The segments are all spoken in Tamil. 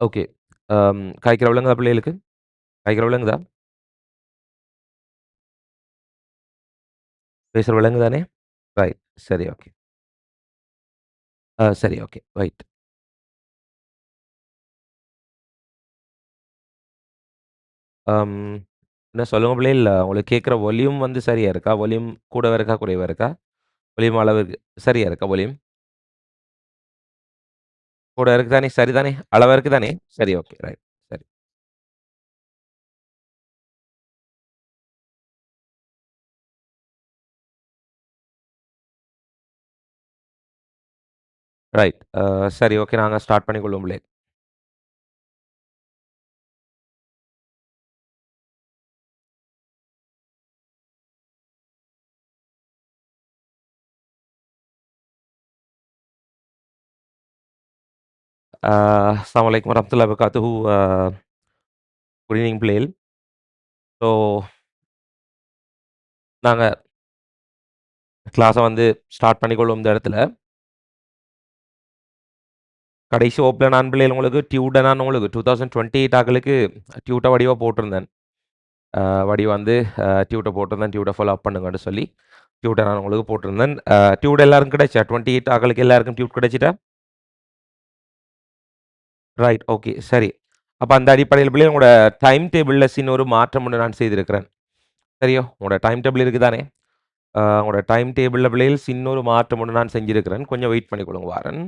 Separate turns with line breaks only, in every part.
ஓகே. காய்க்கிற விலங்குதா பிள்ளைகளுக்கு? காய்க்கிற விலங்குதா? பேசுற விலங்கு தானே? ரைட். சரி, ஓகே. சரி, ஓகே. ரைட். அம் என்ன சொல்லுங்க பிள்ளைகள், உங்களுக்கு கேட்கிற வால்யூம் வந்து சரியா இருக்கா? வால்யூம் கூடவா இருக்கா? குறைவா இருக்கா? வால்யூம் அளவு சரியா இருக்கா வால்யூம்? கூட இருக்கு தானே? சரி தானே? அளவா இருக்கு தானே? சரி, ஓகே. ரைட். சரி. ரைட். சரி, ஓகே. நாங்க ஸ்டார்ட் பண்ணிக்கொள்வோம் பிள்ளைகள். அஸ்ஸலாமு அலைக்கும் வரஹ்மத்துல்லாஹி வபரகாத்துஹு. குட் ஈவினிங் பிள்ளைகள். ஸோ நாங்க கிளாஸ வந்து ஸ்டார்ட் பண்ணிக்கொள்வோம் இந்த இடத்துல. கடைசி வகுப்புல நான் பிள்ளைகள் உங்களுக்கு நான் உங்களுக்கு 2028 ஆக்களுக்கு டியூட்ட வடிவா போட்டிருந்தேன். வடிவா வந்து டியூட்ட போட்டிருந்தேன். டியூட்ட ஃபாலோ அப் பண்ணுங்கன்னு சொல்லி, டியூட்ட நான் உங்களுக்கு போட்டிருந்தேன். டியூட் எல்லாருக்கும் கிடைச்சா? 28 ஆக்களுக்கு எல்லாருக்கும் டியூட் கிடைச்சிட்டா? ரைட். ஓகே. சரி. அப்ப அந்த அடிப்படையில பிள்ளைகள் உங்களோட டைம் டேபிள்ல சின்ன ஒரு மாற்றம் ஒண்ணு நான் செய்திருக்கிறேன். சரியோ? உங்களோட டைம் டேபிள் இருக்கு தானே? உங்களோட டைம் டேபிள்ல பிள்ளைகள் சின்ன ஒரு மாற்றம் ஒண்ணு நான் செஞ்சிருக்கிறேன். கொஞ்சம் வெயிட் பண்ணிக்கொள்ளுங்க வாரேன்.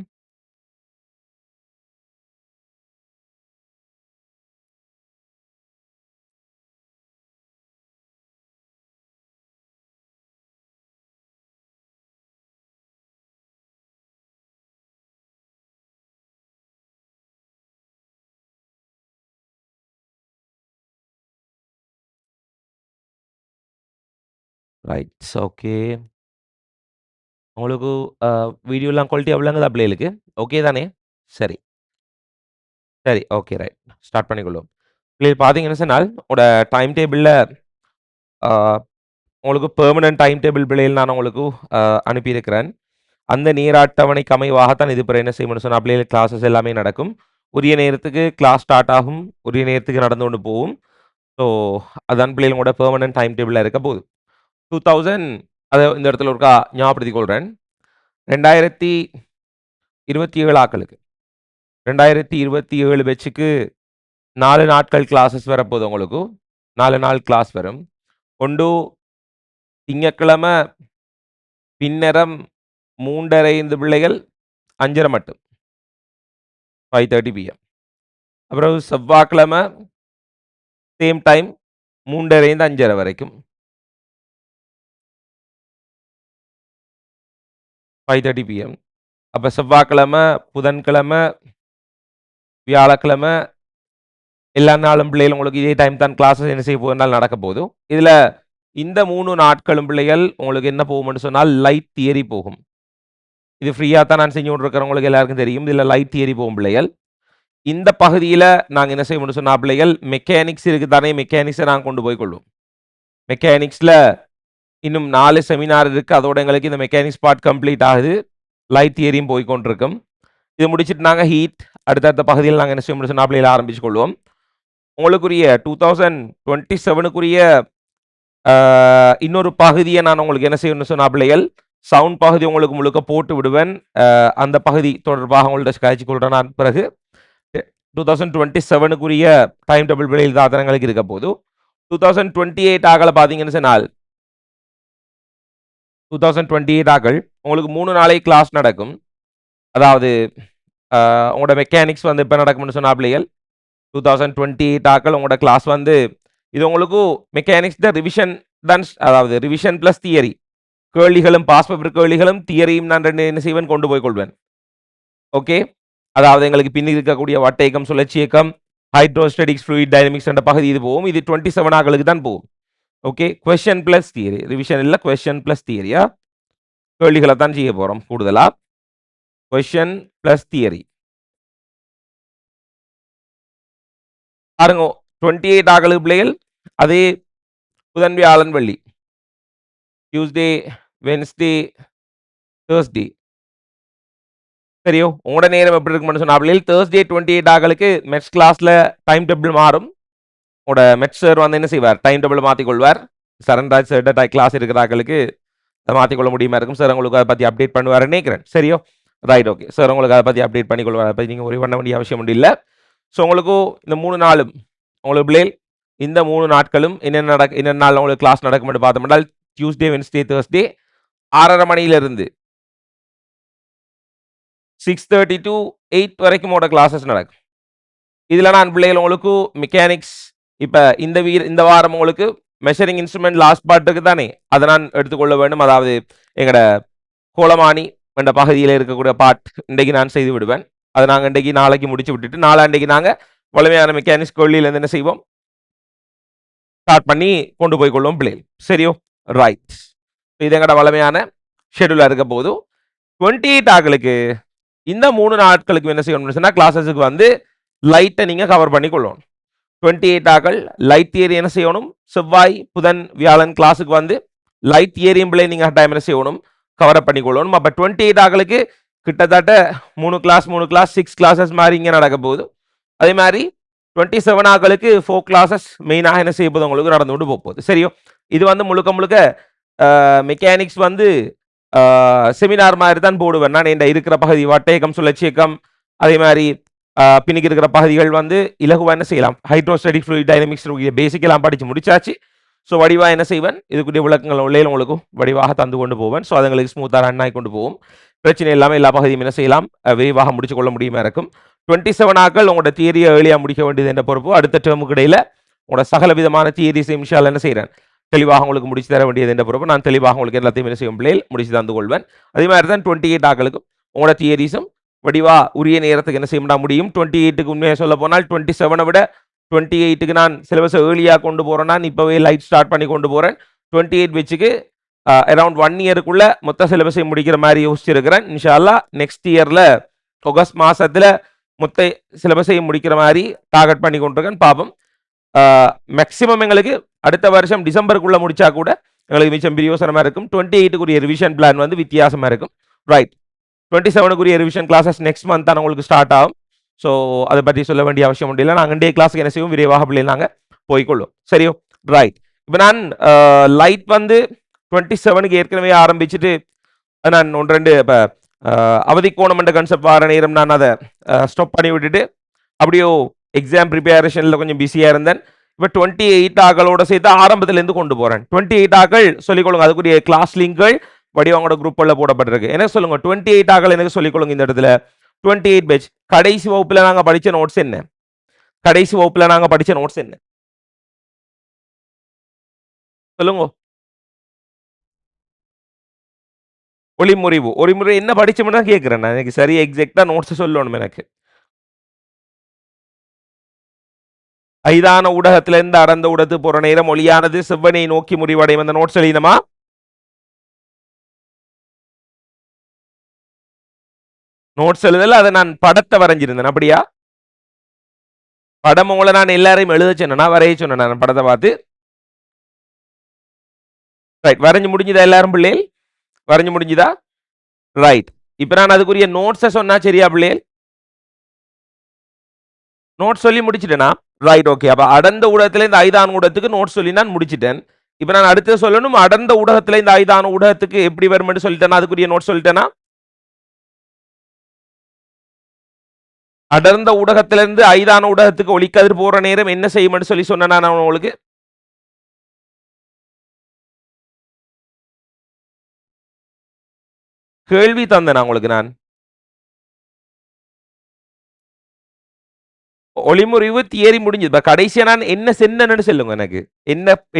ரைட். ஓகே. உங்களுக்கு அ வீடியோலாம் குவாலிட்டியா விளங்குதா பிள்ளைகளுக்கு? ஓகே தானே? சரி. சரி. ஓகே. ரைட். ஸ்டார்ட் பண்ணிக்கொள்வோம். பிள்ளைகள் பார்த்தீங்கன்னு சொன்னால், உங்களோட டைம் டேபிள்ல அ உங்களுக்கு பெர்மனன்ட் டைம் டேபிள் பிள்ளைகள் நான் உங்களுக்கு அ அனுப்பியிருக்கிறேன். அந்த நேர அட்டவணைக்கு அமைவாகத்தான் இது பிறகு என்ன செய்யும்னு சொன்னா, பிள்ளைகளுக்கு கிளாஸஸ் எல்லாமே நடக்கும். உரிய நேரத்துக்கு கிளாஸ் ஸ்டார்ட் ஆகும். உரிய நேரத்துக்கு நடந்து கொண்டு போகும். ஸோ, அதான் பிள்ளைகளோட பெர்மனன்ட் டைம் டேபிளா இருக்க போகுது. 2000 அத இந்த இடத்துல ஒருக்கா ஞாபகப்படுத்திக் கொள்றேன். 2027 ஆக்களுக்கு. 2027 பேட்ச்சுக்கு 4 நாட்கள் கிளாஸஸ் வரப்போது உங்களுக்கு. 4 நாள் கிளாஸ் வரும். ஒன்று திங்கட்கிழமை பின்னரம் 3:30 பிள்ளைகள் 5:30 மட்டும். 5:30 பிஎம். அப்புறம் செவ்வாய்க்கிழமை சேம் டைம் 3:30 5:30 வரைக்கும். 5:30 பிஎம். அப்ப செவ்வாய்க்கிழமை, புதன்கிழமை, வியாழக்கிழமை எல்லா நாளும் பிள்ளைகள் உங்களுக்கு இதே டைம் தான் கிளாஸஸ் என்ன செய்ய போகுதுனால் நடக்க போகுது. இதுல இந்த 3 நாட்களும் பிள்ளைகள் உங்களுக்கு என்ன போகும்னு சொன்னால் லைட் தியரி போகும். இது ஃப்ரீயா தான் நான் செஞ்சு கொண்டிருக்கிறேன். உங்களுக்கு எல்லாருக்கும் தெரியும். இதுல லைட் தியரி போகும் பிள்ளைகள். இந்த பகுதியில நாங்க என்ன செய்வோம்னு சொன்னா பிள்ளைகள் மெக்கானிக்ஸ் இருக்கு தானே, மெக்கானிக்ஸ நாங்க கொண்டு போய் கொள்வோம். மெக்கானிக்ஸ்ல இன்னும் 4 செமினார் இருக்கு. அதோட எங்களுக்கு இந்த மெக்கானிக்ஸ் பார்ட் கம்ப்ளீட் ஆகுது. லைட் தியரியும் போய் கொண்டிருக்கும். இது முடிச்சுட்டு நாங்க ஹீட் அடுத்தடுத்த பகுதியில் நாங்க என்ன செய்வோம்னு சொன்னா பிள்ளைகள ஆரம்பிச்சு கொள்வோம். உங்களுக்குரிய 2027க்குரிய அ இன்னொரு பகுதிய நான் உங்களுக்கு என்ன செய்யணும்னு சொன்னா பிள்ளைகள், சவுண்ட் பகுதி உங்களுக்கு முழுக்க போட்டு விடுவேன். அந்த பகுதி தொடர்பாக உங்கள்ட்ட கழிச்சு கொள்றேன் நான் பிறகு. 2027க்குரிய டைம் டேபிள் பிள்ளைகள் தாத்தனங்களுக்கு இருக்க போது. 2028 ஆகல பார்த்தீங்கன்னு சொன்னால், 2028 ஆக்கள் உங்களுக்கு 3 நாளைக்கு கிளாஸ் நடக்கும். அதாவது உங்களோட மெக்கானிக்ஸ் வந்து எப்ப நடக்கும்னு சொன்னா பிள்ளைகள், 2028 ஆக்கள் உங்களோட கிளாஸ் வந்து இது உங்களுக்கு மெக்கானிக்ஸ் ரிவிஷன் தான் அதாவது ரிவிஷன் பிளஸ் தியரி. கேள்விகளும் பாஸ் பேப்பர் கேள்விகளும் தியரியும் நான் 2 என்ன செய்வேன் கொண்டு போய் கொள்வேன். ஓகே. அதாவது எங்களுக்கு பின் இருக்கக்கூடிய வட்ட இயக்கம், சுழற்சி இயக்கம், ஹைட்ரோஸ்டாடிக்ஸ், ஃப்ளூயிட் டைனமிக்ஸ் என்ற பகுதி இது போகும். இது 27 ஆக்களுக்கு தான் போகும். Okay. Question plus theory. Revision இல்ல கொஸ்டின் பிளஸ் தியரியா? கேள்விகள தான் செய்ய போறோம் கூடுதலா. Question plus theory. பாருங்க 28 ஆக்களுக்கு பிள்ளைகள் அதே புதன், வியாழன், வெள்ளி. Tuesday, Wednesday, Thursday. சரியோ உங்களோட நேரம் எப்படி இருக்கும்னு சொன்னா அப்படியே தேர்ஸ்டே 28 ஆகலுக்கு மெட்ஸ் கிளாஸ்ல டைம் டேபிள் மாறும். உங்களோட மெட்ஸ் சார் வந்து என்ன செய்வார், டைம் டேபிள் மாற்றிக்கொள்வார். சரண்ராஜ் சார்கிட்ட கிளாஸ் இருக்கிறாங்களுக்கு மாற்றிக்கொள்ள முடியுமா இருக்கும். சார் உங்களுக்கு அதை பற்றி அப்டேட் பண்ணுவார் நினைக்கிறேன். சரியோ ரைட் ஓகே சார் உங்களுக்கு அதை பற்றி அப்டேட் பண்ணிக்கொள்வார். அதை பற்றி நீங்கள் ஒரே பண்ண வேண்டிய அவசியம் ஒன்றும் இல்லை. ஸோ உங்களுக்கு இந்த 3 நாளும் உங்களுக்கு பிள்ளைகள் இந்த 3 நாட்களும் என்னென்ன நாள் உங்களுக்கு கிளாஸ் நடக்கும் பார்த்தோம்னா டியூஸ்டே வென்ஸ்டே தேர்ஸ்டே 6:30 மணியிலிருந்து 6:30 to 8 வரைக்கும் கிளாஸஸ் நடக்கும். இதில் நான் பிள்ளைகள் உங்களுக்கு மெக்கானிக்ஸ் இப்போ இந்த வாரம் உங்களுக்கு மெஷரிங் இன்ஸ்ட்ருமெண்ட் லாஸ்ட் பார்ட்டுக்கு தானே அதை நான் எடுத்துக்கொள்ள வேண்டும். அதாவது எங்களோட கோலமானி என்ற பகுதியில் இருக்கக்கூடிய பார்ட் இன்றைக்கு நான் செய்து விடுவேன். அதை நாங்கள் இன்றைக்கு நாளைக்கு முடிச்சு விட்டுட்டு நாளாண்டைக்கு நாங்கள் வலிமையான மெக்கானிக்ஸ் கொள்ளியிலேருந்து என்ன செய்வோம், ஸ்டார்ட் பண்ணி கொண்டு போய் கொள்வோம் பிள்ளைகள். சரியோ ரைட். இது எங்களோட வலிமையான ஷெடியூலாக இருக்க போது 28 ஆக்களுக்கு இந்த 3 நாட்களுக்கு என்ன செய்யணும்னு சொன்னால் கிளாஸஸுக்கு வந்து லைட்டை நீங்கள் கவர் பண்ணி கொள்ளணும். 28 ஆக்கள் லைட் தியரி என்ன செய்யணும், செவ்வாய் புதன் வியாழன் கிளாஸுக்கு வந்து லைட் தியரியும் பிள்ளை நீங்கள் டைம் என்ன செய்யணும், கவர் பண்ணி கொள்ளணும். அப்போ 28 ஆக்களுக்கு கிட்டத்தட்ட 3 கிளாஸ் 6 கிளாஸஸ் மாதிரி இங்கே நடக்க போகுது. அதே மாதிரி 27 ஆக்களுக்கு 4 கிளாஸஸ் மெயினாக என்ன செய்ய போது உங்களுக்கு நடந்து கொண்டு போகுது. சரியோ இது வந்து முழுக்க மெக்கானிக்ஸ் வந்து செமினார் மாதிரி தான் போடுவேன் நான். இந்த இருக்கிற பகுதி வட்டேக்கம் சுழற்சியக்கம் அதே மாதிரி பின்னிக்கு இருக்கிற பகுதிகள் வந்து இலகுவாக என்ன செய்யலாம், ஹைட்ரோஸ்டாட்டிக் ஃப்ளூயிட் டைனமிக்ஸ் பேசிக் எல்லாம் படித்து முடிச்சாச்சு. ஸோ வடிவாக என்ன செய்வேன், இதுக்குரிய விளக்கங்கள் உள்ளே உங்களுக்கு வடிவாக தந்து கொண்டு போவேன். ஸோ அதுங்களுக்கு ஸ்மூத்தாக ரன் ஆகி கொண்டு போவோம். பிரச்சனை இல்லாமல் எல்லா பகுதியும் என்ன செய்யலாம், விரைவாக முடிச்சு கொள்ள முடியுமா இருக்கும். 27 ஆக்கள் உங்களோட தியரியை ஏர்லியாக முடிக்க வேண்டியது என்ற பொறுப்பு. அடுத்த டேர்முக்கு இடையில உங்களோட சகல விதமான தியரிஸ் இன்ஷால் என்ன செய்கிறேன் தெளிவாக உங்களுக்கு முடிச்சு தர வேண்டியது என்ற பொறுப்பு. நான் தெளிவாக உங்களுக்கு எல்லாத்தையும் என்ன செய்யும் பிள்ளைகள் முடிச்சு தந்து கொள்வேன். அதே மாதிரி தான் 28 ஆக்களுக்கும் உங்களோட தியரிஸும் வடிவா உரிய நேரத்துக்கு என்ன செய்ய முடியும். 28க்கு உண்மையாக சொல்ல போனால் 27 விட 28க்கு நான் சிலபஸ் ஏர்லியாக கொண்டு போகிறேன். நான் இப்போவே லைட் ஸ்டார்ட் பண்ணி கொண்டு போகிறேன். 28 வச்சுக்கு அரவுண்ட் 1 இயருக்குள்ள மொத்த சிலபஸை முடிக்கிற மாதிரி யோசிச்சிருக்கிறேன். இன்ஷால்லா நெக்ஸ்ட் இயரில் ஆகஸ்ட் மாதத்தில் மொத்த சிலபஸையும் முடிக்கிற மாதிரி டார்கெட் பண்ணி கொண்டிருக்கேன். பாப்போம் மேக்ஸிமம் எங்களுக்கு அடுத்த வருஷம் டிசம்பருக்குள்ளே முடிச்சா கூட எங்களுக்கு மிச்சம் பிரியோசனமாக இருக்கும். 28க்குரிய ரிவிஷன் பிளான் வந்து வித்தியாசமாக இருக்கும். ரைட் 27க்குரிய ரிவிஷன் கிளாஸஸ் நெக்ஸ்ட் மந்த் தான் உங்களுக்கு ஸ்டார்ட் ஆகும். ஸோ அதை பற்றி சொல்ல வேண்டிய அவசியம் ஒன்றும் இல்லை. நாங்கள் டே கிளாஸுக்கு என்ன செய்வோம், விரைவாக பிள்ளை நாங்கள் போய்கொள்ளும். சரியோ ரைட். இப்போ நான் லைட் வந்து 27க்கு ஏற்கனவே ஆரம்பிச்சுட்டு நான் 1-2 இப்போ அவதி கோணம் என்ற கன்செப்ட் வர நேரம் நான் அதை ஸ்டாப் பண்ணி விட்டுட்டு அப்படியோ எக்ஸாம் ப்ரிப்பேரேஷனில் கொஞ்சம் பிஸியாக இருந்தேன். இப்போ 28 ஆக்களோட சேர்த்து ஆரம்பத்துலேருந்து கொண்டு போகிறேன். 28 ஆக்கள் சொல்லிக்கொள்ளுங்க, அதுக்குரிய கிளாஸ் லிங்க்கள் வடிவங்களோட குரூப்பில் போடப்பட்டிருக்கு. என்ன சொல்லுங்க 28 ஆக்கள் எனக்கு சொல்லிக்கொள்ளுங்க. இந்த இடத்துல 28 பேஜ் கடைசி வகுப்பில் நாங்கள் படித்த நோட்ஸ் என்ன, கடைசி வகுப்பில் நாங்கள் படித்த நோட்ஸ் என்ன சொல்லுங்க. ஒளிமுறை என்ன படிச்சோம்னு தான் கேட்குறேன் நான். எனக்கு சரியா எக்ஸாக்டா நோட்ஸ் சொல்லணும். எனக்கு ஐதான ஊடகத்திலிருந்து அடர்ந்த ஊடகத்து போற நேரம் ஒளியானது செவ்வனை நோக்கி முறிவடையும். அந்த நோட்ஸ் எழுதினமா நோட்ஸ் எழுதல, அதை நான் படத்தை வரைஞ்சிருந்தேன். அப்படியா படம் உங்களை நான் எல்லாரையும் எழுத சொன்னா வரைய சொன்னேன் நான் படத்தை பார்த்து. ரைட் வரைஞ்சு முடிஞ்சுதா எல்லாரும் பிள்ளைகள், வரைஞ்சு முடிஞ்சுதா? ரைட். இப்ப நான் அதுக்குரிய நோட்ஸை சொன்னா சரியா பிள்ளைகள்? நோட்ஸ் சொல்லி முடிச்சிட்டேனா? Right okay. அப்ப அடர்ந்த ஊடகத்துல இந்த ஐதான ஊடகத்துக்கு நோட்ஸ் சொல்லி நான் முடிச்சிட்டேன். இப்ப நான் அடுத்து சொல்லணும், அடர்ந்த ஊடகத்துல இந்த ஐதான ஊடகத்துக்கு எப்படி வரும்னு சொல்லிட்டேன்னா அதுக்குரிய நோட்ஸ் சொல்லிட்டேனா? அடர்ந்த ஊடகத்திலிருந்து ஐதான ஊடகத்துக்கு ஒளிக்கதிர் போற நேரம் என்ன செய்யும்னு சொல்லி சொன்னா நான் உங்களுக்கு கேள்வி தந்தேன் உங்களுக்கு. நான் ஒளிமுறிவு தியரி முடிஞ்சது. கடைசியா நான் என்ன சென்னன்னு சொல்லுங்க. எனக்கு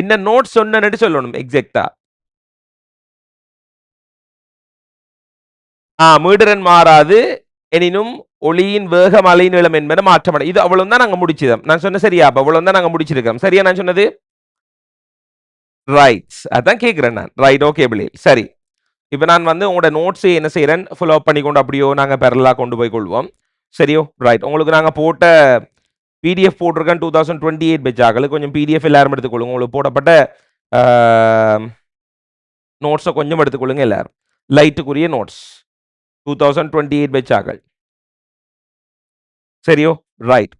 என்ன நோட்ஸ் சொன்னன்னு சொல்லணும் எக்ஸாக்டா. மீடரன் மாறாது எனினும் ஒளியின் வேகம் அலைநீளம் என்பது மாற்றமடை. இது அவ்வளவு தான் நாங்க முடிச்சோம். நான் சொன்ன சரியா? அப்ப அவ்வளவு தான் நாங்க முடிச்சிருக்கோம். சரியா நான் சொன்னது? ரைட் அதான் கேட்கிறேன் நான். ரைட் ஓகே பிள்ளை சரி. இப்போ நான் வந்து உங்களோட நோட்ஸை என்ன செய்கிறேன் ஃபாலோ பண்ணி கொண்டு அப்படியோ நாங்கள் பெரலாக கொண்டு போய் கொள்வோம். சரியோ ரைட். உங்களுக்கு நாங்கள் போட்ட பிடிஎஃப் போட்டிருக்கேன் 2028 பேஜ் ஆகல. கொஞ்சம் பிடிஎஃப் எல்லாரும் எடுத்துக்கொள்ளுங்க. உங்களுக்கு போடப்பட்ட நோட்ஸை கொஞ்சம் எடுத்துக்கொள்ளுங்க எல்லாரும். லைட்டுக்குரிய நோட்ஸ் 2028 பேட்ச் ஆக்கள் சரியோ ரைட்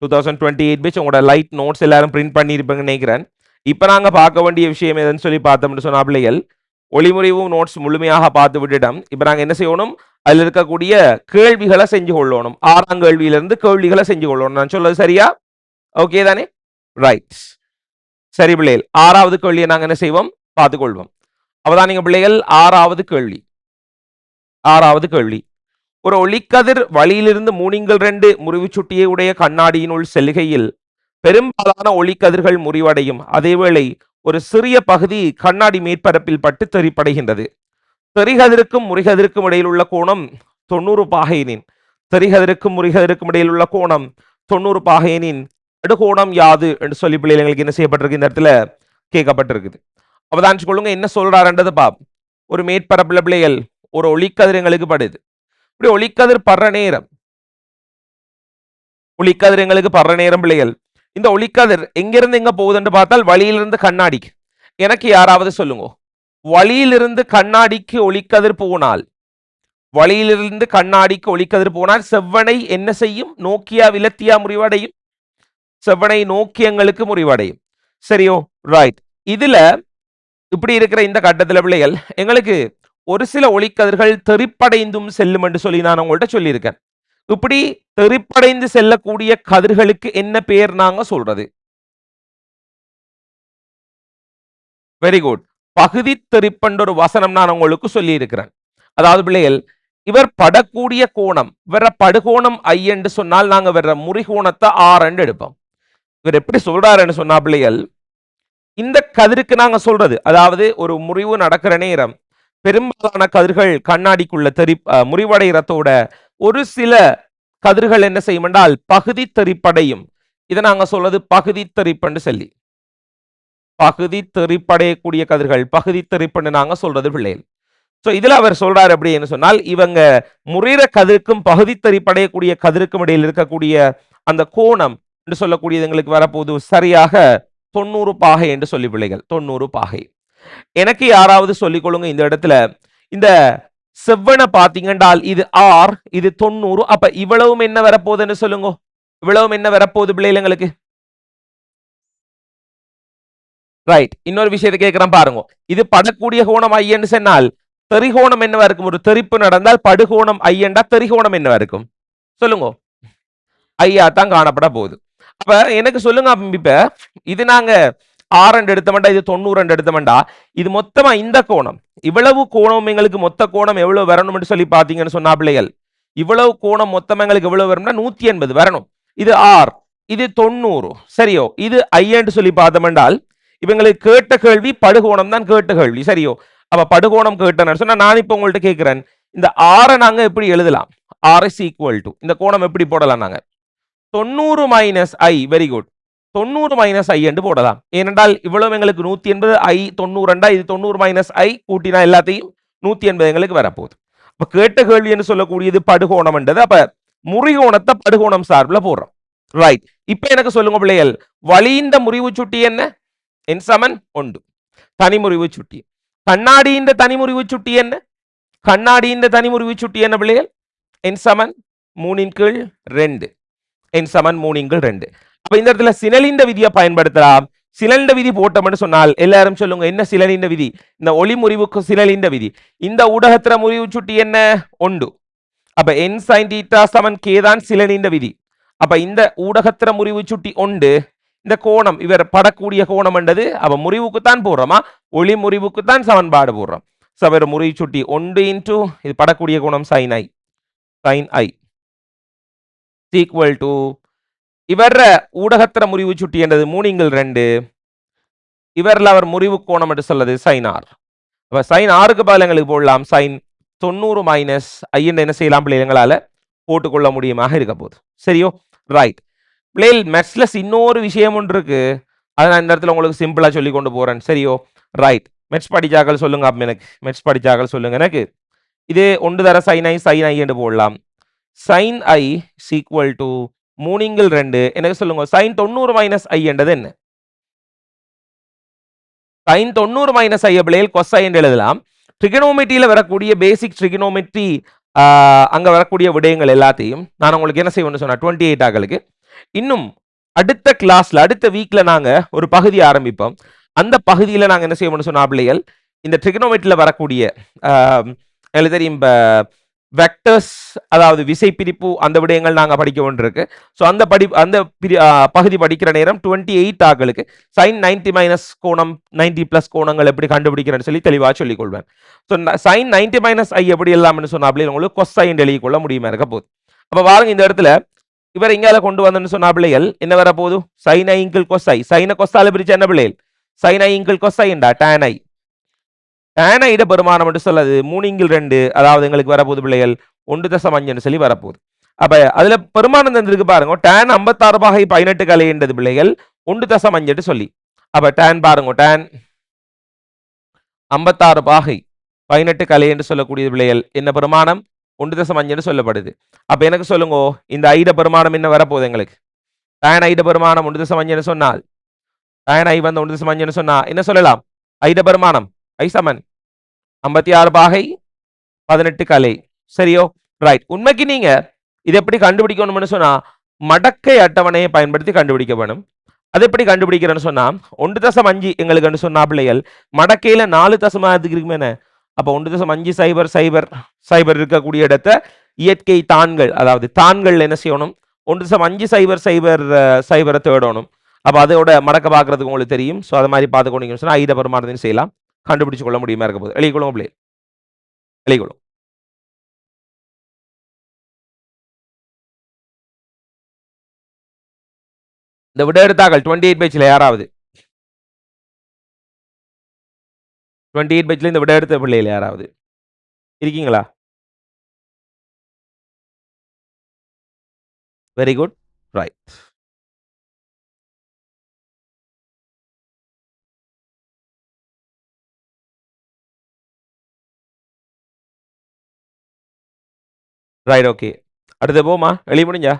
2028 பேட்ச் உங்களோட லைட் நோட்ஸ் எல்லாரும் பிரிண்ட் பண்ணியிருப்பீங்கன்னு நினைக்கிறேன். இப்போ நாங்கள் பார்க்க வேண்டிய விஷயம் எதுன்னு சொல்லி பார்த்தோம்னு சொன்னா பிள்ளைகள் ஒளிமுறிவு நோட்ஸ் முழுமையாக பார்த்து விட்டுட்டோம். இப்போ நாங்கள் என்ன செய்யணும், அதில் இருக்கக்கூடிய கேள்விகளை செஞ்சு கொள்ளணும். 6ஆம் கேள்வியிலிருந்து கேள்விகளை செஞ்சு கொள்ளணும். நான் சொல்றது சரியா? ஓகே தானே? ரைட். சரி பிள்ளைகள், 6வது கேள்வியை நாங்கள் என்ன செய்வோம், பார்த்துக்கொள்வோம். அப்பதான் நீங்க பிள்ளைகள் 6வது கேள்வி. 6வது கேள்வி, ஒரு ஒளிக்கதிர் வழியிலிருந்து 3/2 முறிவு சுட்டியை உடைய கண்ணாடியினுள் செல்லுகையில் பெரும்பாலான ஒளிக்கதிர்கள் முறிவடையும். அதேவேளை ஒரு சிறிய பகுதி கண்ணாடி மேற்பரப்பில் பட்டு தெறிப்படைகின்றது. தெறிகதிருக்கும் முறிகதிருக்கும் இடையில் உள்ள கோணம் 90 பாகையினின் தெறிகதிருக்கும் முறிகதிருக்கும் இடையில் உள்ள கோணம் 90 பாகையினின் நடுகோணம் யாது என்று சொல்லி பிள்ளைகளுக்கு என்ன செய்யப்பட்டிருக்கு, இந்த இடத்துல கேட்கப்பட்டிருக்குது. அவதானிச்சு கொள்ளுங்க என்ன சொல்றாருன்றது பாப். ஒரு மேற்பரப்புல பிள்ளைகள் ஒரு ஒளிக்கதிர் எங்களுக்கு படுது. இப்படி ஒளிக்கதிர் படுற நேரம், ஒளிக்கதிர் எங்களுக்கு படுற நேரம் பிள்ளைகள், இந்த ஒளிக்கதிர் எங்கிருந்து எங்க போகுதுன்னு பார்த்தால் வழியிலிருந்து கண்ணாடிக்கு. எனக்கு யாராவது சொல்லுங்க, வழியிலிருந்து கண்ணாடிக்கு ஒளிக்கதிர் போனால், வழியிலிருந்து கண்ணாடிக்கு ஒளிக்கதிர் போனால் செவ்வனை என்ன செய்யும், நோக்கியா விலத்தியா முறிவடையும்? செவ்வனை நோக்கி எங்களுக்கு முறிவடையும். சரியோ ரைட். இதுல இப்படி இருக்கிற இந்த கட்டத்தில் பிள்ளைகள் எங்களுக்கு ஒரு சில ஒளிக்கதிர்கள் தெறிப்படைந்தும் செல்லும் என்று சொல்லி நான் உங்கள்கிட்ட சொல்லியிருக்கேன். இப்படி தெறிப்படைந்து செல்லக்கூடிய கதிர்களுக்கு என்ன பேர் நாங்க சொல்றது? Very good. பகுதி தெறிப்பென்ற ஒரு வசனம் நான் உங்களுக்கு சொல்லி இருக்கிறேன். அதாவது பிள்ளைகள், இவர் படக்கூடிய கோணம், இவர படுகோணம் ஐ என்று சொன்னால் நாங்க வேற முறிகோணத்தை ஆர் என்று எடுப்போம். இவர் எப்படி சொல்றாருன்னு சொன்னா பிள்ளைகள், இந்த கதிருக்கு நாங்க சொல்றது, அதாவது ஒரு முறிவு நடக்கிற நேரம் பெரும்பாலான கதிர்கள் கண்ணாடிக்குள்ள முறிவடைகிறதோட ஒரு சில கதிர்கள் என்ன செய்யும் என்றால் பகுதி தெறிப்படையும். இதை நாங்க சொல்றது பகுதி தெறிப்பென்று சொல்லி, பகுதி தெறிப்படையக்கூடிய கதிர்கள் பகுதி தெறிப்பென்று நாங்க சொல்றது பிள்ளைகள். சோ இதுல அவர் சொல்றாரு அப்படின்னு சொன்னால், இவங்க முறிற கதிர்க்கும் பகுதி தெறிப்படையக்கூடிய கதிர்க்கும் இடையில் இருக்கக்கூடிய அந்த கோணம் என்று சொல்லக்கூடியது எங்களுக்கு வரப்போது சரியாக 90 பாகை என்று சொல்லி பிள்ளைகள், 90 பாகை. எனக்கு யாராவது சொல்லிக் கொள்ளுங்க இந்த இடத்துல, இந்த செவ்வனை பாத்தீங்கன்றால் இது ஆர், இது 90. அப்ப இவ்வளவும் என்ன வரப்போகுதுன்னு சொல்லுங்க, இவ்வளவும் என்ன வரப்போகுது பிள்ளைகள் எங்களுக்கு? ரைட். இன்னொரு விஷயத்தை கேட்கிறேன் பாருங்க, இது படக்கூடிய கோணம் ஐயன்னு சொன்னால் தெறிகோணம் என்னவா இருக்கும்? ஒரு தெறிப்பு நடந்தால் படுகோணம் ஐயண்டா தெறிகோணம் என்னவா இருக்கும் சொல்லுங்க? ஐயா தான் காணப்பட போகுது. அப்ப எனக்கு சொல்லுங்க, இப்ப இது நாங்க 6 எடுத்தோம்டா, இது 90 எடுத்தோம்டா, இது மொத்தமா இந்த கோணம், இவ்வளவு கோணம் எங்களுக்கு மொத்த கோணம் எவ்வளவு வரணும்னு சொல்லி பாத்தீங்கன்னு சொன்னா பிள்ளைகள், இவ்வளவு கோணம் மொத்தம் எங்களுக்கு எவ்வளவு வரும்னா 180 வரணும். இது ஆர், இது 90. சரியோ? இது ஐயன்னு சொல்லி பார்த்தோம்னால் இவங்களுக்கு கேட்ட கேள்வி படுகோணம் தான் கேட்ட கேள்வி. சரியோ? அப்ப படுகோணம் கேட்டேன்னு சொன்னா நான் இப்ப உங்கள்ட்ட கேட்கிறேன், இந்த ஆரை நாங்க எப்படி எழுதலாம்? ஆர் இஸ் ஈக்குவல் டு, இந்த கோணம் எப்படி போடலாம் நாங்க? 90 minus I. Very good. 90 minus I என்று போடலாம். ஏனென்றால் இவ்வளவு எங்களுக்கு 180, ஐ 90, இது 90 மைனஸ் ஐ கூட்டினா எல்லாத்தையும் 180 எங்களுக்கு வரப்போகுது. அப்ப கேட்ட கேள்வி என்று சொல்லக்கூடியது படுகோணம் என்றது. அப்ப முறிகோணத்தை படுகோணம் சார்பில் போடுறோம். ரைட். இப்ப எனக்கு சொல்லுங்க பிள்ளைகள், வழிந்த முறிவு சுட்டி என்ன? என் சமன் 1. தனி முறிவு சுட்டி. கண்ணாடியின் தனி முறிவு சுட்டி என்ன? கண்ணாடியின் தனி முறிவு சுட்டி என்ன பிள்ளைகள்? என் சமன் 3/2. என் சமன் 3/2. அப்ப இந்த இடத்துல சினலிண்ட விதியை பயன்படுத்தலாம். சினலிண்ட விதி போட்டோம்னு சொன்னால் எல்லாரும் சொல்லுங்க, என்ன சினலிண்ட விதி? இந்த ஒளி முறிவுக்கு சினலிண்ட விதி. இந்த ஊடகத்திர முறிவு சுட்டி என்ன? 1. அப்ப என் சைன் தீட்டா சமன் கே தான் சினலிண்ட விதி. அப்ப இந்த ஊடகத்திர முறிவு சுட்டி 1, இந்த கோணம் இவர் படக்கூடிய கோணம் என்றது, அப்ப முறிவுக்கு தான் போடுறோமா, ஒளி முறிவுக்கு தான் சமன்பாடு போடுறோம். சவர முறிவு சுட்டி 1 இன்டு இது படக்கூடிய கோணம் sine I, sine i equal to இவர ஊடகத்திர முறிவு சுட்டி என்றது 3/2, இவரில் அவர் முறிவு கோணம் என்று சொல்றது சைன் ஆர். அப்ப சைன் ஆருக்கு பதில் எங்களுக்கு போடலாம் சைன் 90 மைனஸ் ஐ என்ன செய்யலாம் பிள்ளைங்களால போட்டுக்கொள்ள முடியுமாக இருக்க போகுது. சரியோ? ரைட். பிள்ளைகள் மெட்ஸ்லஸ் இன்னொரு விஷயம் ஒன்று இருக்கு, அதை நான் இந்த இடத்துல உங்களுக்கு சிம்பிளா சொல்லி கொண்டு போறேன். சரியோ? ரைட். மெட்ஸ் படிச்சாக்கள் சொல்லுங்க. அப்ப எனக்கு மெட்ஸ் படிச்சாக்கள் சொல்லுங்க. எனக்கு இது 1 தர சைன் ஐ என்று போடலாம். Sine i equal to 3/2. எனக்கு சொல்லுங்க, சைன் 90 மைனஸ் ஐ என்றது என்ன? சைன் 90 மைனஸ் ஐ பிள்ளைகள் கொசை என்று எழுதலாம். ட்ரிகனோமெட்ரியில வரக்கூடிய பேசிக் ட்ரிகனோமெட்ரி அங்க வரக்கூடிய விடயங்கள் எல்லாத்தையும் நான் உங்களுக்கு என்ன செய்வேன்னு சொன்னா 28 ஆக்களுக்கு இன்னும் அடுத்த கிளாஸ்ல அடுத்த வீக்ல நாங்க ஒரு பகுதி ஆரம்பிப்போம். அந்த பகுதியில நாங்க என்ன செய்வோம்னு சொன்னா பிள்ளைகள் இந்த ட்ரிகனோமெட்ரியில வரக்கூடிய எங்களுக்கு தெரியும் வெக்டர்ஸ் அதாவது விசை பிரிப்பு அந்த விடயங்கள் நாங்க படிக்க வேண்டியிருக்கு. ஸோ அந்த பகுதி படிக்கிற நேரம் 28 ஆக்களுக்கு sin 90 மைனஸ் கோணம் 90 பிளஸ் கோணங்கள் எப்படி கண்டுபிடிக்கிறேன்னு சொல்லி தெளிவாக சொல்லிக் கொள்வேன். ஸோ sin 90 மைனஸ் ஐ எப்படி எல்லாம்னு சொன்னா அப்படி உங்களுக்கு கொசைன் எழுதி கொள்ள முடியுமா இருக்க போகுது. அப்ப பாருங்க இந்த இடத்துல இவர் இங்கால கொண்டு வந்தன்னு சொன்னா பிள்ளைகள் என்ன வர போகுது sin i இன்கிள் கொசை சைன கொசால பிரிச்சு என்ன பிள்ளைகள் sin i இன்கிள் கொசைண்டா tan i tan i பெருமானம் என்று சொல்லாது 3/2 அதாவது எங்களுக்கு வரப்போகுது பிள்ளைகள் 1.5 சொல்லி வரப்போகுது. அப்ப அதுல பெருமானம் தந்திருக்கு பாருங்க tan 56 பாகை 18 கலை என்றது பிள்ளைகள் 1.5 சொல்லி அப்ப tan பாருங்க tan 56 பாகை 18 கலை என்று சொல்லக்கூடிய பிள்ளைகள் என்ன பெருமானம் 1.5 சொல்லப்படுது. அப்ப எனக்கு சொல்லுங்க இந்த ஐட பெருமானம் என்ன வரப்போகுது எங்களுக்கு tan ஐட பெருமானம் 1.5 சொன்னால் tan i வந்து 1.5 சொன்னா என்ன சொல்லலாம் ஐட பெருமானம் ஐ சமன் 56 பாகை 18 கலை சரியோ ரைட். உண்மைக்கு நீங்க இது எப்படி கண்டுபிடிக்கணும்னு சொன்னா மடக்கை அட்டவணையை பயன்படுத்தி கண்டுபிடிக்க வேணும். அது எப்படி கண்டுபிடிக்கிறேன்னு சொன்னா 1.5 எங்களுக்கு சொன்னா பிள்ளைகள் மடக்கையில 4 தசமானதுக்கு இருக்குமே. அப்ப 1.500 இருக்கக்கூடிய இடத்த இயற்கை தான்கள் அதாவது தான்கள் என்ன செய்யணும் 1.500 தேடணும். அப்ப அதோட மடக்க பாக்குறதுக்கு உங்களுக்கு தெரியும். ஸோ அது மாதிரி பார்த்துக்கொண்டீங்கன்னு சொன்னா ஐட பெருமானத்தையும் செய்யலாம் கண்டுபிடிச்சு கொள்ள முடியுமா இருக்க போது எழுதிக்கொள்ளும் பிள்ளை எழுதிக்கொள்ளும். இந்த விட எடுத்தாக்கள் 28 பேஜ்ல யாராவது 28 பேஜ்ல இந்த விட எடுத்த பிள்ளைகள் யாராவது இருக்கீங்களா? Very good right. Right okay அடுத்து போமா எழுதி முடிஞ்சா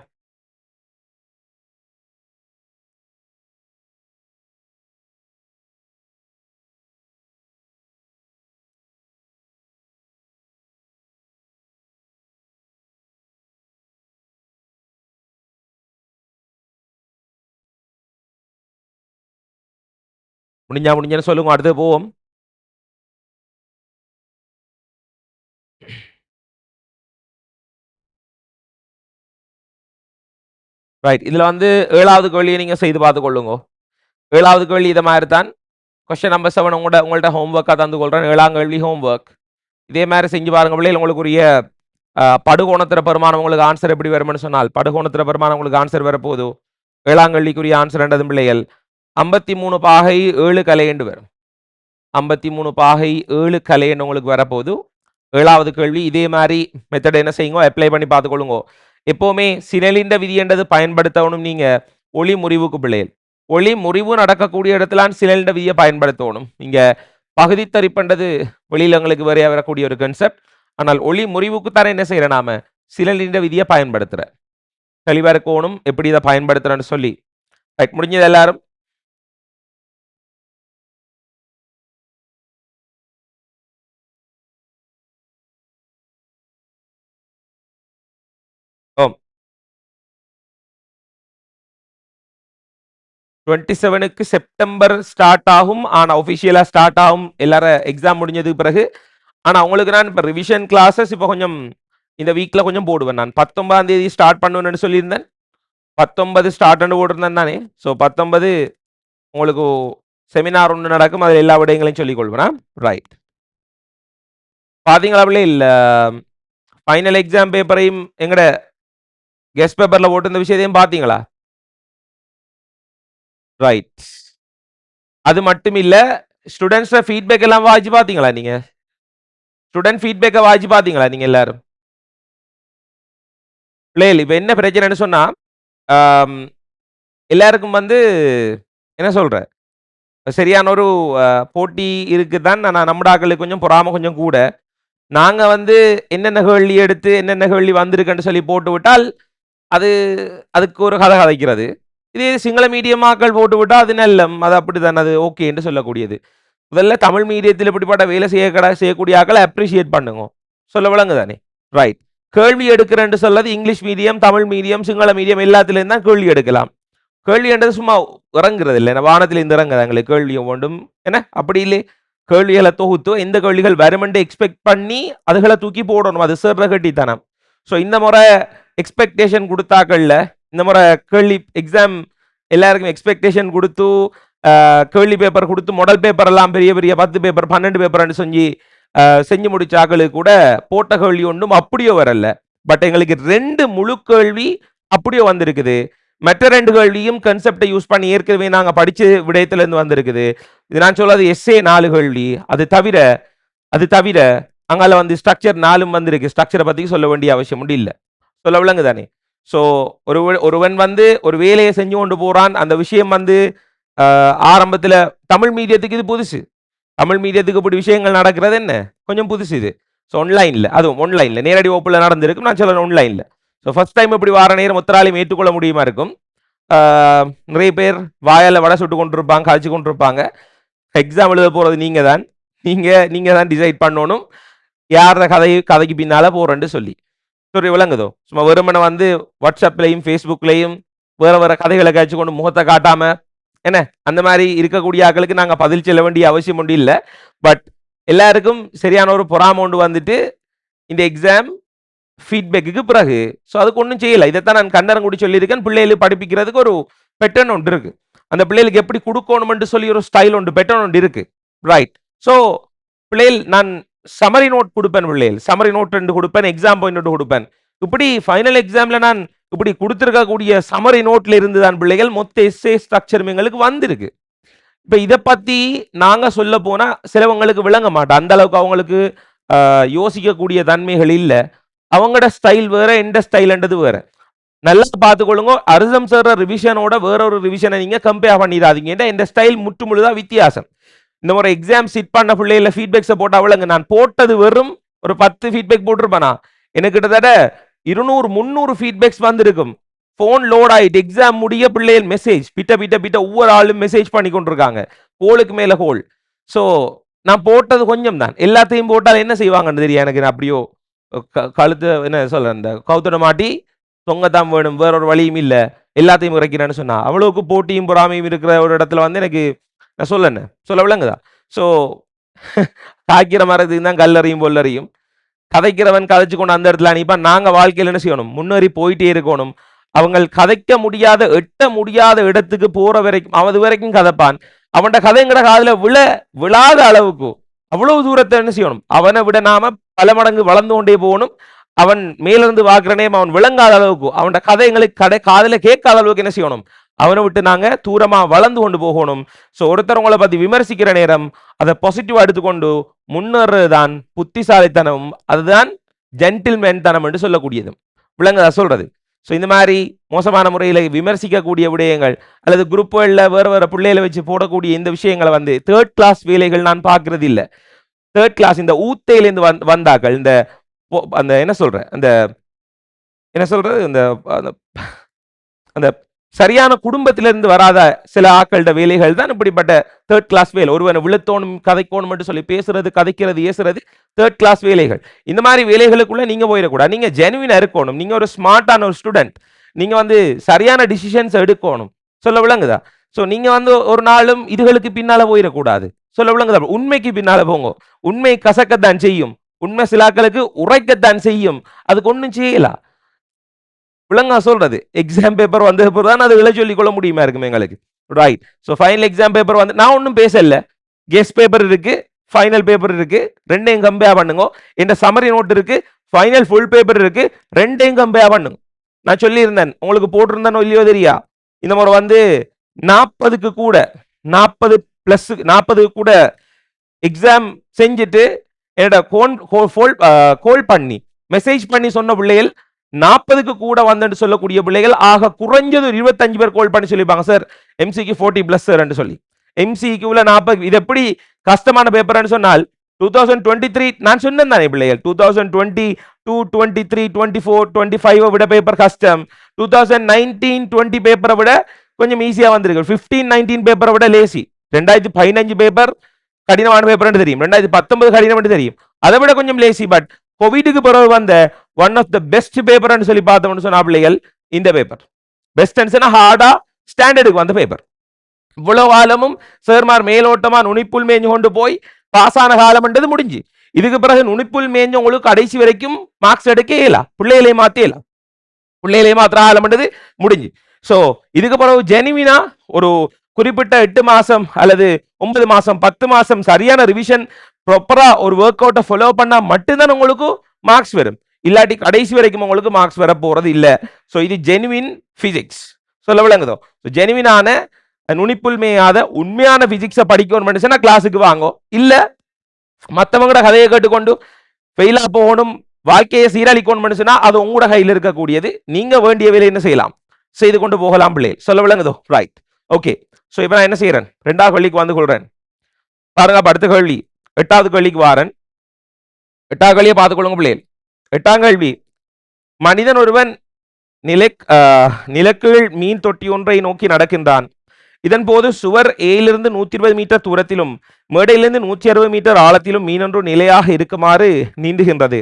முடிஞ்சான்னு சொல்லுங்க அடுத்து போவோம். ரைட் இதுல வந்து 7வது கேள்வியை நீங்க செய்து பார்த்து கொள்ளுங்க. 7வது கேள்வி இதை மாதிரி தான் கொஸ்டின் நம்பர் 7 உங்கள்ட்ட ஹோம்ஒர்க்காக தந்து கொள்றேன். 7ஆம் கேள்வி ஹோம்ஒர்க் இதே மாதிரி செஞ்சு பாருங்க பிள்ளைகள். உங்களுக்குரிய படுகோணத்திர பெருமானம் உங்களுக்கு ஆன்சர் எப்படி வரும்னு சொன்னால் படுகோணத்திர பெருமானம் உங்களுக்கு ஆன்சர் வரப்போகுது. 7ஆம் கேள்விக்குரிய ஆன்சர் என்றதும் பிள்ளைகள் 53 பாகை 7 கலை என்று வரும். 53 பாகை 7 கலை என்று உங்களுக்கு வரப்போகுது. 7வது கேள்வி இதே மாதிரி மெத்தட் என்ன செய்யுங்க அப்ளை பண்ணி பார்த்துக்கொள்ளுங்க. எப்பவுமே சினலிண்ட விதி என்றது பயன்படுத்தணும். நீங்க ஒளி முறிவுக்கு பிள்ளைகள் ஒளி முறிவு நடக்கக்கூடிய இடத்துல சினலிண்ட விதியை பயன்படுத்தணும். இங்க பகுதி தரிப்புன்றது வெளியில எங்களுக்கு வேறையா வரக்கூடிய ஒரு கன்செப்ட். ஆனால் ஒளி முறிவுக்கு தானே என்ன செய்யறேன் நாம சினலிண்ட விதியை பயன்படுத்துற தெளிவா இருக்கணும் எப்படி இதை பயன்படுத்துறேன்னு சொல்லி. ரைட் முடிஞ்சது எல்லாரும் ஓம் 27க்கு செப்டம்பர் ஸ்டார்ட் ஆகும். ஆனா ஒபிஷியலா ஸ்டார்ட் ஆகும் எல்லாரும் எக்ஸாம் முடிஞ்சதுக்கு பிறகு. ஆனா உங்களுக்கு நான் இப்போ ரிவிஷன் கிளாஸஸ் இப்போ கொஞ்சம் இந்த வீக்ல கொஞ்சம் போடுவேன். நான் 19ஆம் தேதி ஸ்டார்ட் பண்ணுவேன்னு சொல்லியிருந்தேன். 19 ஸ்டார்ட் போட்டிருந்தேன் தானே. ஸோ 19 உங்களுக்கு செமினார் ஒன்று நடக்கும். அதில் எல்லா விடயங்களையும் சொல்லிக் கொள்வேன். ரைட் பார்த்தீங்களா பிள்ளை இல்லை ஃபைனல் எக்ஸாம் பேப்பரையும் எங்கட கெஸ்ட் பேப்பர்ல போட்டு இந்த விஷயத்தையும் பார்த்தீங்களா? ரைட் அது மட்டும் இல்ல ஸ்டூடெண்ட்ஸ் ஃபீட்பேக் எல்லாம் வாய்ச்சி பார்த்தீங்களா? நீங்க ஸ்டூடெண்ட் ஃபீட்பேக்கை வாய்ச்சி பார்த்தீங்களா நீங்க எல்லாரும்? பிள்ளைகள் இப்போ என்ன பிரச்சனைன்னு சொன்னா எல்லாருக்கும் வந்து என்ன சொல்ற சரியான ஒரு போட்டி இருக்குதான். நான் நம்மடாக்களுக்கு கொஞ்சம் பொறாம கொஞ்சம் கூட. நாங்க வந்து என்னென்ன கேள்வி எடுத்து என்னென்ன கேள்வி வந்திருக்குன்னு சொல்லி போட்டு விட்டால் அதுக்கு ஒரு கதை கதைக்கிறது. இதே சிங்கள மீடியமாக்கள் போட்டு விட்டால் அது நல்லம் அது அப்படித்தான் அது ஓகே என்று சொல்லக்கூடியது. முதல்ல தமிழ் மீடியத்தில் இப்படிப்பட்ட வேலை செய்யக்கூடிய ஆக்களை அப்ரிஷியேட் பண்ணுங்க சொல்ல விளங்கு தானே. ரைட். கேள்வி எடுக்கிறேன்னு சொல்லது English medium, Tamil medium, Sinhala medium எல்லாத்துலேயும் தான் கேள்வி எடுக்கலாம். கேள்வி என்றது சும்மா இறங்குறது இல்லை, வானத்திலிருந்து இறங்குது எங்களுக்கு கேள்வி ஒன்றும் என்ன அப்படி இல்லை. கேள்விகளை தொகுத்து எந்த கேள்விகள் வருமென்று எக்ஸ்பெக்ட் பண்ணி அதுகளை தூக்கி போடணும். அது சேர்ற கட்டித்தனம். ஸோ இந்த முறை எக்ஸ்பெக்டேஷன் கொடுத்தாக்கள்ல, இந்த முறை கேள்வி எக்ஸாம் எல்லாருக்கும் எக்ஸ்பெக்டேஷன் கொடுத்து கேள்வி பேப்பர் கொடுத்து மாடல் பேப்பர் எல்லாம் பெரிய பெரிய 10 பேப்பர் 12 பேப்பர்னு செஞ்சு முடிச்ச ஆக்களுக்கு கூட போட்ட கேள்வி ஒன்றும் அப்படியோ வரல. பட் எங்களுக்கு 2 முழு கேள்வி அப்படியோ வந்திருக்குது. மற்ற 2 கேள்வியும் கன்செப்டை யூஸ் பண்ணி ஏற்கனவே நாங்கள் படிச்ச விடயத்திலிருந்து வந்திருக்குது. இது நான் சொல்றது எஸ்ஏ 4 கேள்வி. அது தவிர அங்கால வந்து ஸ்ட்ரக்சர் 4 வந்திருக்கு. ஸ்ட்ரக்சரை பத்தி சொல்ல வேண்டிய அவசியம் இல்லை. சொல்ல விளங்கு தானே. ஸோ ஒருவன் வந்து ஒரு வேலையை செஞ்சு கொண்டு போறான். அந்த விஷயம் வந்து ஆரம்பத்தில் தமிழ் மீடியத்துக்கு இது புதுசு. தமிழ் மீடியத்துக்கு இப்படி விஷயங்கள் நடக்கிறது என்ன கொஞ்சம் புதுசு இது. ஸோ ஆன்லைனில், அதுவும் ஆன்லைனில் நேரடி வகுப்பில் நடந்திருக்கும். நான் சொல்ல ஆன்லைனில். ஸோ ஃபர்ஸ்ட் டைம் இப்படி வார நேரம் ஒத்தராலையும் ஏற்றுக்கொள்ள முடியுமா இருக்கும். நிறைய பேர் வாயால் வடை சுட்டு கொண்டிருப்பாங்க, கழிச்சு கொண்டிருப்பாங்க. எக்ஸாம் எழுத போகிறது நீங்கள் தான் டிசைட் பண்ணணும் யார கதைக்கு பின்னால் போகிறேன்னு சொல்லி. சரி விளங்குதோ. சும்மா வெறுமனை வந்து வாட்ஸ்அப்லையும் ஃபேஸ்புக்லையும் வேற கதைகளை கழிச்சு கொண்டு முகத்தை காட்டாம என்ன அந்த மாதிரி இருக்கக்கூடிய ஆக்களுக்கு நாங்கள் பதில் செல்ல வேண்டிய அவசியம் ஒன்றும் இல்லை. பட் எல்லாருக்கும் சரியான ஒரு பொறாம ஒன்று வந்துட்டு இந்த எக்ஸாம் ஃபீட்பேக்கு பிறகு. ஸோ அதுக்கு ஒன்றும் செய்யலை. இதைத்தான் நான் கண்ணரங்குடி சொல்லியிருக்கேன். பிள்ளைகளுக்கு படிப்பிக்கிறதுக்கு ஒரு பெட்டர்ன் ஒன்று இருக்கு. அந்த பிள்ளைகளுக்கு எப்படி கொடுக்கணும்னு சொல்லி ஒரு ஸ்டைல் ஒன்று பெட்டர்ன் ஒன்று இருக்கு. ரைட். ஸோ பிள்ளைகள் நான் சமரி நோட் கொடுப்பேன். பிள்ளைகள் சமரி நோட் 2 கொடுப்பேன், எக்ஸாம் பாயிண்ட் கொடுப்பேன். இப்படி ஃபைனல் எக்ஸாம்ல நான் இப்படி கொடுத்துருக்கக்கூடிய சமரி நோட்ல இருந்து தான் பிள்ளைகள் மொத்த எஸ்ஏ ஸ்ட்ரக்சர் எங்களுக்கு வந்திருக்கு. இப்ப இதை பத்தி நாங்க சொல்ல போனா சிலவங்களுக்கு விளங்க மாட்டோம். அந்த அளவுக்கு அவங்களுக்கு யோசிக்கக்கூடிய தன்மைகள் இல்லை. அவங்களோட ஸ்டைல் வேற, எந்த ஸ்டைல்ன்றது வேற. நல்லா பார்த்துக்கொள்ளுங்க. அரிசம் சார் ரிவிஷனோட வேற ஒரு ரிவிஷனை நீங்க கம்பேர் பண்ணிடாதீங்க. இந்த ஸ்டைல் முற்று முழுதா வித்தியாசம். இந்த முறை எக்ஸாம் சிட் பண்ண பிள்ளைகள ஃபீட்பேக்ஸை போட்டு அவளுங்க நான் போட்டது வெறும் ஒரு 10 ஃபீட்பேக் போட்டிருப்பேனா. எனக்கு கிட்டத்தட்ட 200-300 ஃபீட்பேக்ஸ் வந்திருக்கும். போன் லோட் ஆயிட்டு எக்ஸாம் முடிய பிள்ளைகள் மெசேஜ் பிட்ட ஒவ்வொரு ஆளும் மெசேஜ் பண்ணி கொண்டிருக்காங்க. கோலுக்கு மேல கோல். ஸோ நான் போட்டது கொஞ்சம் தான். எல்லாத்தையும் போட்டால் என்ன செய்வாங்கன்னு தெரியும் எனக்கு. அப்படியோ கழுத்து என்ன சொல்ற இந்த கவுத்தட மாட்டி தொங்கத்தான் வேணும், வேற ஒரு வழியும் இல்லை, எல்லாத்தையும் இறக்கிறேன்னு சொன்னா அவ்வளவுக்கு போட்டியும் பொறாமையும் இருக்கிற ஒரு இடத்துல வந்து எனக்கு நான் சொல்ல விளங்குதா. ஸோ காய்க்கிற மரத்துக்கு தான் கல்லறியும் பொல்லறியும். கதைக்கிறவன் கதைச்சு கொண்டு அந்த இடத்துல அனுப்பான். நாங்கள் வாழ்க்கையில் என்ன செய்யணும், முன்னேறி போயிட்டே இருக்கணும். அவங்க கதைக்க முடியாத எட்ட முடியாத இடத்துக்கு போற வரைக்கும் அது வரைக்கும் கதைப்பான். அவனோட கதைங்கிற காதுல விழாத அளவுக்கு அவ்வளவு தூரத்தை என்ன செய்யணும், அவனை விட நாம பல மடங்கு வளர்ந்து கொண்டே போகணும். அவன் மேலிருந்து பார்க்கிறனே அவன் விளங்காத அளவுக்கு அவனோட கதை எங்களுக்கு காதுல கேட்காத அளவுக்கு என்ன செய்யணும், அவனை விட்டு நாங்க தூரமா வளர்ந்து கொண்டு போகணும். ஸோ ஒருத்தரவங்களை பத்தி விமர்சிக்கிற நேரம் அதை பாசிட்டிவா எடுத்துக்கொண்டு முன்னேறதுதான் புத்திசாலித்தனம். அதுதான் ஜென்டில்மேன் தனம் என்று சொல்லக்கூடியது. விளங்குதா சொல்றது. ஸோ இந்த மாதிரி மோசமான முறையில் விமர்சிக்கக்கூடிய விடயங்கள் அல்லது குரூப்புகளில் வேற பிள்ளைகளை வச்சு போடக்கூடிய இந்த விஷயங்களை வந்து தேர்ட் கிளாஸ் வேலைகள் நான் பார்க்கறது இல்லை. தேர்ட் கிளாஸ் இந்த ஊத்தையிலேருந்து வந்தாக்கள் இந்த அந்த என்ன சொல்றது அந்த சரியான குடும்பத்திலிருந்து வராத சில ஆக்களோட வேலைகள் தான் இப்படிப்பட்ட தேர்ட் கிளாஸ் வேலை. ஒருவனை விழுத்தோணும் கதைக்கோணும் சொல்லி பேசுறது, கதைக்கிறது, ஏசுறது தேர்ட் கிளாஸ் வேலைகள். இந்த மாதிரி வேலைகளுக்குள்ள நீங்க போயிடக்கூடாது. நீங்க ஜெனுவினா இருக்கணும். நீங்க ஒரு ஸ்மார்ட்டான ஒரு ஸ்டூடெண்ட். நீங்க வந்து சரியான டிசிஷன்ஸ் எடுக்கணும். சொல்ல விளங்குதா. ஸோ நீங்க வந்து ஒரு நாளும் இதுகளுக்கு பின்னால போயிடக்கூடாது. சொல்ல விளங்குதா. உண்மைக்கு பின்னால போங்க. உண்மை கசக்கத்தான் செய்யும், உண்மை சிலாக்களுக்கு உரைக்கத்தான் செய்யும். அதுக்கு ஒன்றும் செய்யலாம். விளங்கா சொல்றது. எக்ஸாம் பேப்பர் வந்த தான் அது விளை சொல்லிக் கொள்ள முடியுமா இருக்குமே எங்களுக்கு. Right. So final exam paper வந்து நான் ஒன்றும் பேசல. கெஸ்ட் பேப்பர் இருக்கு, ஃபைனல் பேப்பர் இருக்கு, ரெண்டையும் கம்பேர் பண்ணுங்க. இந்த சமரி நோட் இருக்கு, ஃபைனல் ஃபுல் பேப்பர் இருக்கு, ரெண்டையும் கம்பேர் பண்ணுங்க. நான் சொல்லியிருந்தேன் உங்களுக்கு போட்டிருந்தேனோ இல்லையோ தெரியா. இந்த முறை வந்து 40க்கு கூட 40 கூட எக்ஸாம் செஞ்சுட்டு என்னோட கோல் பண்ணி மெசேஜ் பண்ணி சொன்ன பிள்ளைகள் 40க்கு கூட வந்து சொல்லக்கூடிய பிள்ளைகள் ஆக குறைஞ்சது 25 பேர் கோல் பண்ணி சொல்லிப்பாங்க. சார் எம்சிக்கு 40+ சார் சொல்லி. எம்சிக்குள்ள 40. இது எப்படி கஷ்டமான பேப்பர்னு சொன்னால் 2023 நான் சொன்னேன் தானே பிள்ளைகள். 2022, 23, 24, 25 விட பேப்பர் கஷ்டம். 2019-20 பேப்பரை விட கொஞ்சம் ஈஸியா வந்திருக்கு. 15-19 பேப்பரை விட லேசி. 2015 பேப்பர் கடினமான பேப்பர் தெரியும், 2019 கடினம் தெரியும், அதை விட கொஞ்சம் லேசி. பட் கோவிடுக்கு பிறகு வந்த ஒன் ஆஃப் த பெஸ்ட் பேப்பர்னு சொல்லி பார்த்தோம்னு சொன்னா பிள்ளைகள் இந்த பேப்பர். பெஸ்ட் ஹார்டா ஸ்டாண்டர்டுக்கு வந்த பேப்பர். இவ்வளவு காலமும் சேர்மார் மேலோட்டமா நுனிப்புல் மேய்ஞ்சு கொண்டு போய் பாஸ் ஆன காலம்ன்றது முடிஞ்சு. இதுக்கு பிறகு நுனிப்புல் மேய்ஞ்ச உங்களுக்கு கடைசி வரைக்கும் மார்க்ஸ் எடுக்க இயலாம், பிள்ளைகளை மாத்தலாம், பிள்ளைகளை மாத்திர காலம்ன்றது முடிஞ்சு. சோ இதுக்கு பிறகு ஜெனிவினா ஒரு குறிப்பிட்ட 8 மாசம் அல்லது 9 மாசம் 10 மாசம் சரியான ரிவிஷன் ப்ராப்பரா ஒரு ஒர்க் அவுட்டை ஃபாலோ பண்ணா மட்டும்தான் உங்களுக்கு மார்க்ஸ் வரும். இல்லாட்டி கடைசி வரைக்கும் உங்களுக்கு மார்க்ஸ் வர போறது இல்ல. சோ இது ஜெனுவின் பிசிக்ஸ். சொல்ல விளங்குதோ? ஜெனுவினான நுனிப்புல் மேயாத உண்மையான பிசிக்ஸை படிக்கணும் கிளாஸுக்கு வாங்கோ. இல்ல மற்றவங்களோட கதையை கேட்டுக்கொண்டு ஃபெயிலா போகணும், வாழ்க்கையை சீரழிக்கணும் சொன்னா அது உங்களோட கையில் இருக்கக்கூடியது. நீங்க வேண்டிய வேலை என்ன செய்யலாம், செய்து கொண்டு போகலாம் பிள்ளை. சொல்ல விளங்குதோ? Right, okay. சோ இப்ப நான் என்ன செய்யறேன், 2வது கேள்விக்கு வந்து கொள்றேன். பாருங்க, அடுத்த கேள்வி 8வது கேள்விக்கு வாரன். 8வது கேள்வியை பார்த்துக்கொள்ளுங்க பிள்ளை. 8ஆம் கேள்வி, மனிதன் ஒருவன் நிலக்கீழ் மீன் தொட்டி ஒன்றை நோக்கி நடக்கின்றான். இதன் போது சுவர் ஏலிருந்து 120 மீட்டர் தூரத்திலும் மேடையிலிருந்து 160 மீட்டர் ஆழத்திலும் மீனொன்று நிலையாக இருக்குமாறு நீண்டுகின்றது.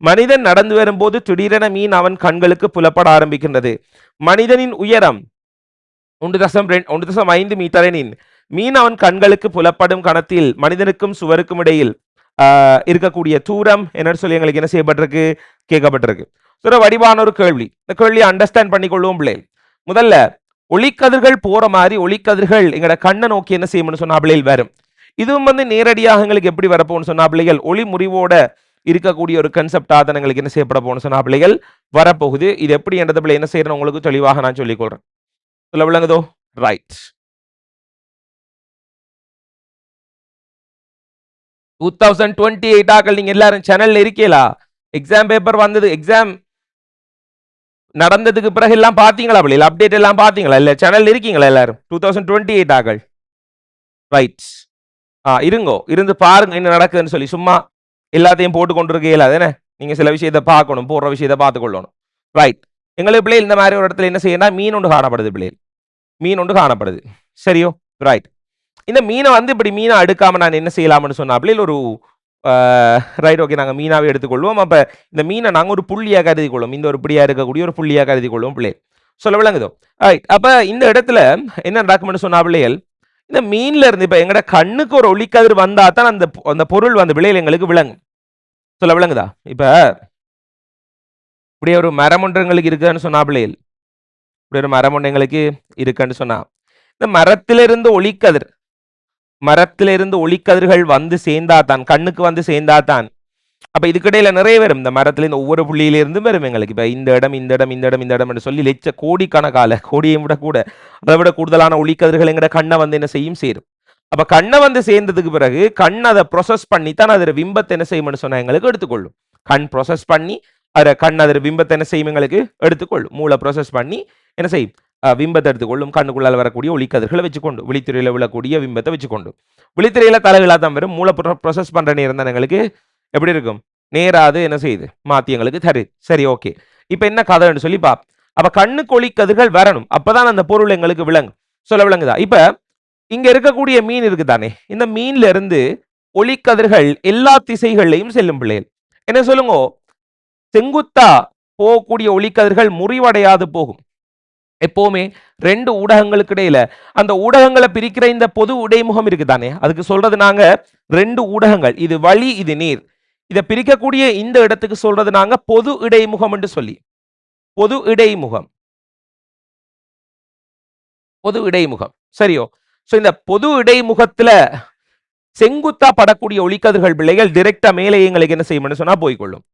மனிதன் நடந்து வரும்போது திடீரென மீன் அவன் கண்களுக்கு புலப்பட ஆரம்பிக்கின்றது. மனிதனின் உயரம் 1.5 மீட்டர் எனின் மீன் அவன் கண்களுக்கு புலப்படும் கணத்தில் மனிதனுக்கும் சுவருக்கும் இடையில் இருக்கக்கூடிய தூரம் என்னன்னு சொல்லி எங்களுக்கு என்ன செய்யப்பட்டிருக்கு, கேட்கப்பட்டிருக்கு. வடிவான ஒரு கேள்வி. இந்த கேள்வியை அண்டர்ஸ்டாண்ட் பண்ணிக்கொள்வோம் பிள்ளை. முதல்ல ஒளிக்கதிர்கள் போற மாதிரி ஒளிக்கதிர்கள் எங்களோட கண்ணை நோக்கி என்ன செய்யணும்னு சொன்னா பிள்ளைகள் வரும். இதுவும் நேரடியாக எங்களுக்கு எப்படி வரப்போன்னு சொன்னா பிள்ளைகள் ஒளி முறிவோட இருக்கக்கூடிய ஒரு கன்செப்டா தான் எங்களுக்கு என்ன செய்யப்பட போன்னு சொன்னா பிள்ளைகள் வரப்போகுது. இது எப்படி என்றது பிள்ளை என்ன செய்யணும் உங்களுக்கு தெளிவாக நான் சொல்லிக் கொள்றேன். சொல்ல விளங்குதோ? ரைட். 2028 ஆக்கள் நீங்க எல்லாரும் சேனல்ல இருக்கீங்களா? எக்ஸாம் பேப்பர் வந்தது, எக்ஸாம் நடந்ததுக்கு பிறகு எல்லாம் பாத்தீங்களா பிள்ளை? அப்டேட் எல்லாம் பாத்தீங்களா? இல்ல சேனல் இருக்கீங்களா எல்லாரும்? 2028 ஆக்கள் ரைட். இருங்கோ, இருந்து பாருங்க என்ன நடக்குதுன்னு சொல்லி. சும்மா எல்லாத்தையும் போட்டு கொண்டு இருக்கீங்களா? தானே, நீங்க சில விஷயத்தை பார்க்கணும், போடுற விஷயத்தை பார்த்து கொள்ளணும். ரைட். எங்களுக்கு பிள்ளை இந்த மாதிரி ஒரு இடத்துல என்ன செய்யணும், மீன் ஒன்று காணப்படுது பிள்ளை, மீன் ஒன்று காணப்படுது. சரியோ? ரைட். இந்த மீனை இப்படி மீனை அடுக்காம நான் என்ன செய்யலாம்னு சொன்னா பிள்ளை ஒரு ரைட், ஓகே, நாங்கள் மீனாவே எடுத்துக்கொள்வோம். அப்போ இந்த மீனை நாங்கள் ஒரு புள்ளியாக கருதி கொள்வோம், இந்த ஒரு இப்படியா இருக்கக்கூடிய ஒரு புள்ளியாக கருதி கொள்வோம் பிள்ளை. சொல்ல விளங்குதோ? ரைட். அப்போ இந்த இடத்துல என்ன நடக்கும்னு சொன்னா பிள்ளைகள், இந்த மீன்ல இருந்து இப்போ எங்கட கண்ணுக்கு ஒரு ஒளிக்கதிர் வந்தா தான் அந்த பொருள் பிள்ளைகள் எங்களுக்கு விளங்கும். சொல்ல விளங்குதா? இப்போ இப்படியே ஒரு மரம் ஒன்று எங்களுக்கு இருக்குன்னு சொன்னா பிள்ளைகள், இப்படி ஒரு மரம் ஒன்று எங்களுக்கு இருக்குன்னு சொன்னா இந்த மரத்திலிருந்து ஒளிக்கதிர்கள் வந்து சேர்ந்தாதான், கண்ணுக்கு சேர்ந்தாதான். அப்ப இதுக்கிடையில நிறைய வரும், இந்த மரத்துல இந்த ஒவ்வொரு புள்ளியிலிருந்து வரும் எங்களுக்கு. இப்ப இந்த இடம் இந்த இடம் இந்த இடம் இந்த இடம் என்று சொல்லி லட்ச கோடிக்கணக்கால, கோடியை விட கூட அதை விட கூடுதலான ஒளிக்கதிர்கள் எங்கட கண்ணை என்ன செய்யும், சேரும். அப்ப கண்ணை சேர்ந்ததுக்கு பிறகு கண் அதை ப்ரொசஸ் பண்ணி தான் அதோட பிம்பத்தை என்ன செய்யும்னு சொன்னா எங்களுக்கு எடுத்துக்கொள்ளும். கண் ப்ரொசஸ் பண்ணி அதை அதோட பிம்பத்தை என்ன செய்யும் எங்களுக்கு எடுத்துக்கொள்ளும். மூளை ப்ரொசஸ் பண்ணி என்ன செய்யும், பிம்பத்தை எடுத்துக்கொள்ளும். கண்ணுக்குள்ளால் வரக்கூடிய ஒளிக்கதிர்களை வச்சுக்கொண்டு, விழித்திரையில விழக்கூடிய பிம்பத்தை வச்சுக்கொண்டு, விழித்திரையில தலைகளாக தான் வரும். மூளை ப்ரொசஸ் பண்ற நேரம் தான் எங்களுக்கு எப்படி இருக்கும், நேராது என்ன செய்யுது, மாத்தி எங்களுக்கு தருது. சரி, ஓகே. இப்ப என்ன கதைன்னு சொல்லி பா. அப்ப கண்ணுக்கு ஒளிக்கதிர்கள் வரணும், அப்பதான் அந்த பொருள் எங்களுக்கு விளங்கும். சொல்ல விளங்குதா? இப்ப இங்க இருக்கக்கூடிய மீன் இருக்கு தானே, இந்த மீன்ல இருந்து ஒளிக்கதிர்கள் எல்லா திசைகள்லையும் செல்லும் பிள்ளைகள். என்ன சொல்லுங்க, செங்குத்தா போகக்கூடிய ஒளிக்கதிர்கள் முறிவடையாது போகும். எப்பவுமே 2 ஊடகங்களுக்கு இடையில அந்த ஊடகங்களை பிரிக்கிற இந்த பொது இடைமுகம் இருக்குதானே, அதுக்கு சொல்றது நாங்க 2 ஊடகங்கள், இது வழி இது நீர், இதை பிரிக்கக்கூடிய இந்த இடத்துக்கு சொல்றது நாங்க பொது இடைமுகம் என்று சொல்லி. பொது இடைமுகம், பொது இடைமுகம். சரியோ? சோ இந்த பொது இடைமுகத்துல செங்குத்தா படக்கூடிய ஒளிக்கதிர்கள் பிள்ளைகள் டைரக்டா மேலே எங்களுக்கு என்ன செய்யும்னு சொன்னா போய்கொள்ளும்.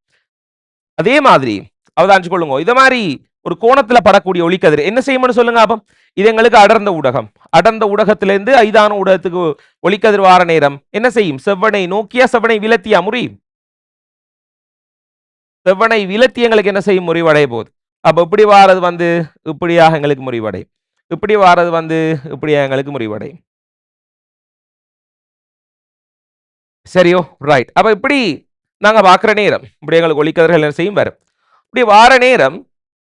அதே மாதிரி அவதானிச்சு கொள்ளுங்க, இத மாதிரி ஒரு கோணத்துல படக்கூடிய ஒளிக்கதிர் என்ன செய்யும்னு சொல்லுங்க. அப்ப இது எங்களுக்கு அடர்ந்த ஊடகம், அடர்ந்த ஊடகத்திலிருந்து ஐதான ஊடகத்துக்கு ஒளிக்கதிர் வார நேரம் என்ன செய்யும், செவ்வனை நோக்கியா செவ்வனை விலத்தியா முறியும். செவ்வனை விலத்தி எங்களுக்கு என்ன செய்யும், முறிவடைய போகுது. அப்ப இப்படி வாரது இப்படியாக எங்களுக்கு முறிவடையும், இப்படி வாரது இப்படியா எங்களுக்கு முறிவடையும். சரியோ? ரைட். அப்ப இப்படி நாங்க பாக்குற நேரம் இப்படி எங்களுக்கு ஒளிக்கதிர்கள் என்ன செய்யும் வரும். இப்படி வார நேரம்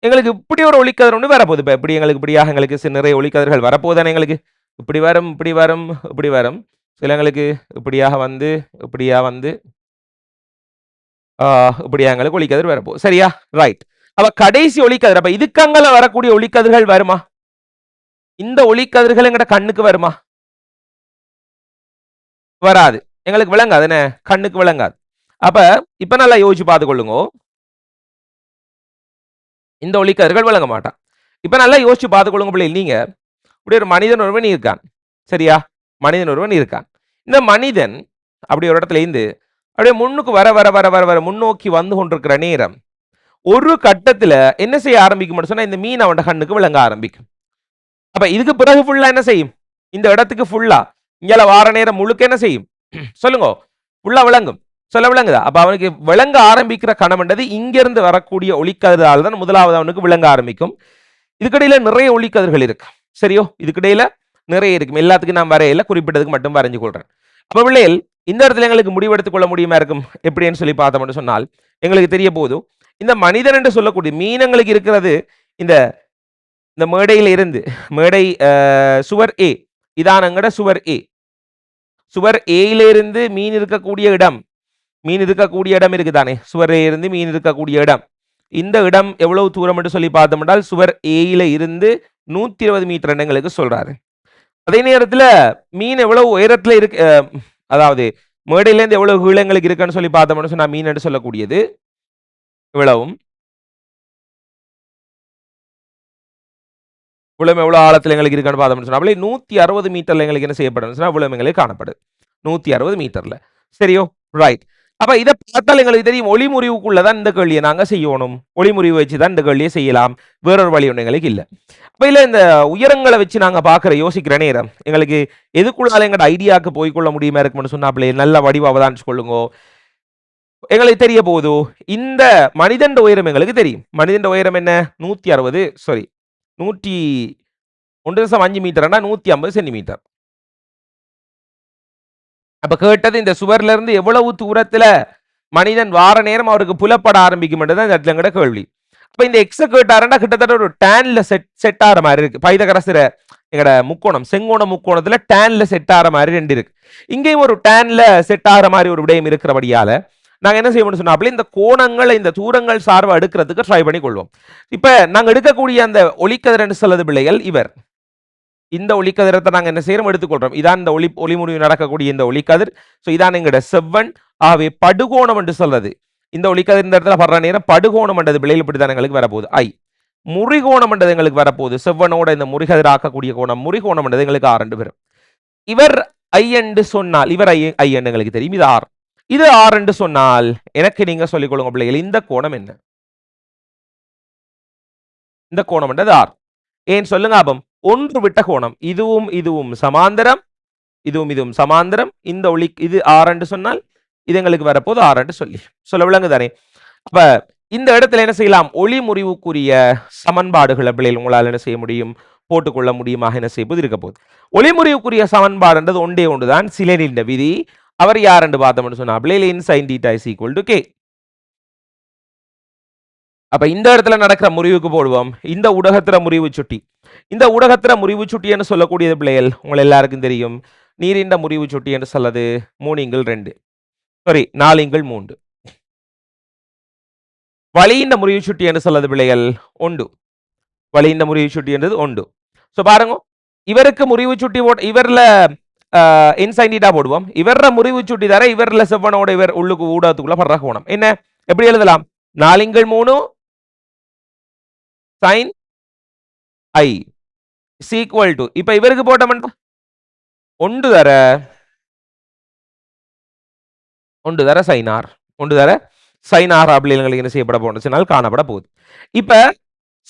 எங்களுக்கு இப்படி ஒரு ஒளிக்கதிர் ஒன்று வரப்போகுது. இப்போ எப்படி எங்களுக்கு இப்படியாக எங்களுக்கு நிறைய ஒளிக்கதிர்கள் வரப்போகுதானே, எங்களுக்கு இப்படி வரும் இப்படி வரும் இப்படி வரும். சில எங்களுக்கு இப்படியாக இப்படியா இப்படி எங்களுக்கு ஒளிக்கதிர் வரப்போ சரியா ரைட். அப்ப கடைசி ஒளிக்கதிர் அப்ப இதுக்கங்கல வரக்கூடிய ஒளிக்கதிர்கள் வருமா? இந்த ஒளிக்கதிர்கள் எங்கட கண்ணுக்கு வருமா? வராது. எங்களுக்கு விளங்காது என்ன கண்ணுக்கு விளங்காது. அப்ப இப்ப நல்லா யோசிச்சு பார்த்துக்கொள்ளுங்க. இந்த ஒளிக்கதிர்கள் விளங்க மாட்டான். இப்ப நல்லா யோசிச்சு பார்த்துக்கொள்ளுங்க பிள்ளை. நீங்க இப்படி ஒரு மனிதன் ஒருவன் இருக்கான் சரியா? மனிதன் ஒருவன் இருக்கான். இந்த மனிதன் அப்படி ஒரு இடத்துல இருந்து அப்படியே முன்னுக்கு வர வர வர வர வர முன்னோக்கி வந்து கொண்டிருக்கிற நேரம் ஒரு கட்டத்துல என்ன செய்ய ஆரம்பிக்கும் சொன்னா இந்த மீன் அவன் கண்ணுக்கு விளங்க ஆரம்பிக்கும். அப்ப இதுக்கு பிறகு ஃபுல்லா என்ன செய்யும்? இந்த இடத்துக்கு ஃபுல்லா இங்க வார நேரம் முழுக்க என்ன செய்யும்? சொல்லுங்க. ஃபுல்லா விளங்கும். சொல்ல விளங்குதா? அப்ப அவனுக்கு விளங்க ஆரம்பிக்கிற கணம்ன்றது இங்கிருந்து வரக்கூடிய ஒளிக்கதிரால் தான் முதலாவது அவனுக்கு விளங்க ஆரம்பிக்கும். இதுக்கிடையில நிறைய ஒளிக்கதிர்கள் இருக்கு. சரியோ? இதுக்கிடையில நிறைய இருக்கும். எல்லாத்துக்கும் நான் வரையில குறிப்பிட்டதுக்கு மட்டும் வரைஞ்சு கொள்றேன். அப்ப பிள்ளைகள் இந்த இடத்துல எங்களுக்கு முடிவெடுத்துக் கொள்ள முடியுமா இருக்கும் எப்படின்னு சொல்லி பார்த்தோம்னு சொன்னால் எங்களுக்கு தெரிய போதும் இந்த மனிதன் என்று சொல்லக்கூடிய மீனங்களுக்கு இருக்கிறது இந்த இந்த மேடையில இருந்து மேடை சுவர் ஏ இதான் எங்கட சுவர் ஏ. சுவர் ஏயில இருந்து மீன் இருக்கக்கூடிய இடம் இருக்குதானே சுவர் ஏ இருந்து மீன் இருக்கக்கூடிய இடம். இந்த இடம் எவ்வளவு தூரம் என்று சொல்லி பார்த்தோம் என்றால் சுவர் ஏயில இருந்து 120 மீட்டர் எங்களுக்கு சொல்றாரு. அதே நேரத்தில் மீன் எவ்வளவு உயரத்துல இருக்கு அதாவது மேடையில இருந்து எவ்வளவு கீழங்களுக்கு இருக்குன்னு சொல்லி பார்த்தோம்னு சொன்னா மீன் என்று சொல்லக்கூடியது இவ்வளவும் இவ்வளவு எவ்வளவு ஆழத்துல எங்களுக்கு இருக்குன்னு பார்த்தோம்னு சொன்னா 160 மீட்டர்ல எங்களுக்கு என்ன செய்யப்படும் இவ்வளவு எங்களுக்கு காணப்படுது 160 மீட்டர்ல. சரியோ ரைட். அப்ப இதை பார்த்தால் எங்களுக்கு தெரியும் ஒளிமுறிவுக்குள்ளதான் இந்த கேள்வியை நாங்க செய்யணும். ஒளிமுறிவு வச்சுதான் இந்த கேள்வியை செய்யலாம். வேறொரு வழி ஒன்று எங்களுக்கு இல்லை. அப்ப இல்ல இந்த உயரங்களை வச்சு நாங்க பாக்குற யோசிக்கிற நேரம் எங்களுக்கு எதுக்குள்ளால எங்கட ஐடியாவுக்கு போய்கொள்ள முடியுமா இருக்கும்னு சொன்னாப்லே நல்ல வடிவ அவதானிச்சு கொள்ளுங்க. எங்களுக்கு தெரிய போகுது இந்த மனிதன் உயரம் எங்களுக்கு தெரியும். மனிதன் உயரம் என்ன 160 சாரி 101.5 மீட்டர்னா 150 சென்டிமீட்டர். அப்ப கேட்டது இந்த சுவர்ல இருந்து எவ்வளவு தூரத்துல மனிதன் வார நேரம் அவருக்கு புலப்பட ஆரம்பிக்கும் தான் இந்த இடத்துல எங்கட கேள்வி. அப்ப இந்த எக்ஸ கேட்டாருன்னா கிட்டத்தட்ட ஒரு டேன்ல செட் ஆகிற மாதிரி இருக்கு. பைதகரசர எங்கட முக்கோணம் செங்கோண முக்கோணத்துல டேன்ல செட் ஆகிற மாதிரி ரெண்டு இருக்கு. இங்கேயும் ஒரு டேன்ல செட் ஆகிற மாதிரி ஒரு விடயம் இருக்கிறபடியால நாங்க என்ன செய்யணும்னு சொன்னா இந்த கோணங்கள் இந்த தூரங்கள் சார்பை எடுக்கிறதுக்கு ட்ரை பண்ணி கொள்வோம். இப்ப நாங்க எடுக்கக்கூடிய அந்த ஒளிக்கதிர் சொல்லது பிள்ளைகள் இவர் இந்த ஒளிக்கதிரத்தை நாங்க என்ன செய்யறோம் எடுத்துக்கொள்றோம். இதான் இந்த ஒளிமுறிவு நடக்கக்கூடிய இந்த ஒளிக்கதிர். ஸோ இதான் எங்கட செவ்வன். ஆகவே படுகோணம் என்று சொல்றது இந்த ஒளிக்கதிர் இந்த இடத்துல வர்ற நேரம் படுகோணம் என்றது பிள்ளைகள் இப்படிதான் எங்களுக்கு வரப்போகுது. முறிகோணம் என்றது எங்களுக்கு வரப்போகுது. செவ்வனோட இந்த முறிகதிர் ஆக்கக்கூடிய கோணம் முறிகோணம் என்றது எங்களுக்கு 6 வரும். இவர் ஐ என்று சொன்னால் இவர் ஐ என்று எங்களுக்கு தெரியும். இது 6 இது 6 என்று சொன்னால் எனக்கு நீங்க சொல்லிக் கொள்ளுங்க பிள்ளைகள் இந்த கோணம் என்ன? இந்த கோணம் என்றது 6 ஏன் சொல்லுங்க ஆபம் ஒன்று விட்ட கோணம். இதுவும் இதுவும் சமாந்தரம் இதுவும் சமாந்தரம். இந்த ஒளி இது 6 என்று சொன்னால் இது எங்களுக்கு வரப்போது 6 என்று சொல்ல விளங்கு தானே. அப்ப இந்த இடத்துல என்ன செய்யலாம் ஒளி முறிவுக்குரிய சமன்பாடுகளை பிள்ளைகள் உங்களால் என்ன செய்ய முடியும் போட்டுக்கொள்ள முடியுமாக என்ன செய்வது இருக்க போகுது. ஒளிமுறிவுக்குரிய சமன்பாடுன்றது ஒன்றே ஒன்றுதான் சிலரின் விதி. அவர் யார் என்று பார்த்தோம்னு சொன்னா பிள்ளைகளின் sine theta is equal to K. அப்ப இந்த இடத்துல நடக்கிற முறிவுக்கு போடுவோம் இந்த ஊடகத்திர முறிவு சுட்டி. இந்த ஊடகத்திர முறிவு சுட்டி என்று சொல்லக்கூடியது பிள்ளைகள் உங்களை எல்லாருக்கும் தெரியும். நீரிண்ட முறிவு சுட்டி என்று சொல்லது 3/2 சாரி 4/3. வழியின் முறிவு சுட்டி என்று சொல்லது பிள்ளைகள் 1. வழியின் முறிவு சுட்டி என்றது 1. ஸோ பாருங்க இவருக்கு முறிவு சுட்டி இவர்ல இன்சைன்டா போடுவோம். இவர முறிவு சுட்டி தர இவர்ல செவ்வனோட இவர் உள்ளுக்கு ஊடகத்துக்குள்ள படுற கோணம் என்ன எப்படி எழுதலாம் 4/3 sin i is equal to இப்ப இவருக்கு போட்டோம்னா 1 தர sin r 1 தர sin r அப்படிங்களுக்கு என்ன செய்யப்பட போனுச்சுனால் காணப்பட போகுது. இப்ப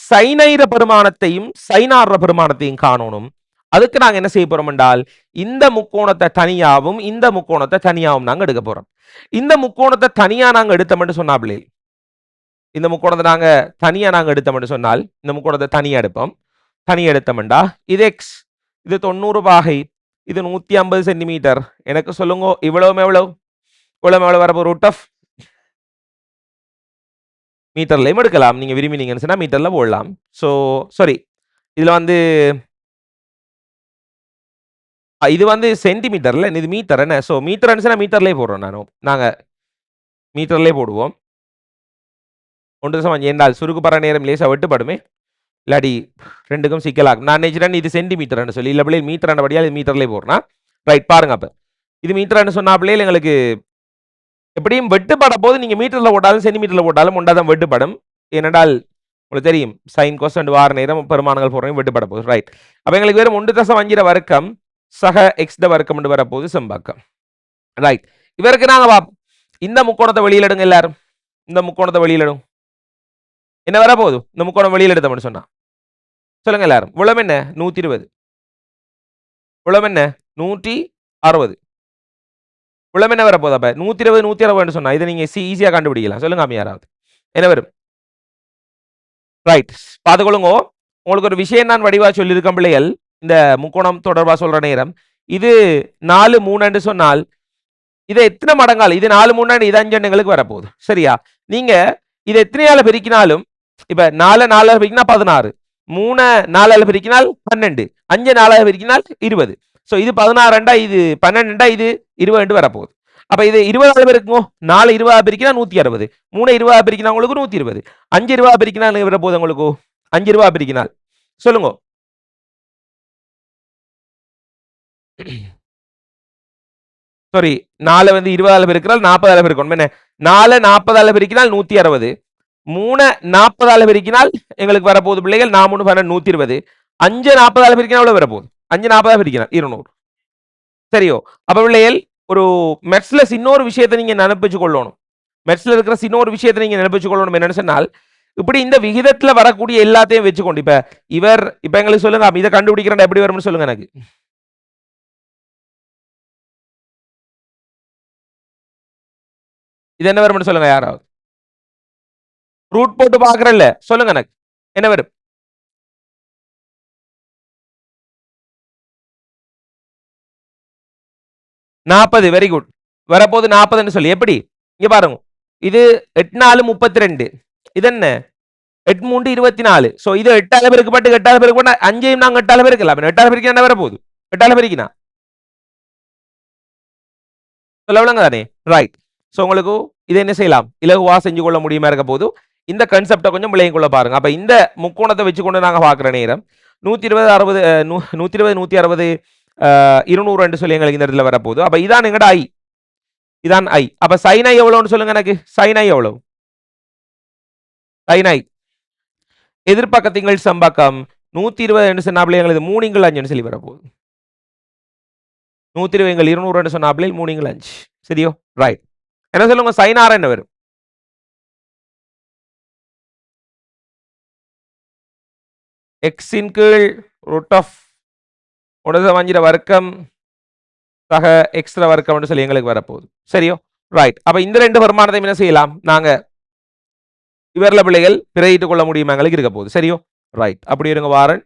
sin i பெருமானத்தையும் sin r பெருமானத்தையும் காணணும். அதுக்கு நாங்க என்ன செய்ய போறோம் என்றால் இந்த முக்கோணத்தை தனியாவும் இந்த முக்கோணத்தை தனியாவும் நாங்க எடுக்க போறோம். இந்த முக்கோணத்தை தனியா நாங்க எடுத்தோம்னு சொன்னா பிள்ளை இந்த முக்கோணத்தை நாங்க தனியா நாங்க எடுத்தோம்னு சொன்னால் இந்த முக்கோணத்தை தனியா எடுப்போம். தனியா எடுத்தோம்டா இது எக்ஸ் இது 90 பாகை இது 150 சென்டிமீட்டர். எனக்கு சொல்லுங்க இவ்வளவு எவ்வளவு வரப்போ ரூட் ஆஃப் மீட்டர்லையும் எடுக்கலாம். நீங்க விரும்பினீங்கன்னு சொன்னா மீட்டர்ல போடலாம். ஸோ சாரி இதுல இது சென்டிமீட்டர்ல இது மீட்டர் என்ன. ஸோ மீட்டர் மீட்டர்லயே போடுறோம் நாங்க மீட்டர்லேயே போடுவோம். 1 என்றால் சுருக்கு பர நேரம் லேசாக வெட்டுப்படுமே, இல்லாடி ரெண்டுக்கும் சிக்கலாகும். நான் நினைச்சிட்டேன் இது சென்டிமீட்டர்னு சொல்லி, இல்லை பிள்ளை மீட்டர் படியால் இது மீட்டர்லேயே போடுறேன். ரைட் பாருங்க. அப்போ இது மீட்டர்னு சொன்னா பிள்ளைகள் எங்களுக்கு எப்படியும் வெட்டுப்பட போது நீங்கள் மீட்டரில் போட்டாலும் சென்டிமீட்டரில் போட்டாலும் ஒன்றாதான் வெட்டுப்படும். ஏனென்றால் உங்களுக்கு தெரியும் சைன் கொஸ்ட் வார நேரம் பெருமானங்கள் போடுறோம் வெட்டுப்பட போகுது. ரைட். அப்போ எங்களுக்கு வெறும் 1.5 வர்க்கம் சக எக்ஸ் வர்க்கம் வரப்போகுது செம்பாக்கம். ரைட். இவருக்கு நாங்கள் பார்ப்போம். இந்த முக்கோணத்தை வெளியில் எடுங்க எல்லாரும். இந்த முக்கோணத்தை வெளியில் எடுங்க. என்ன வர போகுது? இந்த முக்கோணம் வெளியில் எடுத்தோம்னு சொன்னா சொல்லுங்க எல்லாரும். உளம் என்ன? 120. உளம் என்ன? 160. உளம் என்ன வரப்போகுது? அப்ப 120 160 சொன்னா இதை நீங்க ஈஸியா கண்டுபிடிக்கலாம். சொல்லுங்க யாராவது என்ன வரும்? ரைட். பார்த்துக்கொள்ளுங்க. உங்களுக்கு ஒரு விஷயம் நான் வடிவா சொல்லியிருக்கேன் பிள்ளைகள். இந்த முக்கோணம் தொடர்பா சொல்ற நேரம் இது 4 3 சொன்னால் இது எத்தனை மடங்கால்? இது 4 3 இது 5 எங்களுக்கு வரப்போகுது. சரியா? நீங்க இது எத்தனையால பெருக்கினாலும் இப்ப 4 4 பெருக்கினா 16, 3 4 பெருக்கினால் 12, 5 4 பெருக்கினால் 20. ஸோ இது 16 இது 12 இது 20 வரப்போகுது. அப்ப இது 20 பெருக்குங்க. 4 20 பெருக்கினா 160, 3 20 பெருக்கினா உங்களுக்கு 120, 5 20 பெருக்கினா வரப்போகுது உங்களுக்கு 5 20 பெருக்கினால் சொல்லுங்க. சாரி 4 20 பெருக்கினால் 40 பெருக்கணும். என்ன 4 40 பெருக்கினால் 160, 3 40 பெருக்கினால் எங்களுக்கு வரப்போகுது பிள்ளைகள் 4 3 120, 5 40 பெருக்கினால் எவ்வளவு வரப்போகுது? 5 40 பெருக்கினால் 200. சரியோ? அப்ப பிள்ளைகள் ஒரு மெட்ஸ்ல இன்னொரு விஷயத்தை நீங்க நினைப்பிச்சு கொள்ளணும். மெட்ஸ்ல இருக்கிற இன்னொரு விஷயத்தை நீங்க நினைப்பிச்சு கொள்ளணும். என்னன்னு சொன்னால் இப்படி இந்த விகிதத்துல வரக்கூடிய எல்லாத்தையும் வச்சுக்கொண்டு இப்ப இவர் இப்ப எங்களுக்கு சொல்லுங்க இதை கண்டுபிடிக்கிறேன் எப்படி வரும்னு சொல்லுங்க எனக்கு. இது என்ன வரும்னு சொல்லுங்க யாராவது. ரூட் போட்டு பாக்குறேன்ல சொல்லுங்க எனக்கு என்ன வரும்? நாற்பது. Very good. வரப்போது 40 சொல்லி எப்படி இங்க பாருங்க. இது 8 4 32. இது என்ன 8 3 24. சோ இது 8 பெருக்கப்பட்டு 8 பெருக்கப்பட்டு 5 நாங்க 8 பெருக்கலாம். 8 பெருக்கினா என்ன வரப்போகுது? 8 பெருக்கினா சொல்லவளங்க தானே. ரைட். சோ உங்களுக்கு இதை என்ன செய்யலாம்? இலகுவா செஞ்சு கொள்ள முடியுமா இருக்க போது இந்த கான்செப்டை கொஞ்சம் விளையும் கொள்ள பாருங்க. அப்ப இந்த முக்கோணத்தை வச்சுக்கொண்டு நாங்க பாக்குற நேரம் 120 60 120 160 200 என்று சொல்லி எங்களுக்கு இந்த இடத்துல வரப்போகுது. அப்ப இதான் எங்கட ஐ. இதான் ஐ. அப்ப சைன் ஐ எவ்வளவுன்னு சொல்லுங்க எனக்கு. சைன் ஐ எவ்வளவு? சைன் ஐ எதிர்பக்கத்திங்கள் சம்பக்கம் 120 என்று சொன்னாப்லே எங்களுக்கு 3 5 சொல்லி வரப்போகுது. 120 200 என்று சொன்னாப்லே 3 5. சரியோ? ரைட். என்ன சொல்லுங்க சைன் ஆர் என்ன வரும்? எக்ஸின் கீழ் ரூட் ஆஃப் 1/5 வர்க்கம் சக எக்ஸ்ட்ரா வர்க்கம் சொல்லி எங்களுக்கு வரப்போகுது. சரியோ? ரைட். அப்ப இந்த ரெண்டு வருமானத்தை என்ன செய்யலாம்? நாங்க இவர்ல பிள்ளைகள் பிரதிட்டு கொள்ள முடியுமா எங்களுக்கு இருக்க போகுது. சரியோ? ரைட். அப்படி இருங்க வாரன்.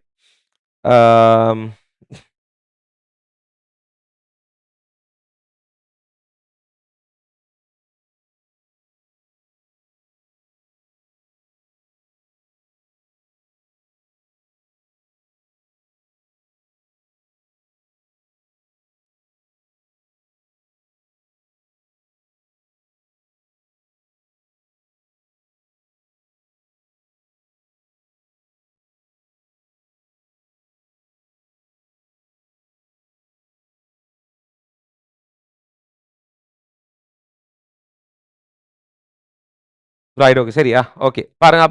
ரைட். ஓகே. சரியா? ஓகே. பாருங்க.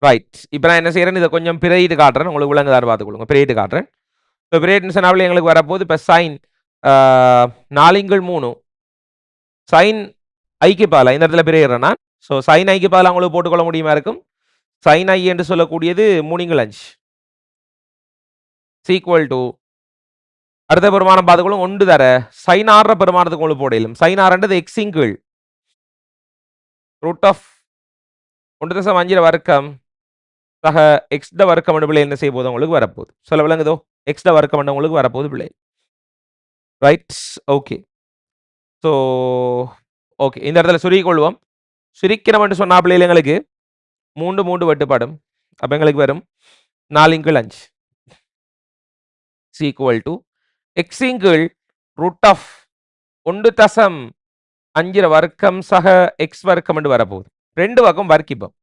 ரைட். இப்போ நான் என்ன செய்யறேன் இதை கொஞ்சம் பிரதிட்டு காட்டுறேன். உங்களுக்கு விளங்குதாரு பார்த்துக்கொள்ளுங்க. பிரதிட்டு காட்டுறேன். இப்போ பிரேட்னு சொன்னாலே எங்களுக்கு வரப்போகுது. இப்போ சைன் 4 3 சைன் ஐக்கு பால இந்த இடத்துல பிரிகிறேன்னா ஸோ சைன் ஐக்கு பால உங்களுக்கு போட்டுக்கொள்ள முடியுமா இருக்கும். சைன் ஐ என்று சொல்லக்கூடியது 3 5 சீக்வல் டு அடுத்த பெருமானம் பார்த்துக்கொள்ளும் 1 தர சைன் ஆற பெருமானத்துக்கு உங்களுக்கு போடையிலும். சைன் ஆறுன்றது எக்ஸின் கீழ் ரூட் ஆஃப் 1/5 வர்க்கம் சக எக்ஸ் ட வர்க்கம் பிள்ளை என்ன செய்ய போது உங்களுக்கு வரப்போகுது. சொல்ல விளங்குதோ? எக்ஸ் ட வர்க்கம் உங்களுக்கு வரப்போகுது பிள்ளை. ரைட். ஓகே. ஸோ ஓகே இந்த இடத்துல சுருக்கி கொள்வோம். சுருக்கிறோம் என்று சொன்னா பிள்ளைகள் எங்களுக்கு 3 3 வெட்டுப்படும். அப்போ எங்களுக்கு வரும் 4 5 ஈக்குவல் டு எக்ஸின் கீழ் ரூட் ஆஃப் 1/5 5 வர்க்கம் சக எக்ஸ் வர்க்கம் வரப்போகுது. 2 பக்கம் வர்க்கிப்போம்.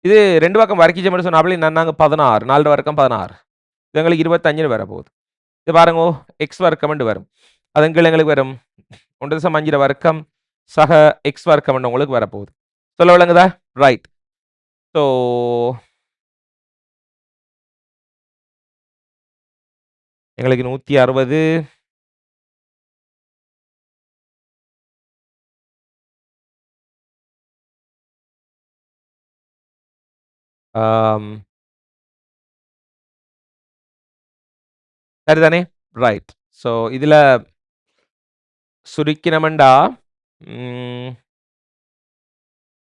இது 2 பக்கம் வர்க்கிச்சோம்னு சொன்னாலே நாங்க 16 4 வர்க்கம் 16 இது எங்களுக்கு 25 வரப்போகுது. இது பாருங்க எக்ஸ் வர்க்கம் வரும். அதன் கீழ் எங்களுக்கு வரும் 1.5 வர்க்கம் சக எக்ஸ் வர்க்கம் உங்களுக்கு வரப்போகுது. சொல்ல விளங்குதா? ரைட். ஸோ எங்களுக்கு 160 சரிதானே? ரைட். ஸோ இதுல சுருக்கினமெண்டா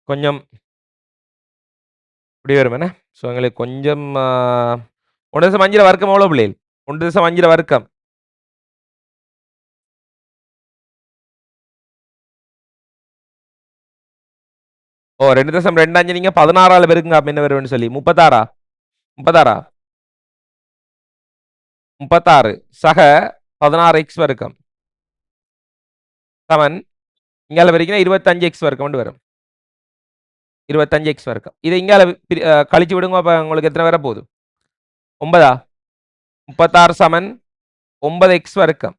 கொஞ்சம் இப்படி வரும் என்ன? ஸோ எங்களுக்கு கொஞ்சம் 1.5 வர்க்கம் எவ்வளோ பிள்ளைகள்? 1.5 வர்க்கம் ஓ 2.25 நீங்க 16ஆல பெருக்குங்க அப்ப என்ன வரும்னு சொல்லி 36 36 சக 16 எக்ஸ் வர்க்கம் சமன் இங்கால வரைக்கும் 25 எக்ஸ் வர்க்கம் வரும். 25 எக்ஸ் வர்க்கம் இதை இங்கால கழிச்சு விடுங்க. அப்ப உங்களுக்கு எத்தனை வர போகுது? 9 36 சமன் 9 எக்ஸ் வர்க்கம்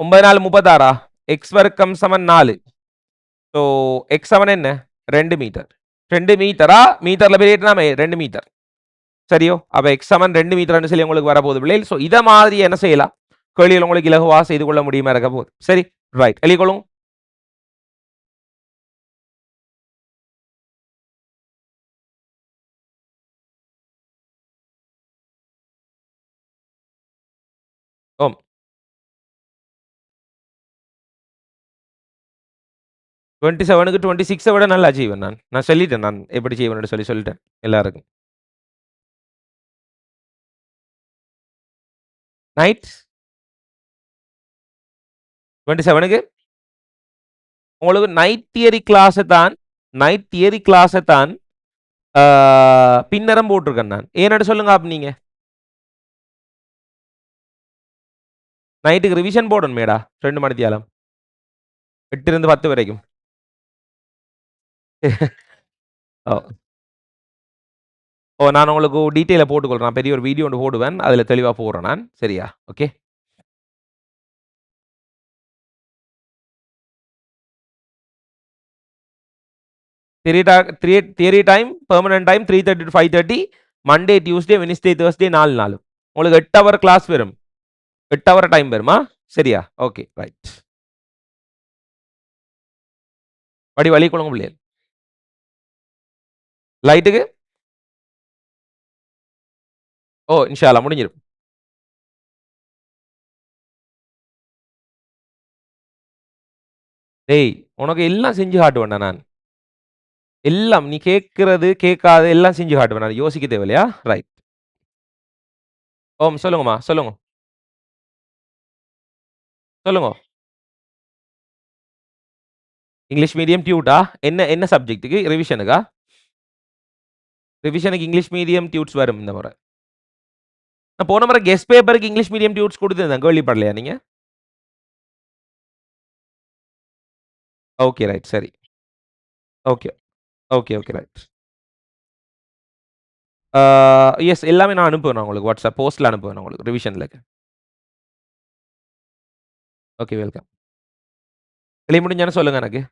9 4 36 எக்ஸ் வர்க்கம் சமன் 4. ஸோ எக்ஸ் சமன் என்ன? 2 மீட்டர். 2 மீட்டரா? மீட்டர்ல பெரியனா 2 மீட்டர். சரியோ? அப்ப எக்ஸ் சமன் 2 மீட்டர்னு சொல்லி உங்களுக்கு வரப்போகுது பிள்ளைகள். ஸோ இதை மாதிரி என்ன செய்யலாம்? கேள்வியில் உங்களுக்கு இலகுவா செய்து கொள்ள முடியுமா இருக்க போகுது. சரி ரைட் எழுதிக்கொள்ளும். ஓம் 27க்கு 26 விட நல்லா செய்வேன். நான் சொல்லிட்டேன். நான் எப்படி செய்வேன் சொல்லி சொல்லிட்டேன் எல்லாருக்கும். நைட் 27க்கு உங்களுக்கு நைட் தியரி கிளாஸை தான் பின்னரம் போட்டிருக்கேன் நான். ஏன்னு சொல்லுங்க அப்ப நீங்க நைட்டுக்கு ரிவிஷன் போடணும் மேடா 2 மணித்தியாலம் 8 இருந்து 10 வரைக்கும். ஓ நான் உங்களுக்கு டீட்டெயில போட்டுக்கொள்றேன். நான் பெரிய ஒரு வீடியோ ஒன்று போடுவேன். அதில் தெளிவாக போடுறேன் நான். சரியா? Okay. Theory time permanent time 3:30 to 5:30 Monday Tuesday Wednesday Thursday 4 நாள் உங்களுக்கு 8 ஹவர் கிளாஸ் வரும். 8 ஹவர் டைம் வருமா? சரியா? Okay right. வழி கொள்ளுங்க பிள்ளைகள். லைட்டுக்கு ஓ இன்ஷா அல்லாஹ் முடிஞ்சிடும். டேய் உனக்கு எல்லாம் செஞ்சு காட்டுவேன்டா நான். எல்லாம் நீ கேட்கறது கேட்காது எல்லாம் செஞ்சு காட்டுவேன் நான். யோசிக்க தேவையில்லையா? ரைட். ஓம் சொல்லுங்கம்மா சொல்லுங்க. சொல்லுங்க. இங்கிலீஷ் மீடியம் டியூட்டா? என்ன சப்ஜெக்ட்டுக்கு? ரிவிஷனுக்கா? ரிவிஷனுக்கு இங்கிலீஷ் மீடியம் டியூட்ஸ் வரும் இந்த முறை. நான் போன முறை கெஸ்ட் பேப்பருக்கு இங்கிலீஷ் மீடியம் டியூட்ஸ் கொடுத்துருந்தேன். கேள்விப்படலையா நீங்க? ஓகே ரைட் சரி. ஓகே. Okay right. எஸ் எல்லாமே நான் அனுப்புவேன் உங்களுக்கு வாட்ஸ்அப் போஸ்ட்ல அனுப்புவேன் உங்களுக்கு ரிவிஷன்ல. Okay welcome. எழுதி முடிஞ்சானு சொல்லுங்க எனக்கு.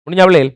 முடிஞ்சா பிள்ளைகள்?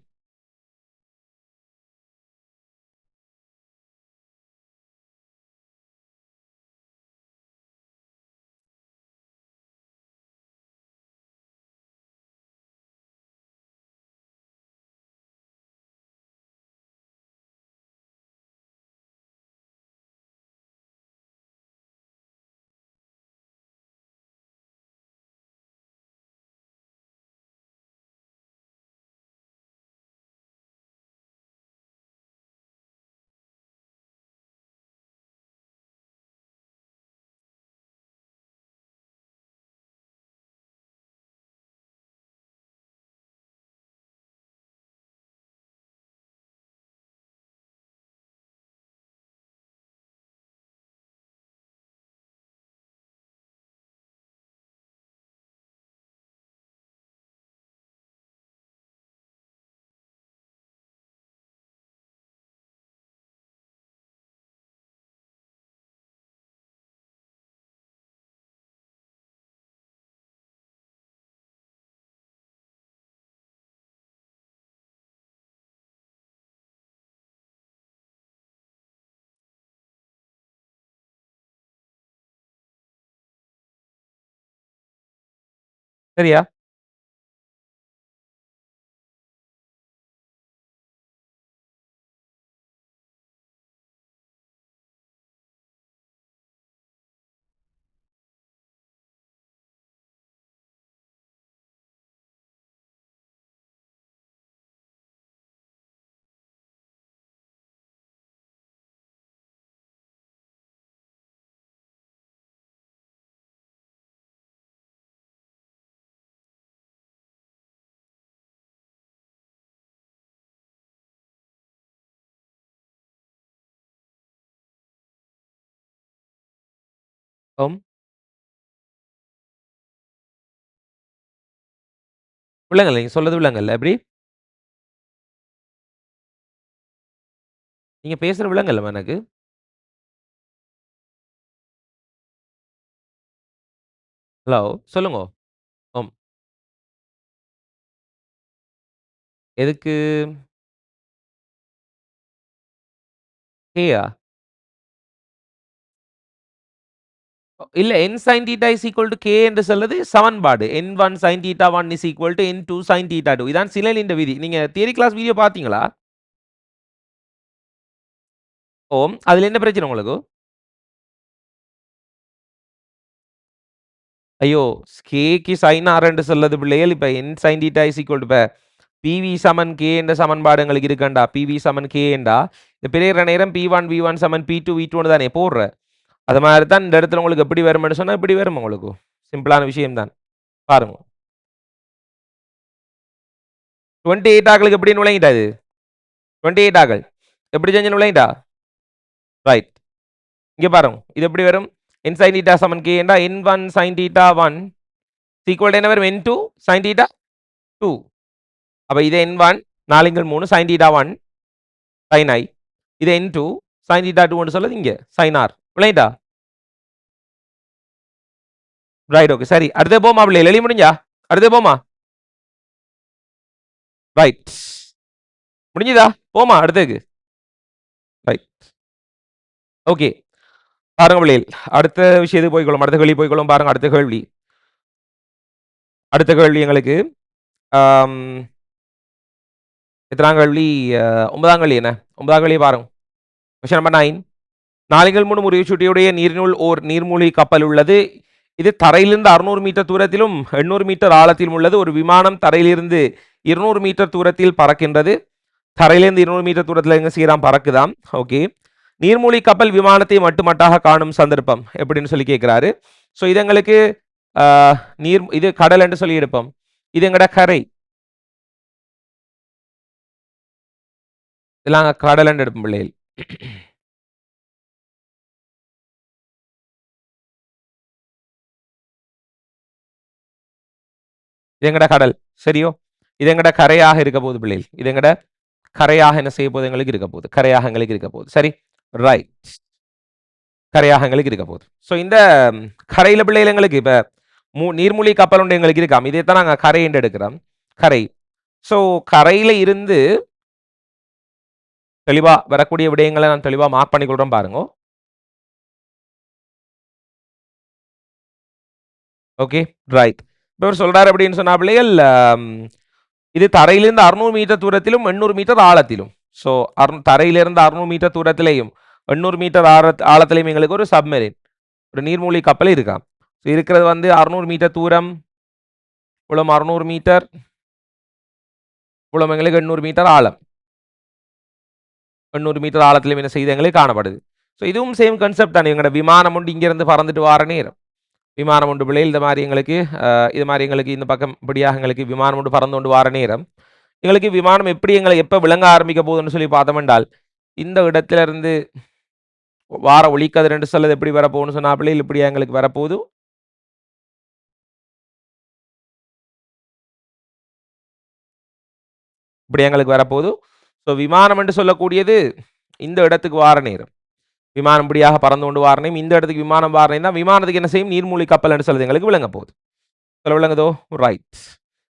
சரியா? ஆம். விளங்கல. நீங்க சொல்றது விளங்கல. எப்படி? நீங்க பேசுறது விளங்கலம்மா எனக்கு. ஹலோ! சொல்லுங்கோ. ஆம். எதுக்கு? கேயா? இல்ல n sin theta is equal to k என்று சொல்வது சமன்பாடு. n1 sin theta 1 is equal to n2 sin theta 2. இதான் சினெலின் விதி. நீங்க தியரி கிளாஸ் வீடியோ பார்த்தீங்களா? ஓம். அதுல என்ன பிரச்சனை உங்களுக்கு? ஐயோ! கேக்கு sin r என்று சொல்வது பிள்ளைகள் இப்ப n sin theta is equal to இப்ப PV சமன் k என்ற சமன்பாடு எங்களுக்கு இருக்கண்டா. PV சமன் k என்றா, இந்த பிரியிற நேரம் P1 V1 சமன் P2 V2 ன்னு தானே போடுற. அது மாரி தான் இந்த இடத்துல உங்களுக்கு எப்படி வரும்னு சொன்னா, இப்படி வரும் உங்களுக்கு. சிம்பிளான விஷயம் தான். பாருங்க. 28 ஆக்களுக்கு எப்படி நுழையிட்டா இது? 28 ஆக்கள். எப்படி செஞ்சு நுழையிட்டா? ரைட். இங்க பாருங்க. இது எப்படி வரும்? n sin theta சமன் k என்றா n1 sin theta 1 equal to என்ன வரும்? n2 sin theta 2. அப்ப இது n1 4 3 sin theta 1 sin i. இது n2 sin theta 2 ன்னு சொல்லுது இங்க sin r. விளங்கிட்டா? Right okay. சரி. அடுத்து போமா பிள்ளைகள். எழுதி முடிஞ்சா? அடுத்து போமா? ரைட். முடிஞ்சுதா? போமா அடுத்ததுக்கு. ரைட். ஓகே. பாருங்க பிள்ளைகள். அடுத்த விஷயத்துக்கு போய்க்கொள்ளும். அடுத்த கேள்வி போய்க்கொள்ளும். பாருங்க அடுத்த கேள்வி. அடுத்த கேள்வி எங்களுக்கு ஆம், எத்தனாம் கேள்வி? 9ஆம் கேள்வி என்ன? 9ஆம் கேள்வியை பாருங்க. Question number 9. 4 முறிவுச்சுட்டியுடைய நீரினுள் ஓர் நீர்மூழ்கி கப்பல் உள்ளது. இது தரையிலிருந்து 600 மீட்டர் தூரத்திலும் 800 மீட்டர் ஆழத்திலும் உள்ளது. ஒரு விமானம் தரையிலிருந்து 200 மீட்டர் தூரத்தில் பறக்கின்றது. தரையிலிருந்து 200 மீட்டர் தூரத்தில் எங்க செய்யறான்? பறக்குதாம். ஓகே. நீர்மூழ்கி கப்பல் விமானத்தை மட்டுமட்டாக காணும் சந்தர்ப்பம் எப்படின்னு சொல்லி கேட்கிறாரு. ஸோ இது எங்களுக்கு நீர் இது கடல் என்று சொல்லி எடுப்போம். இது எங்கட கரை. இதெல்லாம் கடல் என்று எடுப்போம் பிள்ளைகள். இது எங்கட கடல். சரியோ? இது எங்கட கரையாக இருக்க போகுது பிள்ளைகள். இது எங்கட கரையாக என்ன செய்ய போகுது? எங்களுக்கு இருக்க போகுது. கரையாக எங்களுக்கு இருக்க போகுது. சரி. ரைட். கரையாக எங்களுக்கு இருக்க போகுது. ஸோ இந்த கரையில பிள்ளைகள் எங்களுக்கு இப்ப நீர்மூழ்கி கப்பல் ஒன்று எங்களுக்கு இருக்காம். இதை தான் நாங்கள் கரை என்று எடுக்கிறோம். கரை. ஸோ கரையில இருந்து தெளிவா வரக்கூடிய விடயங்களை நான் தெளிவா மார்க் பண்ணி கொள்றேன் பாருங்க. ஓகே. ரைட். இப்போ இவர் சொல்றாரு அப்படின்னு சொன்னா பிள்ளைகள் இது தரையிலிருந்து 600 மீட்டர் தூரத்திலும் 800 மீட்டர் ஆழத்திலும். ஸோ தரையிலிருந்து 600 மீட்டர் தூரத்திலையும் 800 மீட்டர் ஆழத்திலையும் எங்களுக்கு ஒரு சப்மெரின் ஒரு நீர்மூழ்கி கப்பல் இருக்காம். இருக்கிறது வந்து 600 மீட்டர் தூரம், இவ்வளவு 600 மீட்டர், இவ்வளவு எங்களுக்கு 800 மீட்டர் ஆழம். 800 மீட்டர் ஆழத்திலும் என்ன செய்து எங்களுக்கு காணப்படுது. ஸோ இதுவும் சேம் கன்செப்ட் தானே. எங்களோட விமானம் ஒன்று இங்கிருந்து பறந்துட்டு வார நேரம் விமானம் ஒன்று பிள்ளை இந்த மாதிரி எங்களுக்கு இது மாதிரி எங்களுக்கு இந்த பக்கம் இப்படியாக எங்களுக்கு விமானம் ஒன்று பறந்து கொண்டு வார நேரம் எங்களுக்கு விமானம் எப்படி எங்களை எப்போ விளங்க ஆரம்பிக்க போகுதுன்னு சொல்லி பார்த்தோம் என்றால் இந்த இடத்துல இருந்து வார ஒளிக்கதிர் என்று சொல்லுது எப்படி வரப்போகுதுன்னு சொன்னா பிள்ளைகள் இப்படியா எங்களுக்கு வரப்போகுது. இப்படி எங்களுக்கு வரப்போகுது. ஸோ விமானம் என்று சொல்லக்கூடியது இந்த இடத்துக்கு வார நேரம் விமானம் இப்படியாக பறந்து கொண்டு வார நேரம் இந்த இடத்துக்கு விமானம் வார நேரம் தான் விமானத்துக்கு என்ன செய்யும்? நீர்மூழ்கி கப்பல் என்று சொல்லுது எங்களுக்கு விளங்க போகுது. சொல்ல விளங்குதோ? ரைட்.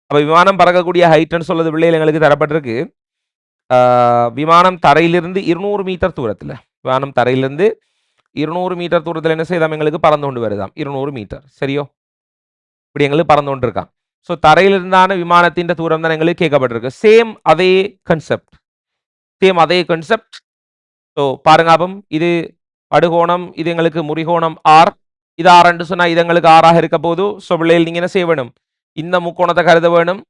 அப்போ விமானம் பறக்கக்கூடிய ஹைட்னு சொல்லுது பிள்ளைகள் எங்களுக்கு தரப்பட்டிருக்கு. விமானம் தரையிலிருந்து 200 மீட்டர் தூரத்தில் விமானம் தரையிலிருந்து 200 மீட்டர் தூரத்தில் என்ன செய்தாம்? எங்களுக்கு பறந்து கொண்டு வருதாம். 200 மீட்டர். சரியோ? இப்படி எங்களுக்கு பறந்து கொண்டு இருக்கான். ஸோ தரையிலிருந்தான விமானத்தின் தூரம் தான் எங்களுக்கு கேட்கப்பட்டிருக்கு. சேம் அதே கன்செப்ட். ஸோ பாருங்க, அப்போ இது படுகோணம், இது எங்களுக்கு முறிகோணம் ஆர். இது ஆர்ன்னு சொன்னா இது எங்களுக்கு ஆறாக இருக்க போது. ஸோ பிள்ளைகள் நீங்க என்ன செய்ய வேணும், இந்த முக்கோணத்தை கருத வேணும்,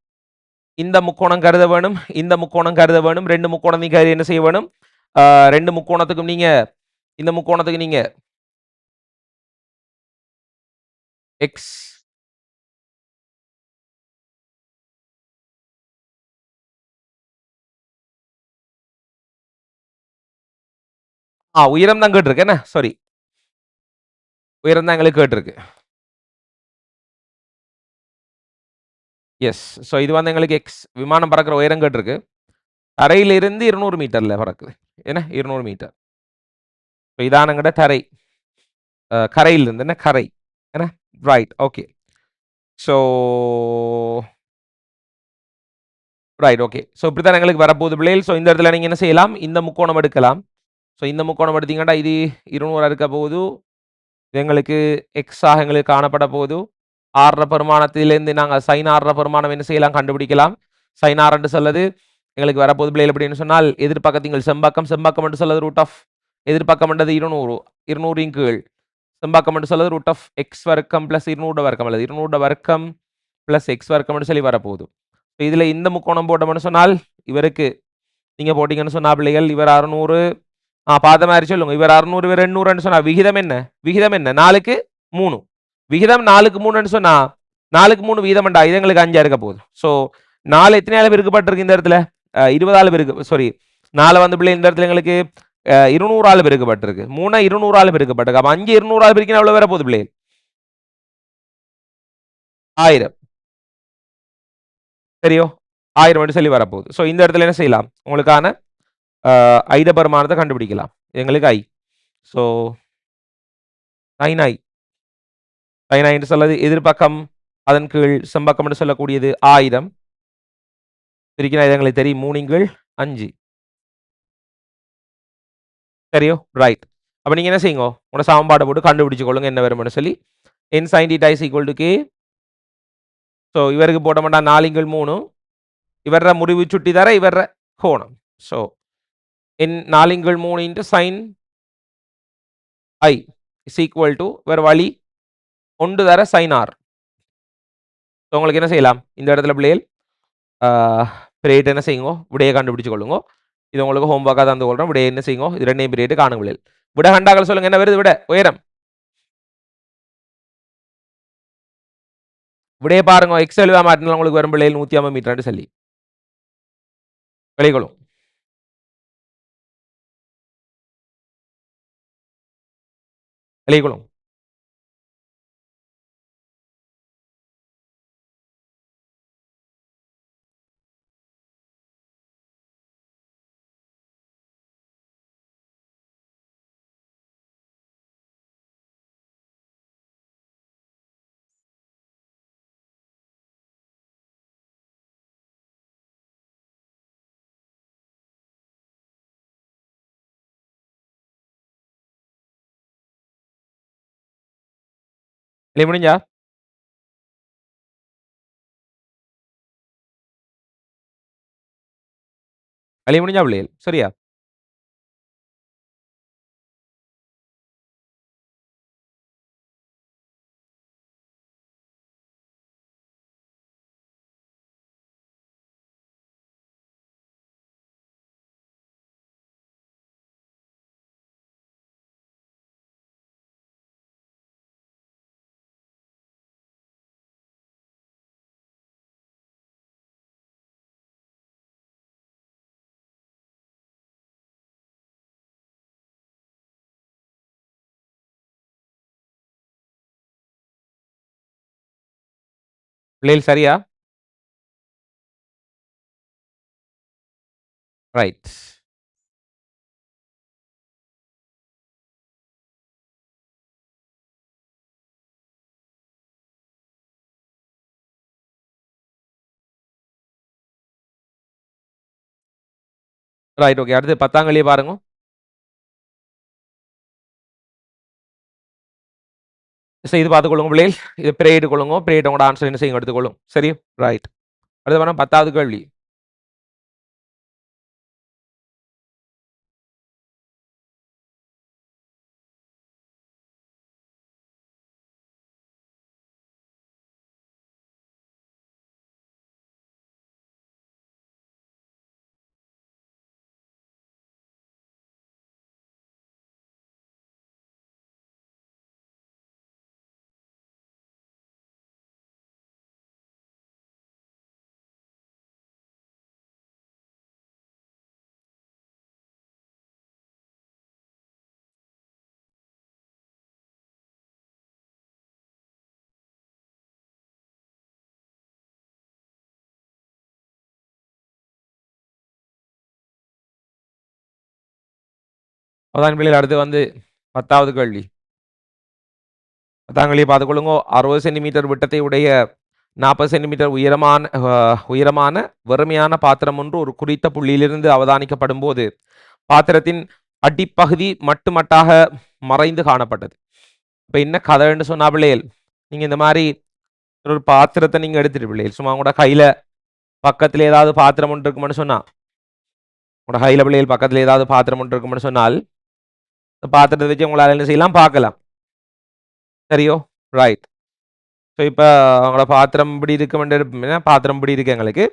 இந்த முக்கோணம் கருத வேணும், இந்த முக்கோணம் கருத வேணும். ரெண்டு முக்கோணம் நீங்க என்ன செய்ய வேணும், ரெண்டு முக்கோணத்துக்கும் நீங்க இந்த முக்கோணத்துக்கு நீங்க எக்ஸ் உயரம் தான் கேட்டிருக்கு என்ன, சாரி, உயரம் தான் எங்களுக்கு கேட்டிருக்கு. எஸ். ஸோ இது வந்து எங்களுக்கு எக்ஸ், விமானம் பறக்கிற உயரம் கேட்டிருக்கு. தரையிலிருந்து 200 மீட்டர்ல பறக்குது என்ன, 200 மீட்டர். ஸோ இதான எங்கட தரை, கரையிலிருந்து என்ன, கரை என்ன, right. Okay. So right, okay. So இப்படித்தான் எங்களுக்கு வரப்போகுது பிள்ளைகள். ஸோ இந்த இடத்துல நீங்க என்ன செய்யலாம், இந்த முக்கோணம் எடுக்கலாம். ஸோ இந்த முக்கோணம் எடுத்தீங்கன்னா இது 200 இருக்க போகுது. இது எங்களுக்கு எக்ஸாக எங்களுக்கு காணப்பட போகுது. ஆறுற பெருமானத்திலிருந்து நாங்கள் சைன் ஆறுற பெருமானம் என்ன செய்யலாம், கண்டுபிடிக்கலாம். சைன் ஆர் என்று சொல்லுது எங்களுக்கு வரப்போது பிள்ளைகள் அப்படின்னு சொன்னால், எதிர்பக்கத்திங்கள் செம்பாக்கம், செம்பாக்கம் என்று சொல்லுது ரூட் ஆஃப், எதிர்பக்கம் என்றது 200, 200 கீழ் செம்பாக்கம் என்று சொல்லுது ரூட் ஆஃப் எக்ஸ் வர்க்கம் பிளஸ் 200 வர்க்கம், அல்லது 200 வர்க்கம் பிளஸ் எக்ஸ் வர்க்கம் என்று சொல்லி வரப்போகுது. இதில் இந்த முக்கோணம் போட்டோம்னு சொன்னால் இவருக்கு நீங்க போட்டீங்கன்னு சொன்னா பிள்ளைகள், இவர் 600, பார்த்த மாதிரி சொல்லுங்க, இவர் 600 இவர் 800 சொன்னா விகிதம் என்ன, விகிதம் என்ன, 4க்கு 3, விகிதம் 4க்கு 3 சொன்னா 4க்கு 3 வீதம் இது எங்களுக்கு 5 இருக்க போகுது. ஸோ 4 எத்தனை பெருக்கப்பட்டிருக்கு இந்த இடத்துல, 20 பெருக்கு, சாரி 4 வந்து பிள்ளை இந்த இடத்துல எங்களுக்கு 200 பெருக்கப்பட்டிருக்கு. 3 200 பெருக்கப்பட்டிருக்கு. அப்ப 5 200 பெருக்கினா எவ்வளவு வர போகுது பிள்ளை, 1000. சரியோ, 1000 சொல்லி வரப்போகுது. ஸோ இந்த இடத்துல என்ன செய்யலாம், உங்களுக்கான ஐத பெருமானத்தை கண்டுபிடிக்கலாம். எங்களுக்கு ஐ. ஸோ sin i என்று சொல்வது எதிர்பக்கம் அதன் கீழ் செம்பக்கம் என்று சொல்லக்கூடியது 1000 பிரிக்கினா இது எங்களுக்கு தெரியும் 3 5. சரியோ, ரைட். அப்ப நீங்க என்ன செய்யுங்க, உங்களோட சமன்பாடை போட்டு கண்டுபிடிச்சு கொள்ளுங்க என்ன வரும்னு சொல்லி. n sin θ is equal to k. So இவருக்கு போட மாட்டா 4 3, இவர முடிவு சுட்டி தர இவர கோணம். So n 4 3 into sin i is equal to இவர் வழி 1 தர sin r. உங்களுக்கு என்ன செய்யலாம், இந்த இடத்துல பிள்ளைகள் பிரேட் என்ன செய்யுங்க, விடையை கண்டுபிடிச்சு கொள்ளுங்க. இது உங்களுக்கு ஹோம் ஒர்க்காக தந்து கொள்றோம். விடையை என்ன செய்யுங்க, இது ரெண்டையும் பிரேட்டு காணும் பிள்ளைகள். விட கண்டாக்கள் சொல்லுங்க, என்ன வருது விட, உயரம் விடையை பாருங்க. எக்ஸ் எழுவா மாட்டினா உங்களுக்கு வரும் பிள்ளைகள் 150 மீட்டர் சொல்லி விளைகளும். விளைகளும் இல்லை முடிஞ்சா வழி முடிஞ்சா பிள்ளைகள், சரியா? பிள்ளைகள் சரியா? ரைட். Right, okay. அடுத்து 10ஆம் கேள்வியை பாருங்க. செய்து பார்த்துக்கொள்ளுங்க பிள்ளைகள். இதை பிரேயிட்டு கொள்ளுங்க. பிரேயிட்டு உங்களோட ஆன்சர் என்ன செய்யுங்க எடுத்துக்கொள்ளும். சரி, ரைட். அடுத்து வேணா 10வது கேள்வி. அதான் பிள்ளைகள் அடுத்து வந்து 10வது கேள்வி. 10ஆம் கேள்வியை பார்த்துக்கொள்ளுங்க. 60 சென்டிமீட்டர் விட்டத்தை உடைய 40 சென்டிமீட்டர் உயரமான வெறுமையான பாத்திரம் ஒன்று ஒரு குறித்த புள்ளியிலிருந்து அவதானிக்கப்படும் போது பாத்திரத்தின் அடிப்பகுதி மட்டுமட்டாக மறைந்து காணப்பட்டது. இப்போ என்ன கதைன்னு சொன்னா பிள்ளைகள், நீங்க இந்த மாதிரி ஒரு பாத்திரத்தை நீங்க எடுத்துட்டு பிள்ளைகள் சும்மா கூட கையில பக்கத்துல ஏதாவது பாத்திரம் ஒன்று இருக்கும்னு சொன்னா, உங்களோட கையில பிள்ளைகள் பக்கத்துல ஏதாவது பாத்திரம் ஒன்று இருக்கும்னு சொன்னால், இந்த பாத்திரத்தை வச்சு உங்களால் என்ன செய்யலாம் பார்க்கலாம். சரியோ, ரைட். ஸோ இப்போ அவங்களோட பாத்திரம் இப்படி இருக்க வேண்டிய பாத்திரம் இப்படி இருக்கு எங்களுக்கு.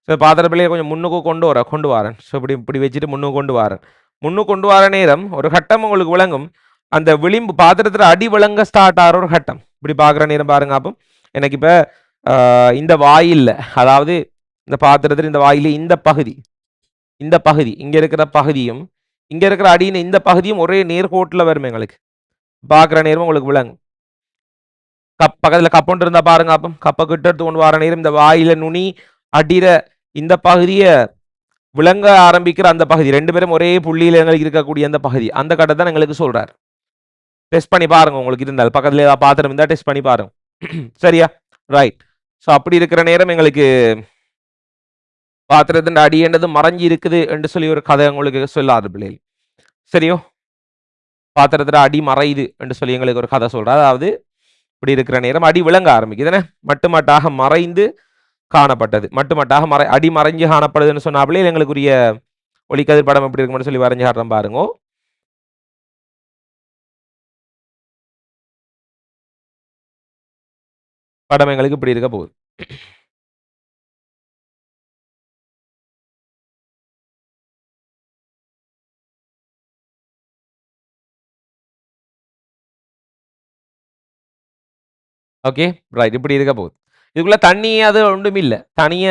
ஸோ பாத்திர பிள்ளையை கொஞ்சம் முன்னுக்கு கொண்டு வரேன். ஸோ இப்படி இப்படி வச்சுட்டு முன்னுக்கு கொண்டு வரேன். முன்னுக்கு கொண்டு வர நேரம் ஒரு கட்டம் உங்களுக்கு விளங்கும். அந்த விளிம்பு பாத்திரத்தில் அடி விளங்க ஸ்டார்ட் ஆகிற ஒரு கட்டம். இப்படி பார்க்குற நேரம் பாருங்க. அப்போ எனக்கு இப்போ இந்த வாயில், அதாவது இந்த பாத்திரத்தில் இந்த வாயில் இந்த பகுதி இங்கே இருக்கிற பகுதியும் இங்கே இருக்கிற அடியின் இந்த பகுதியும் ஒரே நேர்கோட்டில் வரும் எங்களுக்கு. பார்க்குற நேரம் உங்களுக்கு விளங்கும். பக்கத்தில் கப் ஒன்று இருந்தா பாருங்க. அப்போ கப்பை கிட்ட எடுத்து கொண்டு வர நேரம் இந்த வாயில நுனி அடிற இந்த பகுதியை விளங்க ஆரம்பிக்கிற அந்த பகுதி, ரெண்டு பேரும் ஒரே புள்ளியில் எங்களுக்கு இருக்கக்கூடிய அந்த பகுதி, அந்த கட்டத்தை தான் எங்களுக்கு சொல்றார். டெஸ்ட் பண்ணி பாருங்க. உங்களுக்கு இருந்தால் பக்கத்துல ஏதாவது பாத்திரம் இருந்தால் டெஸ்ட் பண்ணி பாருங்க. சரியா, ரைட். ஸோ அப்படி இருக்கிற நேரம் எங்களுக்கு பாத்திரத்தின் அடி என்றது மறைஞ்சி இருக்குது என்று சொல்லி ஒரு கதை உங்களுக்கு சொல்லாது பிள்ளைகள். சரியோ, பாத்திரத்துல அடி மறையுது என்று சொல்லி எங்களுக்கு ஒரு கதை சொல்றாரு. அதாவது இப்படி இருக்கிற நேரம் அடி விளங்க ஆரம்பிக்குதுன்னு மட்டுமட்டாக மறைந்து காணப்பட்டது. மட்டுமட்டாக அடி மறைஞ்சு காணப்படுதுன்னு சொன்னாலே எங்களுக்குரிய ஒளிக்கதிர் படம் எப்படி இருக்கும்னு சொல்லி வரைஞ்சு காட்டுறோம் பாருங்க. படம் எங்களுக்கு இப்படி இருக்க போகுது. Okay, right. இப்படி இருக்க போகுது. இதுக்குள்ள தண்ணி அது ஒன்றும் இல்லை, தனிய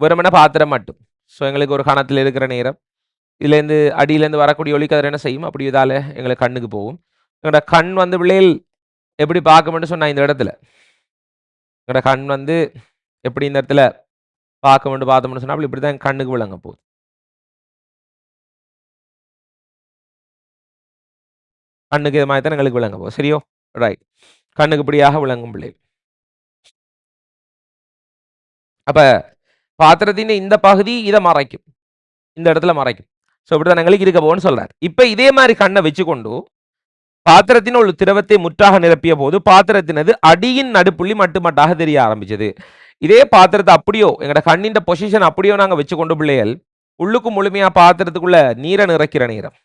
வெறுமன பாத்திரம் மட்டும். ஸோ எங்களுக்கு ஒரு கணத்தில் இருக்கிற நேரம் இதுலேருந்து அடியிலேருந்து வரக்கூடிய ஒளிக்கதிர் என்ன செய்யும், அப்படி இதால் எங்களுக்கு கண்ணுக்கு போகும். எங்களோட கண் வந்து பிள்ளைகள் எப்படி பார்க்கணும்னு சொன்னா, இந்த இடத்துல எங்களோட கண் வந்து எப்படி இந்த இடத்துல பார்க்கணும்னு பார்த்தோம்னு சொன்னா இப்படி தான் கண்ணுக்கு விளங்க போகுது. கண்ணுக்கு இது மாதிரி தான் எங்களுக்கு விளங்க போகுது. சரியோ, ரைட். கண்ணுக்கு இப்படியாக விளங்கும் பிள்ளை. அப்ப பாத்திரத்தின் இந்த பகுதி இதை மறைக்கும், இந்த இடத்துல மறைக்கும். ஸோ இப்படிதான் எங்களுக்கு இருக்க போகுன்னு சொல்றாரு. இப்ப இதே மாதிரி கண்ணை வச்சுக்கொண்டு பாத்திரத்தின் ஒரு திரவத்தை முற்றாக நிரப்பிய போது பாத்திரத்தினது அடியின் நடுப்புள்ளி மட்டுமட்டாக தெரிய ஆரம்பிச்சது. இதே பாத்திரத்தை அப்படியோ எங்களோட கண்ணின் பொசிஷன் அப்படியோ நாங்கள் வச்சுக்கொண்டு பிள்ளைகள் உள்ளுக்கு முழுமையா பாத்திரத்துக்குள்ள நீரை நிறைக்கிற நேரம்,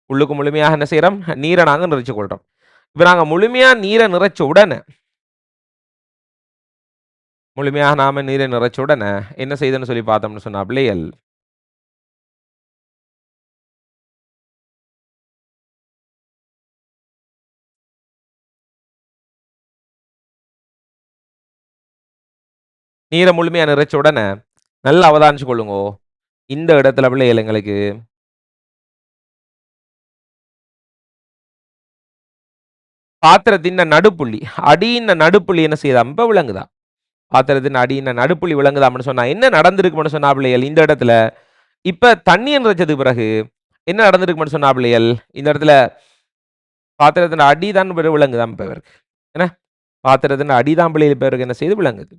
உள்ளுக்கு முழுமையாக என்ன செய்யறோம், நீரை நாங்கள் நிறைச்சு கொள்றோம். இப்ப நாங்கள் முழுமையா நீரை நிறைச்ச உடனே முழுமையாக நாம நீரை நிறைச்ச உடனே என்ன செய்யுதுன்னு சொல்லி பார்த்தோம்னு சொன்னா பிள்ளைகள் நீரை முழுமையா நிறைச்ச உடனே நல்லா அவதானிச்சு கொள்ளுங்க. இந்த இடத்துல பிள்ளைகள் எங்களுக்கு பாத்திரத்தின் நடுப்புள்ளி அடியின் நடுப்புள்ளி என்ன செய்யுதா இப்ப விளங்குதா, பாத்திரத்தின் அடியின் நடுப்புள்ளி விளங்குதாம்னு சொன்னா என்ன நடந்திருக்கும்னு சொன்னா பிள்ளைகள் இந்த இடத்துல இப்ப தண்ணி நிறைச்சதுக்கு பிறகு என்ன நடந்திருக்கும்னு சொன்னா பிள்ளைகள் இந்த இடத்துல பாத்திரத்தின் அடிதான் விளங்குதான் இப்ப இவருக்கு என்ன, பாத்திரத்தின் அடிதான் பிள்ளைகள் இப்ப இவருக்கு என்ன செய்து விளங்குது,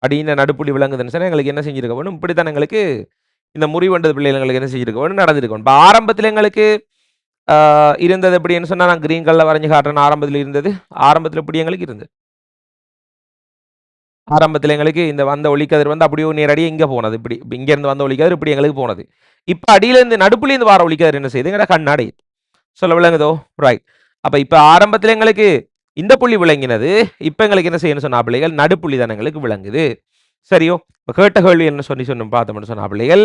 அடியின் நடுப்புள்ளி விளங்குதுன்னு சொன்னா எங்களுக்கு என்ன செஞ்சிருக்க வேணும், இப்படித்தான் எங்களுக்கு இந்த முறிவண்டது பிள்ளைகள் எங்களுக்கு என்ன செஞ்சிருக்க வேணும், நடந்திருக்கணும். இப்ப ஆரம்பத்தில் எங்களுக்கு இருந்தது எப்படின்னு சொன்னா நான் கிரீன் கலர்ல வரைஞ்சு காட்டுறேன். ஆரம்பத்தில் இருந்தது. ஆரம்பத்தில் எப்படி எங்களுக்கு இருந்தது? ஆரம்பத்தில் எங்களுக்கு இந்த வந்த ஒளிக்கதிர் வந்து அப்படியே நேரடியாக இங்கே போனது. இப்படி இங்க இருந்து வந்த ஒளிக்கதிர் இப்படி எங்களுக்கு போனது. இப்ப அடியிலேருந்து நடுப்புலேருந்து வர ஒளிக்கதிர் என்ன செய்யுது? எங்கட கண்ணாடி சொல்ல விளங்குதோ? ரைட். அப்ப இப்ப ஆரம்பத்தில் எங்களுக்கு இந்த புள்ளி விளங்கினது. இப்ப எங்களுக்கு என்ன செய்யணும் சொன்னா பிள்ளைகள்? நடுப்புள்ளி தான் எங்களுக்கு விளங்குது. சரியோ? இப்ப கேட்ட கேள்வி என்ன சொன்னோம் பார்த்தோம்னு சொன்னா பிள்ளைகள்,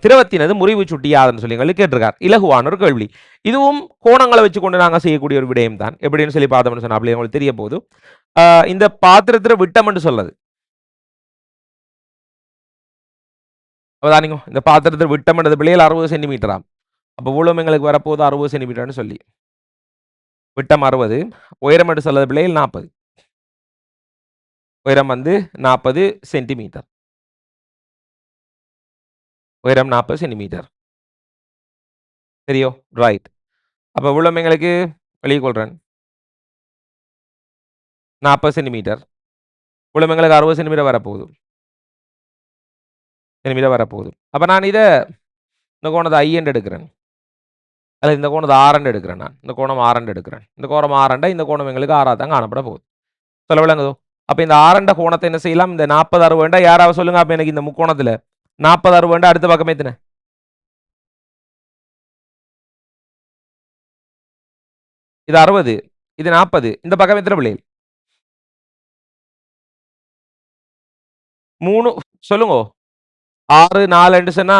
திரவத்தினது முறிவு சுட்டி யாதுன்னு சொல்லி எங்களுக்கு கேட்டிருக்கார். இலகுவான ஒரு கேள்வி. இதுவும் கோணங்களை வச்சு கொண்டு நாங்கள் செய்யக்கூடிய ஒரு விடயம் தான். எப்படின்னு சொல்லி பார்த்தோம்னு சொன்னா பிள்ளைகள் உங்களுக்கு தெரிய போது. இந்த பாத்திரத்துல விட்டம்னு சொல்றது. அவதானிங்க, இந்த பாத்திரத்தில் விட்டம்ன்றது பிள்ளைகள் 60 சென்டிமீட்டராம். அப்போ இவ்வளவு எங்களுக்கு வரப்போகுது 60 சென்டிமீட்டர்னு சொல்லி. விட்டம் 60, உயரம் என்று சொல்றது பிள்ளைகள் 40. உயரம் வந்து 40 சென்டிமீட்டர். உயரம் 40 சென்டிமீட்டர். சரியோ? ரைட். அப்போ இவ்வளவு எங்களுக்கு வெளியே கொள்றேன் 40 சென்டிமீட்டர். இவ்வளவு எங்களுக்கு 60 சென்டிமீட்டர் வரப்போகுது. சென்டிமீட்டர் வரப்போகுது. அப்போ நான் இதை இந்த கோணத்தை I என்று எடுக்கிறேன். அல்லது இந்த கோணத்தை R என்று எடுக்கிறேன். நான் இந்த கோணம் R என்று எடுக்கிறேன். இந்த கோணம் R என்றா இந்த கோணம் எங்களுக்கு R தான் காணப்பட போகுது. சொல்ல விளங்குதோ? அப்ப இந்த R என்ற கோணத்தை என்ன செய்யலாம்? இந்த 40 60 வேண்டா யாராவது சொல்லுங்க. அப்ப எனக்கு இந்த முக்கோணத்துல 40 60 வேண்டா அடுத்த பக்கம் எத்தனை? இது 60, இது 40. இந்த பக்கம் எத்தனை பிள்ளைகள்? 3 சொல்லுங்க. 6 4 சொன்னா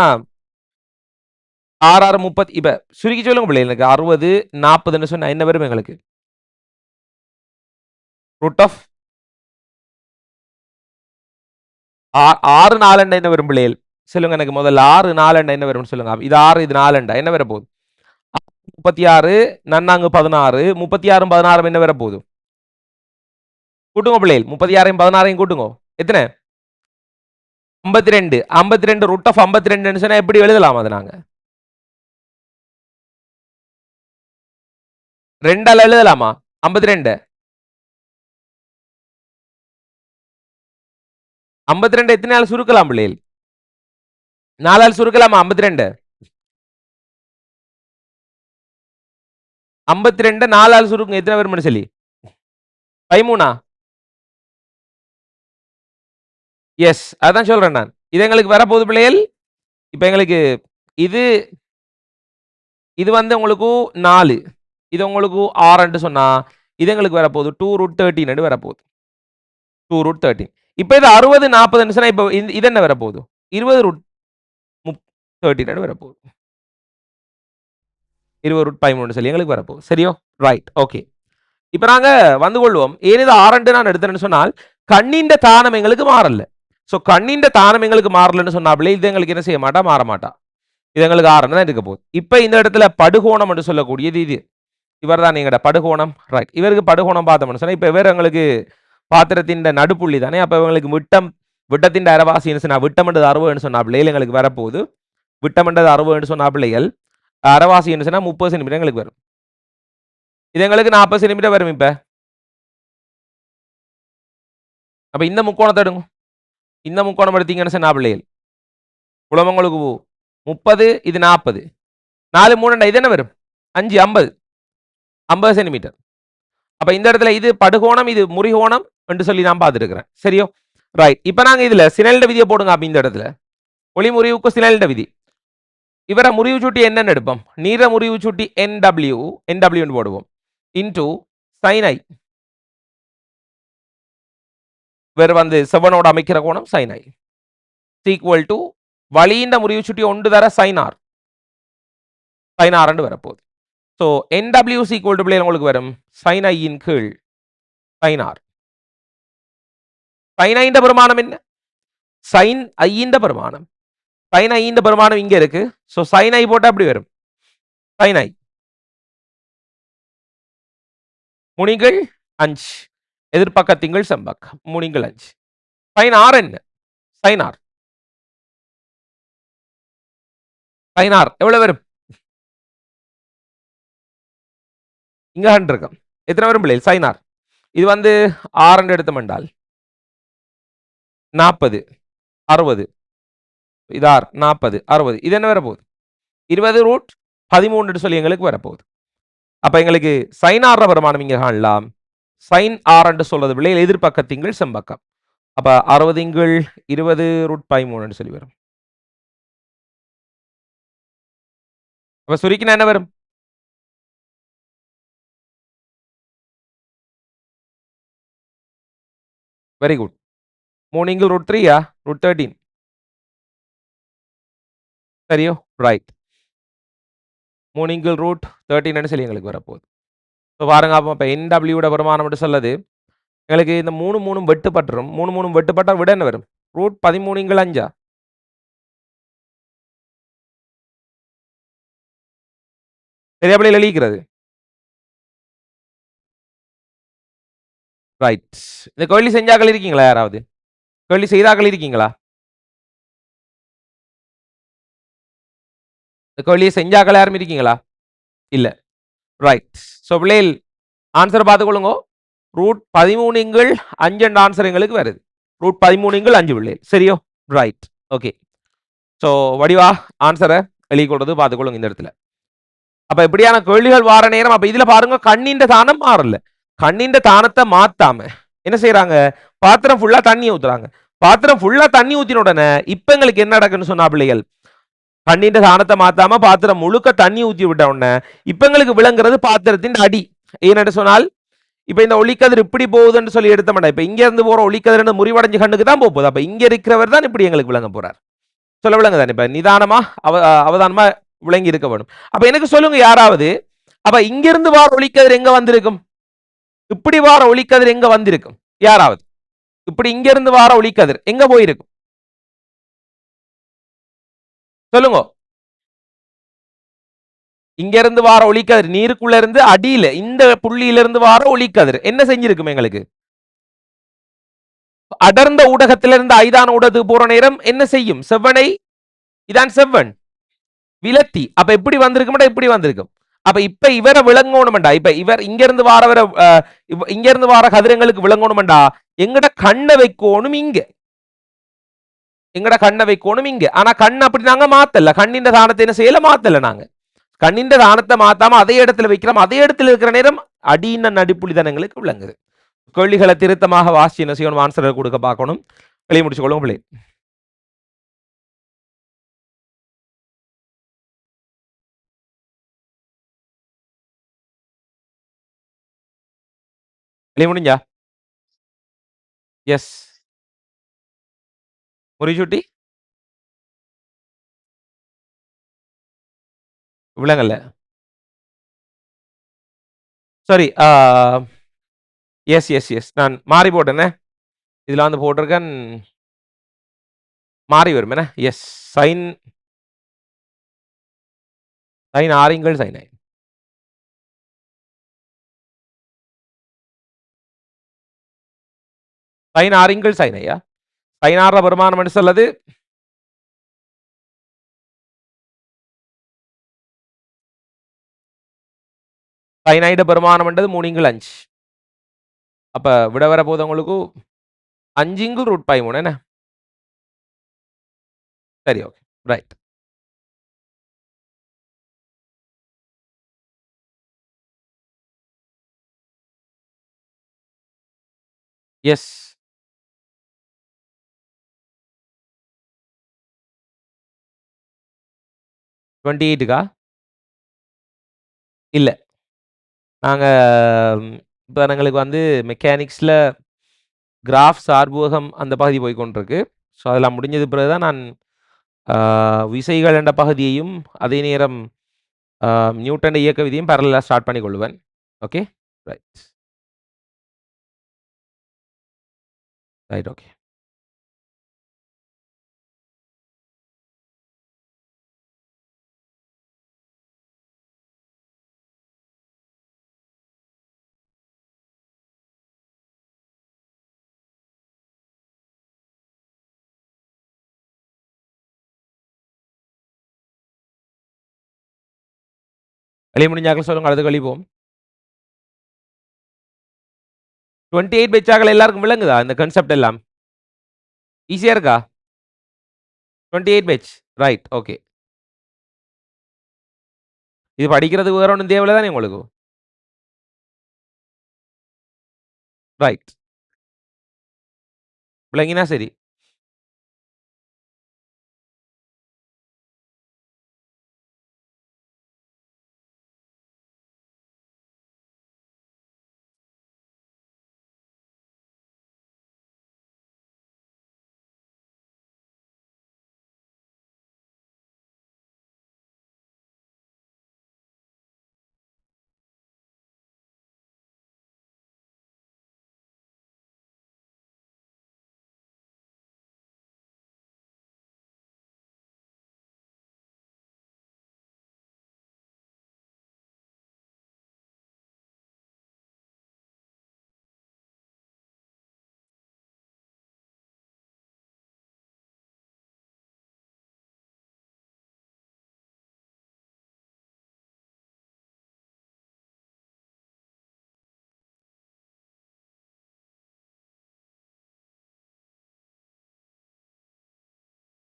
6 6 30. இப்ப சுருக்கி சொல்லுங்க பிள்ளைகள். எனக்கு 60 40 சொன்னா என்ன வரும் எங்களுக்கு? ரூட் ஆஃப் 6 4 என்ன வரும் பிள்ளைகள்? சொல்லுங்க எனக்கு முதல்ல. 6 4 என்ன வரும் சொல்லுங்க. இது 6 இது 4 என்ன வர போகுது? 36 நன்னாங்கு 16. 36 16 என்ன வர போகுது? கூட்டுங்க பிள்ளைகள். 36 16 கூட்டுங்க. எத்தனை? 52. 52 ரூட் ஆஃப் 52 சொன்னா எப்படி எழுதலாம்? அது நாங்க 2ஆல எழுதலாமா? 52 52 எத்தனை ஆள் சுருக்கலாம் பிள்ளைகள்? 4 ஆள் சுருக்கலாமா? 52 52 4 ஆள் சுருக்குங்க. எத்தனை வரும்னு சொல்லி 13ஆ? எஸ், அதான் சொல்றேன் நான். இது எங்களுக்கு வரப்போகுது பிள்ளைகள். இப்ப எங்களுக்கு இது இது வந்து உங்களுக்கு 4, இது உங்களுக்கு 6 சொன்னா இது எங்களுக்கு வரப்போகுது 2 ரூட் 13 வரப்போகுது. 2 ரூட் 13. இப்ப இது 60 40 சொன்னா இப்ப இது என்ன வரப்போகுது? 20 ரூட் 13 வரப்போகுது. 20 ரூட் 13 சொல்லி எங்களுக்கு வரப்போகுது. சரியோ? ரைட். ஓகே. இப்ப நாங்க வந்து கொள்வோம். ஏன் இது 6 நான் எடுத்தேன்னு சொன்னால் கண்ணின் தானம் எங்களுக்கு மாறல. சோ கண்ணின் தானம் எங்களுக்கு மாறலன்னு சொன்னாப்ல இது எங்களுக்கு என்ன செய்ய மாட்டா? மாற மாட்டா. இது எங்களுக்கு 6 தான் இருக்க போகுது. இப்ப இந்த இடத்துல படுகோணம் என்று சொல்லக்கூடியது இது. இவர் தான் எங்கட படுகோணம். ரைட். இவருக்கு படுகோணம் பார்த்தோம்னு சொன்னா இப்ப இவர் எங்களுக்கு பாத்திரத்தின் நடுப்புள்ளி தானே. அப்ப இவங்களுக்கு விட்டத்தின் அரைவாசின்னு சொன்னா விட்டம்ன்றது 60 சொன்னா பிள்ளைகள் எங்களுக்கு வரப்போகுது. விட்டம்ன்றது 60 சொன்னா பிள்ளைகள் அரைவாசின்னு சொன்னா 30 சென்டிமீட்டர் எங்களுக்கு வரும். இது எங்களுக்கு 40 சென்டிமீட்டர் வரும். இப்ப அப்ப இந்த முக்கோணத்தை எடுங்க. இந்த முக்கோணம் எடுத்தீங்கன்னு சொன்னா பிள்ளைகள் குளமங்களுக்கு 30 இது 40 4 3 இது என்ன வரும்? 5 50 சென்டிமீட்டர். அப்ப இந்த இடத்துல இது படுகோணம் இது முறிகோணம் என்று சொல்லி நான் பார்த்துருக்கிறேன். சரியோ? ரைட். இப்ப நாங்க இதுல சினல்ட விதியை போடுங்க. அப்ப இந்த இடத்துல ஒளி முறிவுக்கு சினல்ட விதி. இவர முறிவு சுட்டி என்னன்னு எடுப்போம்? நீர முறிவு சுட்டி NW போடுவோம். Into sin I. வேறு வந்து செவனோட அமைக்கிற கோணம் sin I ஈக்குவல் டு வழியின் முறிவு சுட்டி ஒன்று தர sin R. sin R வரப்போகுது. ஸோ NW ஈக்குவல் டு பிள்ளைகள் உங்களுக்கு வரும் sin I இன் கீழ் sin R. sin I பெருமானம் என்ன? sin I பெருமானம். sin I பெருமானம் இங்க இருக்கு. ஸோ sin I போட்டா அப்படி வரும் sin I முனிகள் 5 எதிர்பக்கத்திங்கள் செம்பக்கம் முனிங்கள் 5. sin R என்ன? sin R sin R எவ்வளவு வரும்? இங்க 100 இருக்கும். எத்தனை வரும் பிள்ளைகள்? sin R இது வந்து 6 எடுத்தமென்றால் 40 60 இது R 40 60 இது என்ன வர போகுது? 20 ரூட் 13 சொல்லி எங்களுக்கு வரப்போகுது. அப்ப எங்களுக்கு sin r வருமானம் இங்க காணலாம். sin r என்று சொல்றது பிள்ளைகள் எதிர்பக்கத்திங்கள் செம்பக்கம். அப்ப 60 இங்கள் 20 √13 சொல்லி வரும். அப்ப சுருக்கினா என்ன வரும்? Very good. 3 இங்கள் √3யா? √13 சரியோ? ரைட். 3 இங்கள் √13 சொல்லி எங்களுக்கு வரப்போகுது. இப்போ பாருங்க அப்போ NW ட வருமானம் என்று சொல்லுது எங்களுக்கு இந்த 3 வெட்டுப்பட்டுரும். 3 வெட்டுப்பட்டா விட என்ன வரும்? √13 இங்கள் 5 சரியா பிள்ளைகள் எழுதிக்கிறது? ரைட். இந்த கேள்வி செஞ்சாக்கள் இருக்கீங்களா யாராவது? கேள்வி செய்தாக்கள் இருக்கீங்களா? இந்த கேள்வியை செஞ்சாக்கள் யாரும் இருக்கீங்களா? இல்ல. ரைட். ஸோ பிள்ளைகள் ஆன்சர் பார்த்துக்கொள்ளுங்க. √13 இங்கள் 5 என்ற ஆன்சர் எங்களுக்கு வருது. √13 இங்கள் 5 பிள்ளைகள் சரியோ? ரைட். ஓகே. ஸோ வடிவா ஆன்சரை எழுதிக்கொள்றது பார்த்துக்கொள்ளுங்க இந்த இடத்துல. அப்ப இப்படியான கேள்விகள் வார நேரம் அப்ப இதுல பாருங்க கண்ணின் தானம் மாறல. கண்ணின் தானத்தை மாத்தாம என்ன செய்யறாங்க? பாத்திரம் ஃபுல்லா தண்ணி ஊத்துறாங்க. பாத்திரம் ஃபுல்லா தண்ணி ஊத்தின உடனே இப்ப எங்களுக்கு என்ன நடக்குன்னு சொன்னா பிள்ளைகள் கண்ணின் தானத்தை மாத்தாம பாத்திரம் முழுக்க தண்ணி ஊத்தி விட்ட உடனே இப்ப எங்களுக்கு விளங்குறது பாத்திரத்தின் அடி. ஏன்னு சொன்னால் இப்ப இந்த ஒளிக்கதிர் இப்படி போகுதுன்னு சொல்லி எடுத்த மாட்டேன். இப்ப இங்க இருந்து போற ஒளிக்கதிர் முறிவடைஞ்சு கண்ணுக்கு தான் போகுது. அப்ப இங்க இருக்கிறவர் தான் இப்படி எங்களுக்கு விளங்க போறார். சொல்ல விளங்க தானே? இப்ப நிதானமா அவதானமா விளங்கி இருக்க வேணும். அப்ப எனக்கு சொல்லுங்க யாராவது அப்ப இங்கிருந்து வார ஒளிக்கதிர் எங்க வந்திருக்கும்? இப்படி வார ஒளிக்கதிர் எங்க வந்திருக்கும்? யாராவது இப்படி இங்க இருந்து வார ஒளிக்கதிர் எங்க போயிருக்கும்? சொல்லுங்க. இங்க இருந்து வார ஒளிக்கதிர் நீருக்குள்ள இருந்து அடியில இந்த புள்ளியில இருந்து வார ஒளிக்கதிர் என்ன செஞ்சிருக்கும்? எங்களுக்கு அடர்ந்த ஊடகத்திலிருந்து ஐதான ஊடகத்துக்கு போற நேரம் என்ன செய்யும்? செவ்வனை இதான் செவ்வன் விலத்தி. அப்ப எப்படி வந்திருக்கும்? இப்படி வந்திருக்கும். அப்ப இப்ப இவரை விளங்கணும்டா. இப்ப இவர் இங்க இருந்து வாரவரை இங்க இருந்து வார கதிரங்களுக்கு விளங்கணும்டா எங்கட கண்ணை வைக்கணும் இங்க. எங்கட கண்ணை வைக்கணும் இங்க. ஆனா கண் அப்படி நாங்க மாத்தல. கண்ணின் தானத்தை என்ன செய்யல? மாத்தல. நாங்க கண்ணின் தானத்தை மாத்தாம அதே இடத்துல வைக்கிறோம். அதே இடத்துல இருக்கிற நேரம் அடியின் நடிப்புலி தானங்களுக்கு விளங்குது. கேள்விகளை திருத்தமாக வாசி என்ன செய்யணும்? ஆன்சர் கொடுக்க பார்க்கணும். வெளியே முடிச்சு கொள்ளுங்க பிள்ளை. வெளியே முடிஞ்சா? எஸ். முறிச்சுட்டி விளங்கல்ல. சாரி. எஸ் எஸ் எஸ் நான் மாறி போட்டேனே. இதுல வந்து போட்டிருக்கேன் மாறி வரும் என்ன? எஸ். சைன் சைன் ஆரிங்கள் சைன் ஐ. சைன் ஆரிங்கள் சைன் ஐயா. சைன் ஆற வருமானம் சொல்லது சைனைடு பெருமானம் 3 5. அப்ப விட வர போது உங்களுக்கு 5 √13 என்ன? சரி ஓகே ரைட். எஸ். 28க்கா? இல்ல. நாங்க இப்ப எங்களுக்கு வந்து மெக்கானிக்ஸ்ல கிராஃப் சார்புவகம் அந்த பகுதி போய் கொண்டிருக்கு. ஸோ அதெல்லாம் முடிஞ்சது பிறகு தான் நான் விசைகள் என்ற பகுதியையும் அதே நேரம் நியூட்டன் இயக்க விதியும் பேரலா ஸ்டார்ட் பண்ணி கொள்வேன். Okay right right okay. வெளியே முடிஞ்சாக்கள் சொல்லுங்க. அடுத்து கழிப்போம். 28 வச்சாக்கள் எல்லாருக்கும் விளங்குதா இந்த கான்செப்ட் எல்லாம்? ஈஸியா இருக்கா? 28 பேட்ச் ரைட் ஓகே. இது படிக்கிறது வேற ஒன்றும் தேவையில்லை தானே உங்களுக்கு. ரைட். விளங்கினா சரி.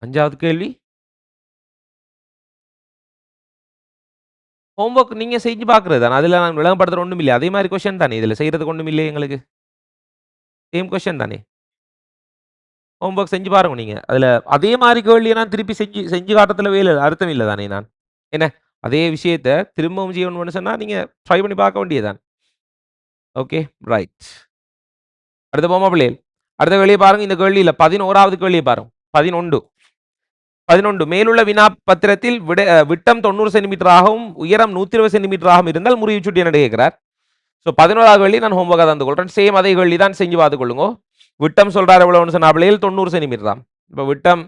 அஞ்சாவது கேள்வி. ஹோம்வொர்க் நீங்க செஞ்சு பார்க்கிறது தானே. அதில நான் விளங்கப்படுத்துற ஒண்ணும் இல்லையே. அதே மாரி கொஸ்டின் தானே. இதில செய்றதுக்கு ஒண்ணும் இல்லையே எங்களுக்கு. சேம் கொஸ்டின் தானே. ஹோம்வொர்க் செஞ்சு பாருங்க நீங்க. அதில அதே மாரி கேள்விய நான் திருப்பி செஞ்சு செஞ்சு காட்டுறதுல அர்த்தம் இல்ல தானே நான். என்ன? அதே விஷயத்த திரும்பவும் செய்யணும்னு சொன்னா, நீங்க ட்ரை பண்ணி பார்க்க வேண்டியது தான். ஓகே. ரைட். அடுத்து போமா பிள்ளைகள். அடுத்த கேள்விய பாருங்க. இந்த கேள்வி இல்ல. 11வது கேள்விய பாருங்க. 11 மேலுள்ள வினா பத்திரத்தில் விட்டம் 90 சென்டிமீட்டராகவும், உயரம் 120 சென்டிமீட்டராகவும் இருந்தால் முறிவு சுட்டி என்ன கேட்கிறார். ஸோ 11வது கேள்வி நான் ஹோம்வொர்க்கா தந்து கொள்றேன். சேம் அதே கேள்வி தான் செஞ்சு பார்த்துக் கொள்ளுங்க. விட்டம் சொல்றாரு எவ்வளவுன்னு சொன்னா பிள்ளைகள் 90 சென்டிமீட்டர் தான். இப்ப விட்டம்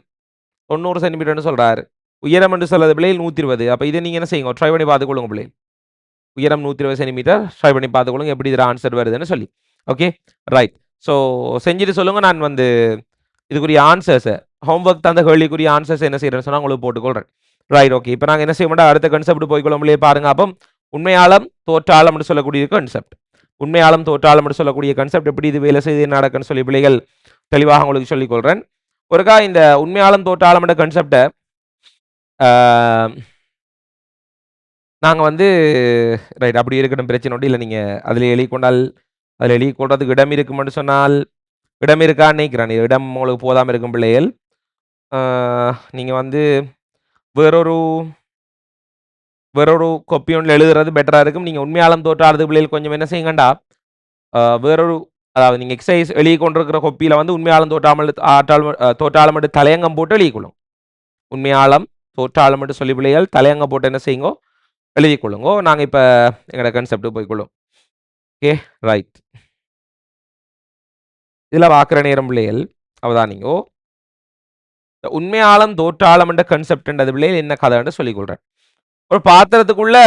90 சென்டிமீட்டர்னு சொல்றாரு. உயரம் என்று சொல்றது பிள்ளைகள் 120. அப்ப இதை நீங்க என்ன செய்யுங்க, ட்ரை பண்ணி பார்த்துக் கொள்ளுங்க பிள்ளைகள். உயரம் 120 சென்டிமீட்டர் ட்ரை பண்ணி பார்த்துக் கொள்ளுங்க எப்படி இதுல ஆன்சர் வருதுன்னு சொல்லி. Okay right. ஸோ செஞ்சுட்டு சொல்லுங்க. நான் வந்து இதுக்குரிய ஆன்சர்ஸை ஹோம்வொர்க் தந்த கேள்விக்குரிய ஆன்சர்ஸ் என்ன செய்யறேன்னு சொன்னா உங்களுக்கு போட்டுக்கொள்றேன். ரைட். ஓகே. இப்போ நாங்கள் என்ன செய்ய மாட்டோம், அடுத்த கன்செப்ட் போய்க்கொள்ளும் பாருங்க. அப்போ உண்மையாளம் தோற்றாளம் என்று சொல்லக்கூடிய கன்செப்ட். உண்மையாளம் தோற்றாளம் என்று சொல்லக்கூடிய கன்செப்ட் எப்படி இது வேலை செய்து நடக்குன்னு சொல்லி பிள்ளைகள் தெளிவாக உங்களுக்கு சொல்லிக் கொள்றேன். ஒருக்கா இந்த உண்மையாளம் தோற்றாளம் என்ற கன்செப்டை நாங்கள் வந்து ரைட் அப்படி இருக்கணும் பிரச்சனை உண்டு. இல்லை நீங்கள் அதில் எழுதி கொண்டால் அதில் எழுதி கொள்றதுக்கு இடம் இருக்குமென்று சொன்னால் இடம் இருக்கான்னு நினைக்கிறேன். இடம் உங்களுக்கு போதாமல் இருக்கும் பிள்ளைகள். நீங்கள் வந்து வேறொரு வேறொரு கொப்பி ஒன்றில் எழுதுறது பெட்டராக இருக்கும். நீங்கள் உண்மையாளம் தோற்றாளது பிள்ளைகள் கொஞ்சம் என்ன செய்யுங்கண்டா, வேறொரு அதாவது நீங்கள் எக்ஸசைஸ் எழுதி கொண்டிருக்கிற கொப்பியில் வந்து உண்மையாளம் தோற்றாளம் என்று தலையங்கம் போட்டு எழுதிக்கொள்ளும். உண்மையாளம் தோற்றாளம் என்று சொல்லி பிள்ளைகள் தலையங்கம் போட்டு என்ன செய்யுங்கோ, எழுதிக்கொள்ளுங்கோ. நாங்கள் இப்போ எங்களோட கன்செப்ட் போய்க்கொள்ளும். Okay right. இதில் பார்க்குற நேரம் பிள்ளைகள் அவதானிங்கோ. உண்மையாளம் தோற்றாளம் என்ற கன்செப்ட்ன்றது பிள்ளைகள் என்ன கதைன்னு சொல்லிக் கொள்றேன். ஒரு பாத்திரத்துக்குள்ள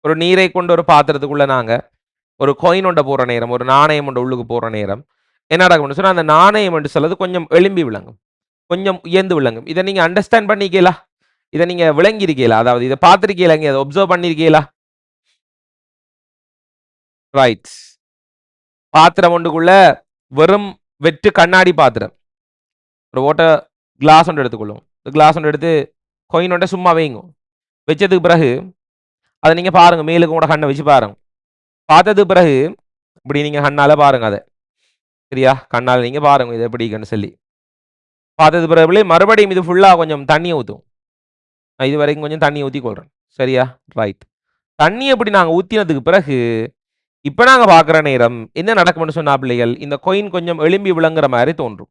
ஒரு நீரை கொண்ட ஒரு பாத்திரத்துக்குள்ள நாங்கள் ஒரு காயின் ஒன்றை போடுற நேரம், ஒரு நாணயம் ஒன்றை உள்ளுக்கு போடுற நேரம் என்ன நடக்கும்னு சொன்னால், அந்த நாணயம் என்று சொல்றது கொஞ்சம் எழும்பி விளங்கும், கொஞ்சம் உயர்ந்து விளங்கும். இதை நீங்கள் அண்டர்ஸ்டாண்ட் பண்ணிக்கலா, இதை நீங்கள் விளங்கியிருக்கீங்களா, அதாவது இதை பார்த்துருக்கீங்களா, அதை ஒப்சர்வ் பண்ணியிருக்கீங்களா. ரைட். பாத்திரம் ஒன்றுக்குள்ள வெறும் வெற்று கண்ணாடி பாத்திரம், ஒரு ஓட்ட கிளாஸ் ஒன்று எடுத்துக்கொள்ளும். கிளாஸ் ஒன்று எடுத்து கொயின் ஒன்றை சும்மா வைங்க. வச்சதுக்கு பிறகு அதை நீங்கள் பாருங்க, மேலுக்கு கூட கண்ணை வச்சு பாருங்க. பார்த்தது பிறகு இப்படி நீங்கள் கண்ணால் பாருங்க அதை, சரியா, கண்ணால் நீங்கள் பாருங்க இது எப்படின்னு சொல்லி. பார்த்தது பிறகு மறுபடியும் இது ஃபுல்லாக கொஞ்சம் தண்ணியை ஊற்றும். நான் இது வரைக்கும் கொஞ்சம் தண்ணியை ஊற்றி கொள்கிறேன், சரியா. ரைட். தண்ணி எப்படி நாங்கள் ஊற்றினதுக்கு பிறகு இப்போ நாங்கள் பார்க்குற நேரம் என்ன நடக்கும்னு சொன்னா பிள்ளைகள், இந்த கொயின் கொஞ்சம் எழும்பி விளங்குற மாதிரி தோன்றும்.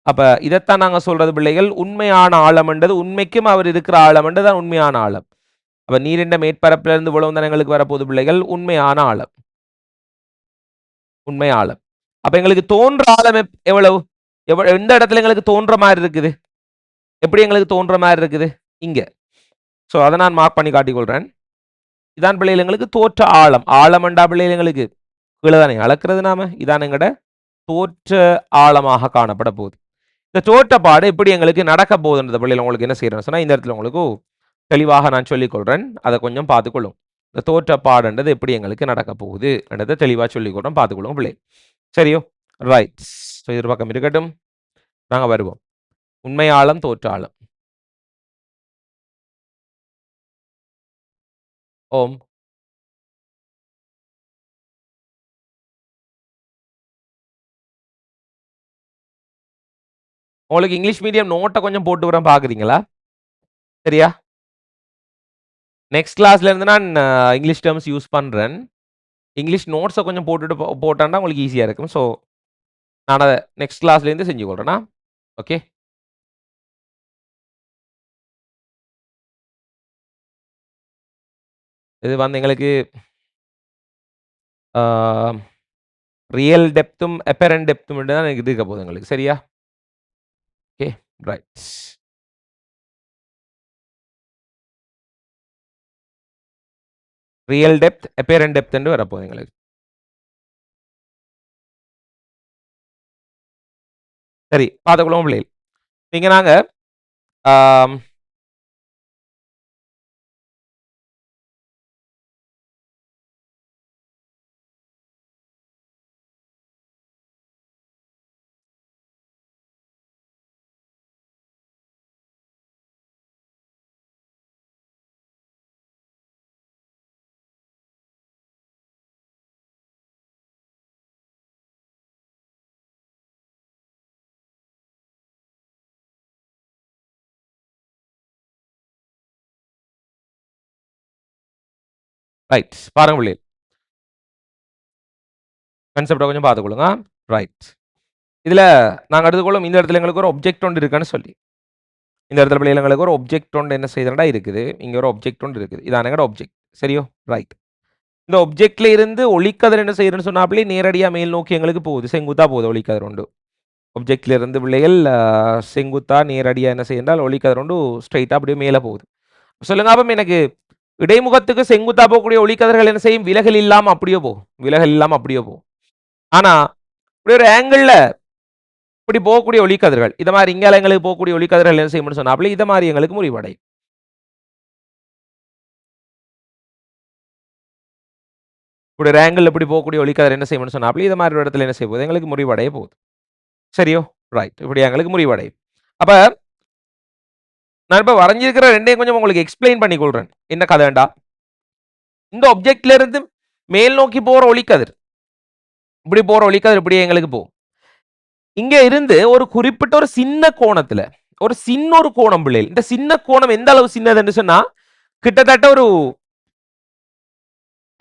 அப்போ இதைத்தான் நாங்கள் சொல்றது பிள்ளைகள், உண்மையான ஆழம்ன்றது உண்மைக்கும் அவர் இருக்கிற ஆழம்ன்றது தான் உண்மையான ஆழம். அப்போ நீரிண்ட மேற்பரப்பிலிருந்து விழுவும் எங்களுக்கு வரப்போது பிள்ளைகள் உண்மையான ஆழம், உண்மை ஆழம். அப்போ எங்களுக்கு தோன்ற ஆழம் எவ்வளவு, எந்த இடத்துல எங்களுக்கு தோன்ற மாதிரி இருக்குது, எப்படி எங்களுக்கு தோன்ற மாதிரி இருக்குது இங்கே. ஸோ அதை நான் மார்க் பண்ணி காட்டிக்கொள்கிறேன். இதான் பிள்ளைகள் எங்களுக்கு தோற்ற ஆழம். ஆழமண்டா பிள்ளைகள் எங்களுக்கு கீழே தானே அளக்கிறது நாம. இதான் எங்கட தோற்ற ஆழமாக காணப்பட போகுது. இந்த தோற்றப்பாடு எப்படி எங்களுக்கு நடக்க போகுதுன்ற பிள்ளைகள் உங்களுக்கு என்ன செய்யறேன்னு சொன்னா, இந்த இடத்துல உங்களுக்கு தெளிவாக நான் சொல்லிக்கொள்றேன், அதை கொஞ்சம் பார்த்துக்கொள்ளும். இந்த தோற்றப்பாடுன்றது எப்படி எங்களுக்கு நடக்க போகுது என்றதை தெளிவாக சொல்லிக்கொள்றோம், பார்த்துக்கொள்ளும் பிள்ளை. சரியோ ரைட். ஸோ இது பக்கம் இருக்கட்டும், நாங்கள் வருவோம். உண்மை ஆழம் தோற்ற ஆழம். ஓம். உங்களுக்கு இங்கிலீஷ் மீடியம் நோட்ட கொஞ்சம் போட்டு வரேன் பார்க்குறீங்களா? சரியா? நெக்ஸ்ட் கிளாஸ்ல இருந்து நான் இங்கிலீஷ் டெர்ம்ஸ் யூஸ் பண்றேன். இங்கிலீஷ் நோட்ஸ கொஞ்சம் போட்டுட்டு போட்டான்னா உங்களுக்கு ஈஸியா இருக்கும். ஸோ நான் அத நெக்ஸ்ட் கிளாஸ்ல இருந்து செஞ்சு கொள்றேனா? ஓகே. இது வந்து எங்களுக்கு ஆ ரியல் டெப்த்தும், அப்பரண்ட் டெப்த்தும் மட்டும் தான் எனக்கு இருக்க போகுது எங்களுக்கு. சரியா? Okay. Right. Real depth, apparent டெப்த்ன்னு வரப்போகுது எங்களுக்கு. சரி. பார்த்துக்கொள்வோம் பிள்ளைகள். இங்க நாங்க ஆம் ரைட். பாருங்க பிள்ளைகள். கான்செப்ட்ட கொஞ்சம் பார்த்துக்கொள்ளுங்க. ரைட். இதுல நாங்க எடுத்துக்கொள்ளும் இந்த இடத்துல எங்களுக்கு ஒரு ஆப்ஜெக்ட் ஒன்று இருக்குன்னு சொல்லி. இந்த இடத்துல பிள்ளைகள் எங்களுக்கு ஒரு ஆப்ஜெக்ட் ஒன்று என்ன செய்யுதுன்னா இருக்குது. இங்க ஒரு ஆப்ஜெக்ட் ஒன்று இருக்குது. இதான எங்கட ஆப்ஜெக்ட். சரியோ? ரைட். இந்த ஆப்ஜெக்ட்ல இருந்து ஒளிக்கதிர் என்ன செய்யுதுன்னு சொன்னாப்லே நேரடியா மேல் நோக்கி எங்களுக்கு போகுது. செங்குத்தா போகுது ஒளிக்கதிர் உண்டு. ஆப்ஜெக்ட்ல இருந்து பிள்ளைகள் செங்குத்தா நேரடியா என்ன செய்யுதுன்றால் ஒளிக்கதிர் உண்டு ஸ்ட்ரெயிட்டா அப்படியே மேல போகுது. சொல்லுங்க அப்ப எனக்கு இடைமுகத்துக்கு செங்குத்தா போகக்கூடிய ஒளிக்கதிர்கள் என்ன செய்யும்? விலகல் இல்லாம அப்படியே போகும். விலகல் இல்லாம அப்படியே போகும். ஆனா இப்படி ஒரு ஆங்கிள்ல இப்படி போகக்கூடிய ஒளிக்கதிர்கள் இத மாதிரி இங்கால எங்களுக்கு போகக்கூடிய ஒளிக்கதிர்கள் என்ன செய்யும்னு சொன்னாப்ல இத மாதிரி எங்களுக்கு முறிவடையும். இப்படி ஒரு ஆங்கிள் இப்படி போகக்கூடிய ஒளிக்கதிர் என்ன செய்யும்னு சொன்னாப்ல இத மாதிரி ஒரு இடத்துல என்ன செய்ய போகுது? எங்களுக்கு முறிவடைய போகுது. சரியோ? ரைட். இப்படி எங்களுக்கு முறிவடையும். அப்ப நான் இப்ப வரைஞ்சிருக்கிற 2யும் கொஞ்சம் உங்களுக்கு எக்ஸ்பிளைன் பண்ணி கொள்றேன். என்ன கதைண்டா? இந்த ஆப்ஜெக்ட்ல இருந்து மேல் நோக்கி போற ஒளிக்கதிர். இப்படி போற ஒளிக்கதிர் இப்படியே எங்களுக்கு போகும். இங்க இருந்து ஒரு குறிப்பிட்ட ஒரு சின்ன கோணத்துல ஒரு சின்ன ஒரு கோணம் பிள்ளைகள். இந்த சின்ன கோணம் எந்த அளவு சின்னதுன்னு சொன்னா கிட்டத்தட்ட ஒரு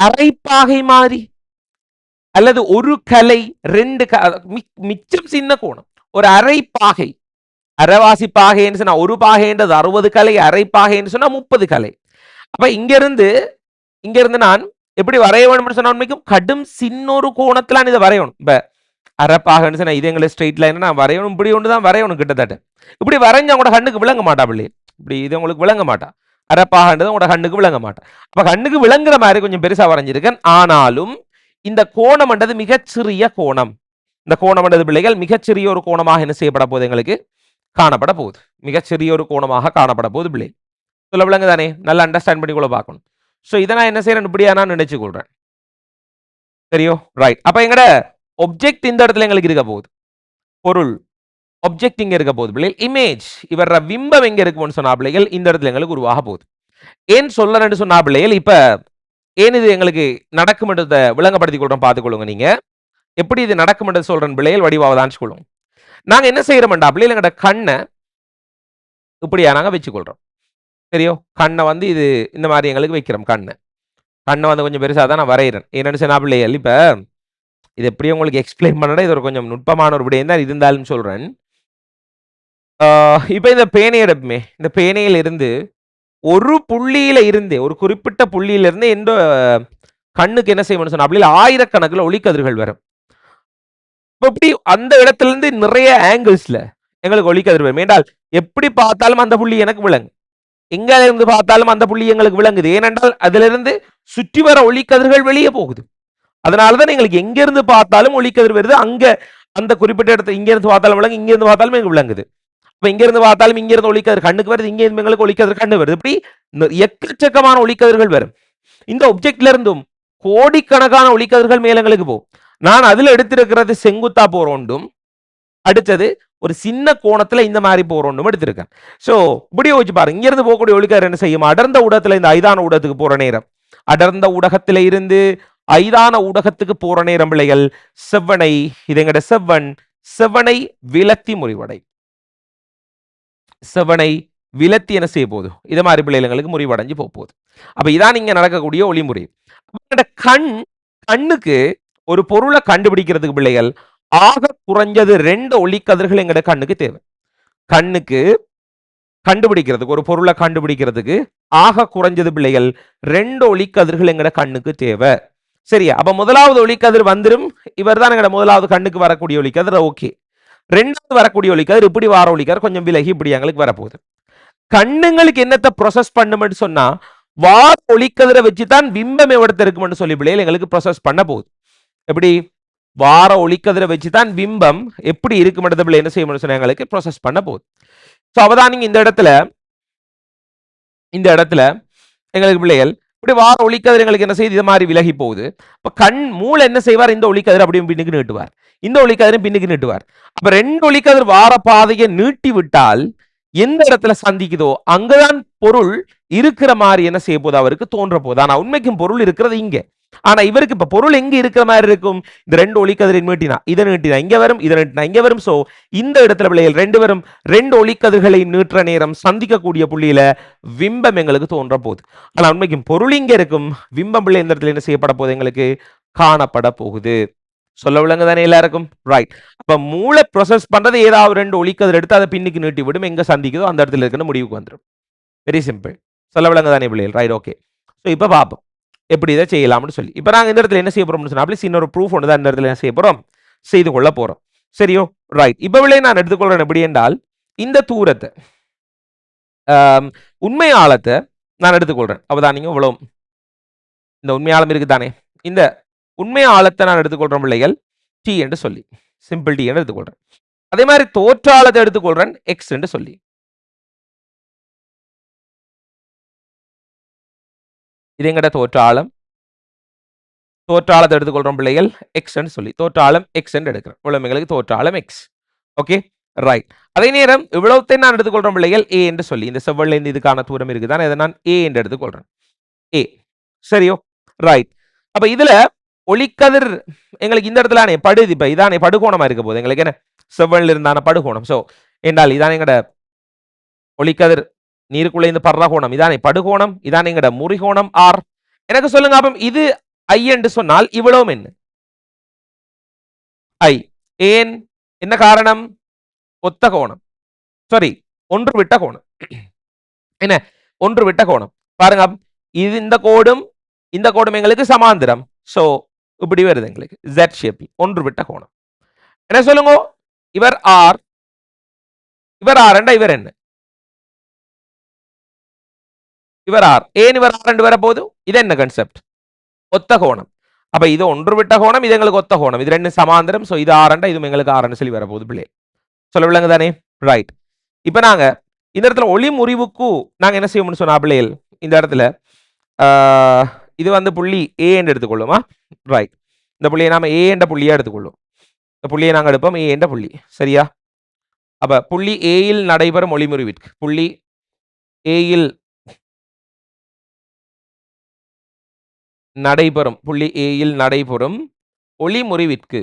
அரைப்பாகை மாதிரி அல்லது ஒரு கலை 2 மிச்சம் சின்ன கோணம். ஒரு அரைப்பாகை. அரைவாசி பாகைன்னு சொன்னா ஒரு பாகைன்றது 60 கலை, அரைப்பாகைன்னு சொன்னா 30 கலை. அப்ப இங்க இருந்து நான் எப்படி வரைய வேணும்னு சொன்னா உண்மைக்கும் கடும் சின்ன ஒரு கோணத்துல இதை வரையணும். இப்ப அரைப்பாகன்னு சொன்னா இது எங்களை ஸ்ட்ரெயிட் லைன் நான் வரையணும் இப்படி ஒன்று தான் வரையணும் கிட்டத்தட்ட. இப்படி வரைஞ்சு அவங்களோட கண்ணுக்கு விளங்க மாட்டா பிள்ளை. இப்படி இது உங்களுக்கு விளங்க மாட்டா. அரைப்பாகன்றது உங்களோட கண்ணுக்கு விளங்க மாட்டா. அப்ப கண்ணுக்கு விளங்குற மாதிரி கொஞ்சம் பெருசா வரைஞ்சிருக்கேன். ஆனாலும் இந்த கோணம் என்றது மிகச்சிறிய கோணம். இந்த கோணம் என்றது பிள்ளைகள் மிகச்சிறிய ஒரு கோணமாக என்ன செய்யப்பட போகுது? எங்களுக்கு காணப்பட போகுது. மிகச்சிறிய ஒரு கோணமாக காணப்பட போகுது பிள்ளை. சொல்ல விளங்கு தானே? நல்லா அண்டர்ஸ்டாண்ட் பண்ணி கூட பார்க்கணும். ஸோ இதை நான் என்ன செய்யறேன்? இப்படியா நான் நினைச்சு கொள்றேன். சரியோ? ரைட். அப்ப எங்கட ஒப்ஜெக்ட் இந்த இடத்துல எங்களுக்கு இருக்க போகுது. பொருள் ஒப்ஜெக்ட் இங்க இருக்க போகுது பிள்ளைகள். இமேஜ் இவர பிம்பம் எங்க இருக்கும்னு சொன்னா பிள்ளைகள் இந்த இடத்துல எங்களுக்கு உருவாக போகுது. ஏன் சொல்லணும்னு சொன்னா பிள்ளைகள் இப்ப ஏன் இது எங்களுக்கு நடக்கும் என்றதை விளங்கப்படுத்தி கொள்றோம். பார்த்துக்கொள்ளுங்க நீங்க. எப்படி இது நடக்கும் என்று சொல்றேன் பிள்ளைகள் வடிவாவதான் கொள்ளும். நாங்க என்ன செய்யறோம்டா பிள்ளைகள் எங்கட கண்ணை இப்படியா நாங்க வச்சுக்கொள்றோம். சரியோ? கண்ணை வந்து இது இந்த மாதிரி எங்களுக்கு வைக்கிறோம். கண்ணை வந்து கொஞ்சம் பெருசாக தான் நான் வரைகிறேன். என்னென்னு சொன்னா பிள்ளைகள் இப்ப இது எப்படி உங்களுக்கு எக்ஸ்பிளைன் பண்ணடா இது ஒரு கொஞ்சம் நுட்பமான ஒரு விடயம் தான் இருந்தாலும் சொல்றேன். இப்ப இந்த பேனை எடுப்புமே. இந்த பேனையில இருந்து ஒரு புள்ளியில இருந்து ஒரு குறிப்பிட்ட புள்ளியில இருந்து எந்த கண்ணுக்கு என்ன செய்யணும்னு சொன்னா அப்படி ஆயிரக்கணக்கில் ஒளிக்கதிர்கள் வரும். இப்படி அந்த இடத்துல இருந்து நிறைய ஆங்கிள்ஸ்ல எங்களுக்கு ஒளிக்கதிர் வரும். என்றால் எப்படி பார்த்தாலும் அந்த புள்ளி எனக்கு விளங்கு. எங்க இருந்து பார்த்தாலும் அந்த புள்ளி எங்களுக்கு விளங்குது. ஏனென்றால் அதிலிருந்து சுற்றி வர ஒளிக்கதிர்கள் வெளியே போகுது. அதனாலதான் எங்களுக்கு எங்க இருந்து பார்த்தாலும் ஒளிக்கதிர் வருது. அங்க அந்த குறிப்பிட்ட இடத்துல இங்க இருந்து பார்த்தாலும் விளங்கு, இங்க இருந்து பார்த்தாலும் எங்களுக்கு விளங்குது. இப்ப இங்க இருந்து பார்த்தாலும் இங்க இருந்து ஒளிக்கதிர் கண்ணுக்கு வருது, இங்க இருந்து எங்களுக்கு ஒளிக்கதிர் கண்ணு வருது. இப்படி எக்கச்சக்கமான ஒளிக்கதிர்கள் வரும். இந்த ஒப்ஜெக்ட்ல இருந்தும் கோடிக்கணக்கான ஒளிக்கதிர்கள் மேல எங்களுக்கு போகும். நான் அதுல எடுத்திருக்கிறது செங்குத்தா போறோண்டும் அடுத்தது ஒரு சின்ன கோணத்துல இந்த மாதிரி போறோண்டும் எடுத்திருக்கேன். சோ இப்படி வச்சு பாருங்க. இங்க இருந்து போகக்கூடிய ஒளிக்கதிர் என்ன செய்யும்? அடர்ந்த ஊடகத்துல இந்த ஐதான ஊடகத்துக்கு போற நேரம் அடர்ந்த ஊடகத்தில இருந்து ஐதான ஊடகத்துக்கு போற நேரம் பிள்ளைகள் செவ்வனை இது எங்கட செவ்வனை விலத்தி முறிவடை செவ்வனை விலத்தி என்ன செய்ய போகுது இது மாதிரி பிள்ளைகளுக்கு முறிவடைஞ்சு போகுது. அப்ப இதான் இங்க நடக்கக்கூடிய ஒளிமுறை. கண்ணுக்கு ஒரு பொருளை கண்டுபிடிக்கிறதுக்கு பிள்ளைகள் ஆக குறைஞ்சது 2 ஒளிக்கதிர்கள் எங்கட கண்ணுக்கு தேவை. கண்ணுக்கு கண்டுபிடிக்கிறதுக்கு ஒரு பொருளை கண்டுபிடிக்கிறதுக்கு ஆக குறைஞ்சது பிள்ளைகள் 2 ஒளிக்கதிர்கள் எங்கட கண்ணுக்கு தேவை. சரியா? அப்ப முதலாவது ஒளிக்கதிர் வந்துடும். இவர் தான் எங்கட முதலாவது கண்ணுக்கு வரக்கூடிய ஒளிக்கதிர். ஓகே. ரெண்டாவது வரக்கூடிய ஒளிக்கதிர் இப்படி வார ஒளிக்கதிர் கொஞ்சம் விலகி இப்படி எங்களுக்கு வரப்போகுது. கண்ணுங்களுக்கு என்னத்தை ப்ரொசஸ் பண்ணும்னு சொன்னா வார ஒளிக்கதிரை வச்சுதான் பிம்பம் எவ்வளவு இருக்கும்னு சொல்லி பிள்ளைகள் எங்களுக்கு ப்ரொசஸ் பண்ண போகுது. எப்படி? வார ஒளிக்கதிரை வச்சுதான் பிம்பம் எப்படி இருக்கும் பிள்ளை என்ன செய்யணும்னு சொன்னா எங்களுக்கு ப்ரொசஸ் பண்ண போகுது. ஸோ அவதானிங்க இந்த இடத்துல எங்களுக்கு பிள்ளைகள் இப்படி வார ஒளிக்கதிர் எங்களுக்கு என்ன செய்யுது இது மாதிரி விலகி போகுது. இப்ப மூளை என்ன செய்வார்? இந்த ஒளிக்கதிர் அப்படியும் பின்னுக்கு நீட்டுவார், இந்த ஒளிக்கதிரும் பின்னுக்கு நீட்டுவார். அப்ப 2 ஒளிக்கதிர் வார பாதையை நீட்டி விட்டால் எந்த இடத்துல சந்திக்குதோ அங்கதான் பொருள் இருக்கிற மாதிரி என்ன செய்ய போது அவருக்கு தோன்ற போது. ஆனா உண்மைக்கும் பொருள் இருக்கிறது இங்க. ஆனா இவருக்கு இப்ப பொருள் எங்க இருக்கிற மாதிரி இருக்கும்? இந்த 2 ஒளிக்கதிரின் நீட்டினா இதை நீட்டினா இங்க வரும், இதை நீட்டினா இங்க வரும். சோ இந்த இடத்துல பிள்ளைகள் 2 ஒளிக்கதிர்களை நீட்டுற நேரம் சந்திக்கக்கூடிய புள்ளியில விம்பம் எங்களுக்கு தோன்ற போகுது. ஆனா உண்மைக்கும் பொருள் இங்க இருக்கும், விம்பம் பிள்ளை இந்த இடத்துல என்ன செய்யப்பட போகுது எங்களுக்கு காணப்பட போகுது. சொல்ல விளங்க தானே எல்லாருக்கும்? ரைட். அப்ப மூளை ப்ரொசஸ் பண்றது ஏதாவது 2 ஒளிக்கதிர் எடுத்து அதை பின்னுக்கு நீட்டி விடும், எங்க சந்திக்குதோ அந்த இடத்துல இருக்கிற முடிவுக்கு வந்துடும். Very simple. சொல்ல விளங்க தானே பிள்ளைகள்? ரைட். ஓகே. ஸோ இப்போ பார்ப்போம் எப்படி இதை செய்யலாம்னு சொல்லி. இப்போ நாங்கள் இந்த இடத்துல என்ன செய்ய போறோம்னு சொன்னா இன்னொரு ப்ரூஃப் ஒன்று தான் இந்த இடத்துல என்ன செய்ய போறோம், செய்து கொள்ள போறோம். சரியோ? ரைட். இப்போ விளைய நான் எடுத்துக்கொள்றேன் எப்படி என்றால் இந்த தூரத்தை உண்மை ஆழத்தை நான் எடுத்துக்கொள்றேன். அப்பதான் நீங்க இவ்வளவு இந்த உண்மை ஆழம் இருக்கு தானே, இந்த உண்மை ஆழத்தை நான் எடுத்துக்கொள்றேன் பிள்ளைகள் டி என்று சொல்லி, சிம்பிள் டி என்று எடுத்துக்கொள்றேன். அதே மாதிரி தோற்றாளத்தை எடுத்துக்கொள்றேன் எக்ஸ் என்று சொல்லி. இது எங்கட தோற்றாளம். தோற்றாளத்தை எடுத்துக்கொள்றோம் பிள்ளைகள் எக்ஸ் என்று சொல்லி, தோற்றாளம் எக்ஸ் என்று எடுக்கிறேன். உலகங்களுக்கு தோற்றாளம் எக்ஸ். Okay, right. அதே நேரம் இவ்வளவுத்தை நான் எடுத்துக்கொள்றோம் பிள்ளைகள் ஏ என்று சொல்லி, இந்த செவ்வல்ல இருந்து இதுக்கான தூரம் இருக்குதான், இதை நான் ஏ என்று எடுத்துக்கொள்றேன். ஏ. சரியோ? ரைட். அப்ப இதுல ஒளிக்கதிர் எங்களுக்கு இந்த இடத்துல படுது, இப்ப இதானே படுகோணமா இருக்க போது எங்களுக்கு என்ன செவ்வல் இருந்தான படுகோணம். சோ என்றால் இதானே எங்கட ஒளிக்கதிர் நீருக்குள்ள இந்த படுற கோணம், இதானே படுகோணம், இதானே எங்கட முறிகோணம் ஆர். எனக்கு சொல்லுங்க அப்ப இது ஐ என்று சொன்னால் இவ்வளவும் என்ன ஐ? ஏன்? என்ன காரணம்? ஒத்த கோணம், சாரி ஒன்று விட்ட கோணம். என்ன ஒன்று விட்ட கோணம் பாருங்க. இது இந்த கோடும் இந்த கோடும் எங்களுக்கு சமாந்திரம். சோ இப்படி வருது எங்களுக்கு Z ஷேப், ஒன்று விட்ட கோணம். என்ன சொல்லுங்க? இவர் ஆர், இவர் ஆர் என்றா இவர் என்ன? இவர் ஆர். ஏன் இவர் ஆர் என்று வர போது இது என்ன கான்செப்ட்? ஒத்த கோணம். அப்ப இது ஒன்று விட்ட கோணம், இது எங்களுக்கு ஒத்த கோணம், இது ரெண்டு சமாந்திரம். சோ இது ஆரண்டா, இது எங்களுக்கு ஆரண்டு சொல்லி வரப்போகுது பிள்ளை. சொல்ல விளங்க தானே? ரைட். இப்ப நாங்க இந்த இடத்துல ஒளி முறிவுக்கு நாங்க என்ன செய்யணும்னு சொன்னா பிள்ளைகள், இந்த இடத்துல இது வந்து புள்ளி ஏ என்று எடுத்துக்கொள்ளுமா? ரைட். இந்த புள்ளியை நாம ஏ என்ற புள்ளியா எடுத்துக்கொள்ளும். இந்த புள்ளியை நாங்க எடுப்போம் ஏ என்ற புள்ளி. சரியா? அப்ப புள்ளி ஏயில் நடைபெறும் ஒளிமுறிவிற்கு, புள்ளி ஏயில் நடைபெறும், புள்ளி ஏயில் நடைபெறும் ஒளிமுறிவிற்கு,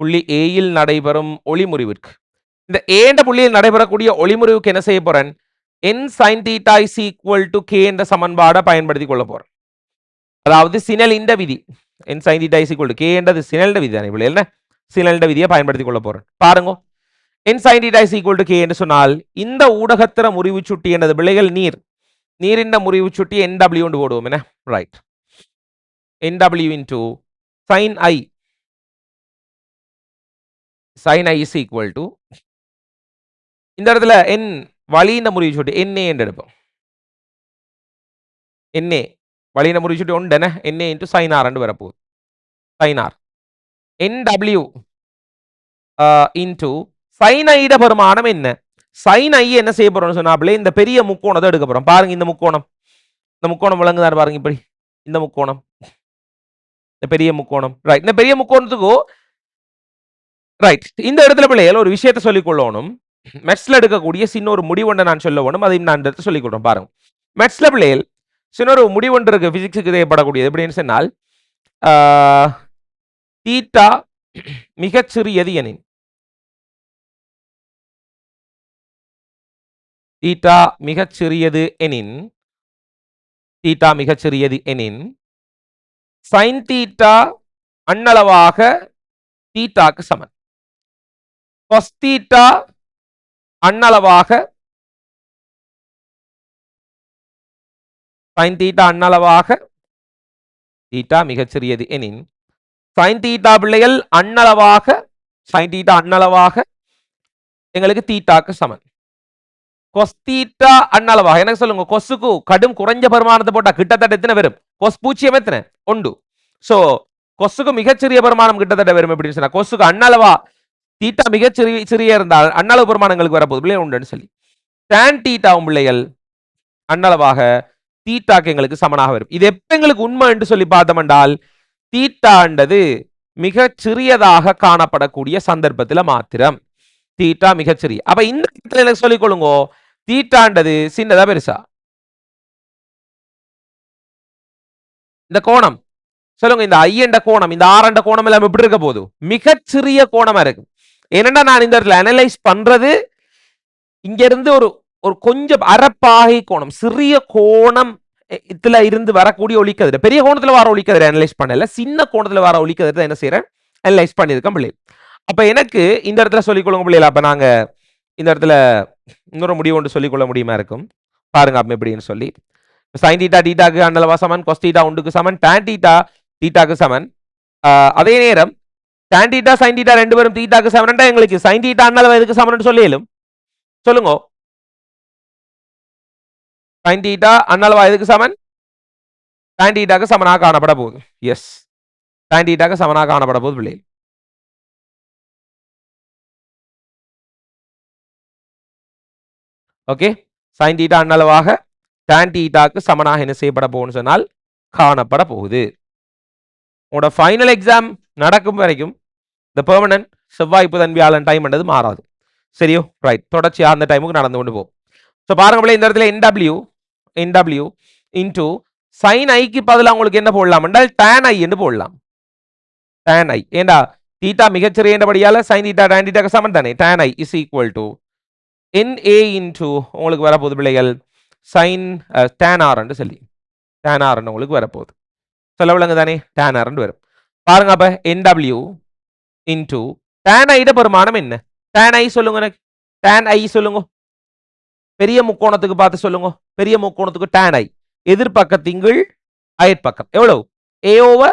புள்ளி ஏயில் நடைபெறும் ஒளிமுறிவிற்கு, இந்த ஏ என்ற புள்ளியில் நடைபெறக்கூடிய ஒளிமுறிவுக்கு என்ன செய்ய போறேன்? n sin theta is equal to k என்ற சமன்பாடை பயன்படுத்தி கொள்ள போறேன். அதாவது சினெலின் விதி, n sin theta is equal to k என்றது சினெலின் விதி தானே பிள்ளை, என்ன சினெலின் விதியை பயன்படுத்தி கொள்ள போறேன். பாருங்க, n sin theta is equal to k என்று சொன்னால் இந்த ஊடகத்திர முறிவு சுட்டி என்னது பிள்ளைகள்? நீர். நீரின் முறிவு சுட்டி NW என்று போடுவோம். என்ன? Right. NW into sin I, sin I is equal to இந்த இடத்துல n வழியின் முறிவு சுட்டி NA என்று எடுப்போம். NA வழியின் முறிவு சுட்டி உண்டு என்ன? NA into sin R என்று வரப்போகுது. sin R. NW into sin I ட பெருமானம் என்ன? sin I என்ன செய்ய போறோம்னு சொன்னாப்ல இந்த பெரிய முக்கோணத்தை எடுக்க போறோம். பாருங்க இந்த முக்கோணம், இந்த முக்கோணம் விளங்குதாரு பாருங்க, இப்படி இந்த முக்கோணம், இந்த பெரிய முக்கோணம். ரைட். இந்த பெரிய முக்கோணத்துக்கு ரைட் இந்த இடத்துல பிள்ளைகள் ஒரு விஷயத்தை சொல்லிக் கொள்ளணும். மெட்ஸ்ல எடுக்கக்கூடிய சின்ன ஒரு முடிவுண்டை நான் சொல்ல வேணும், அதையும் நான் எடுத்து சொல்லிக் கொள்றேன். பாருங்க, மெட்ஸ்ல பிள்ளைகள் சின்ன ஒரு முடிவு ஒன்று இருக்கு பிசிக்ஸுக்கு தேவைப்படக்கூடியது எப்படின்னு சொன்னால் தீட்டா மிகச்சிறியது எனின் தீட்டா மிகச்சிறியது எனின் தீட்டா மிகச்சிறியது எனின் சைன் தீட்டா அண்ணளவாக தீட்டாக்கு சமன் கொஸ் தீட்டா அண்ணளவாக சைன் தீட்டா அண்ணளவாக தீட்டா மிகச்சிறியது எனின் சைன் தீட்டா பிள்ளைகள் அண்ணளவாக சைன் தீட்டா அண்ணளவாக எங்களுக்கு தீட்டாக்கு சமன் கொஸ் தீட்டா அண்ணளவாக எனக்கு சொல்லுங்க கொசுக்கு கடும் குறைஞ்ச பெருமானத்தை போட்டா கிட்டத்தட்ட எத்தனை வரும் கொஸ் பூஜ்ஜியம் எத்தனை ஒன்று சோ கொசுக்கு மிகச்சிறிய பெருமானம் கிட்டத்தட்ட வரும் எப்படின்னு சொன்னா கொசுக்கு அண்ணளவா தீட்டா மிகச்சிறிய இருந்தால் அண்ணளவு பெருமானங்களுக்கு வரப்போகுது பிள்ளைகள் உண்டுன்னு சொல்லி tan தீட்டாவும் பிள்ளைகள் அண்ணளவாக தீட்டாக்கு எங்களுக்கு சமனாக வரும் இது எப்ப எங்களுக்கு உண்மை என்று சொல்லி பார்த்தோம் என்றால் தீட்டாண்டது மிக சிறியதாக காணப்படக்கூடிய சந்தர்ப்பத்தில் மாத்திரம் தீட்டா மிகச்சிறிய அப்ப இந்த இடத்துல எனக்கு சொல்லிக் கொள்ளுங்க தீட்டாண்டது சின்னதா பெருசா இந்த கோணம் சொல்லுங்க இந்த ஐயண்ட கோணம் இந்த ஆரண்ட கோணம் எல்லாம் எப்படி இருக்க போது மிகச்சிறிய கோணமா இருக்கு என்னன்னா நான் இந்த இடத்துல அனலைஸ் பண்றது இங்க இருந்து ஒரு ஒரு கொஞ்சம் அரைப்பாகை கோணம் சிறிய கோணம் இதுல இருந்து வரக்கூடிய ஒளிக்கதிர பெரிய கோணத்துல வர ஒளிக்கதிர அனலைஸ் பண்ணல சின்ன கோணத்துல வர ஒளிக்கதிர என்ன செய்யறேன் அனலைஸ் பண்ணியிருக்கேன் பிள்ளை அப்ப எனக்கு இந்த இடத்துல சொல்லிக்கொள்ளுங்க பிள்ளைல அப்ப நாங்க இந்த இடத்துல இன்னொரு முடிவு ஒன்று சொல்லிக்கொள்ள முடியுமா இருக்கும் பாருங்க அப்ப எப்படின்னு சொல்லி சைன் தீட்டா தீட்டாக்கு அண்ணளவா சமன் கொஸ் தீட்டா ஒன்றுக்கு சமன் டான் தீட்டா தீட்டாக்கு சமன் அதே நேரம் டான் தீட்டா சைன் தீட்டா ரெண்டு பேரும் தீட்டாக்கு சமன்டா எங்களுக்கு சைன் தீட்டா அண்ணளவா எதுக்கு சமன் சொல்லியலும் சொல்லுங்க சைன் தீட்டா அண்ணளவா எதுக்கு சமன் டான் தீட்டாக்கு சமனாக காணப்பட போகுது எஸ் டான் தீட்டாக்கு சமனாக காணப்பட போகுது பிள்ளை ஓகே சைன் தீட்டா அண்ணளவாக டான் தீட்டாக்கு சமனாக என்ன செய்யப்பட போகுதுன்னு சொன்னால் காணப்பட போகுது உங்களோட ஃபைனல் எக்ஸாம் நடக்கும் வரைக்கும் இந்த பெர்மனன்ட் செவ்வாய் புதன் வியாழன் டைம் என்றது மாறாது சரியோ ரைட் தொடர்ச்சியா அந்த டைமுக்கு நடந்து கொண்டு போகும் ஸோ பாருங்க இந்த இடத்துல NW இன்டூ சைன் ஐக்கு பதிலாக உங்களுக்கு என்ன போடலாம் என்றால் tan I என்று போடலாம் tan I ஏண்டா தீட்டா மிகச்சிறியபடியால சைன் தீட்டா tan தீட்டாக்கு சமன் தானே tan I is equal to NA into உங்களுக்கு வரப்போகுது பிள்ளைகள் சைன் tan R என்று சொல்லி tan R உங்களுக்கு வரப்போகுது சொல்ல விளங்கு தானே tan R வரும் பாருங்க அப்ப NW இன்டூ tan I பெருமானம் என்ன tan I சொல்லுங்க எனக்கு tan I சொல்லுங்க பெரிய முக்கோணத்துக்கு பார்த்து சொல்லுங்க பெரிய முக்கோணத்துக்கு tan I எதிர்பக்கத்தின் அயற்பக்கம் எவ்வளவு A over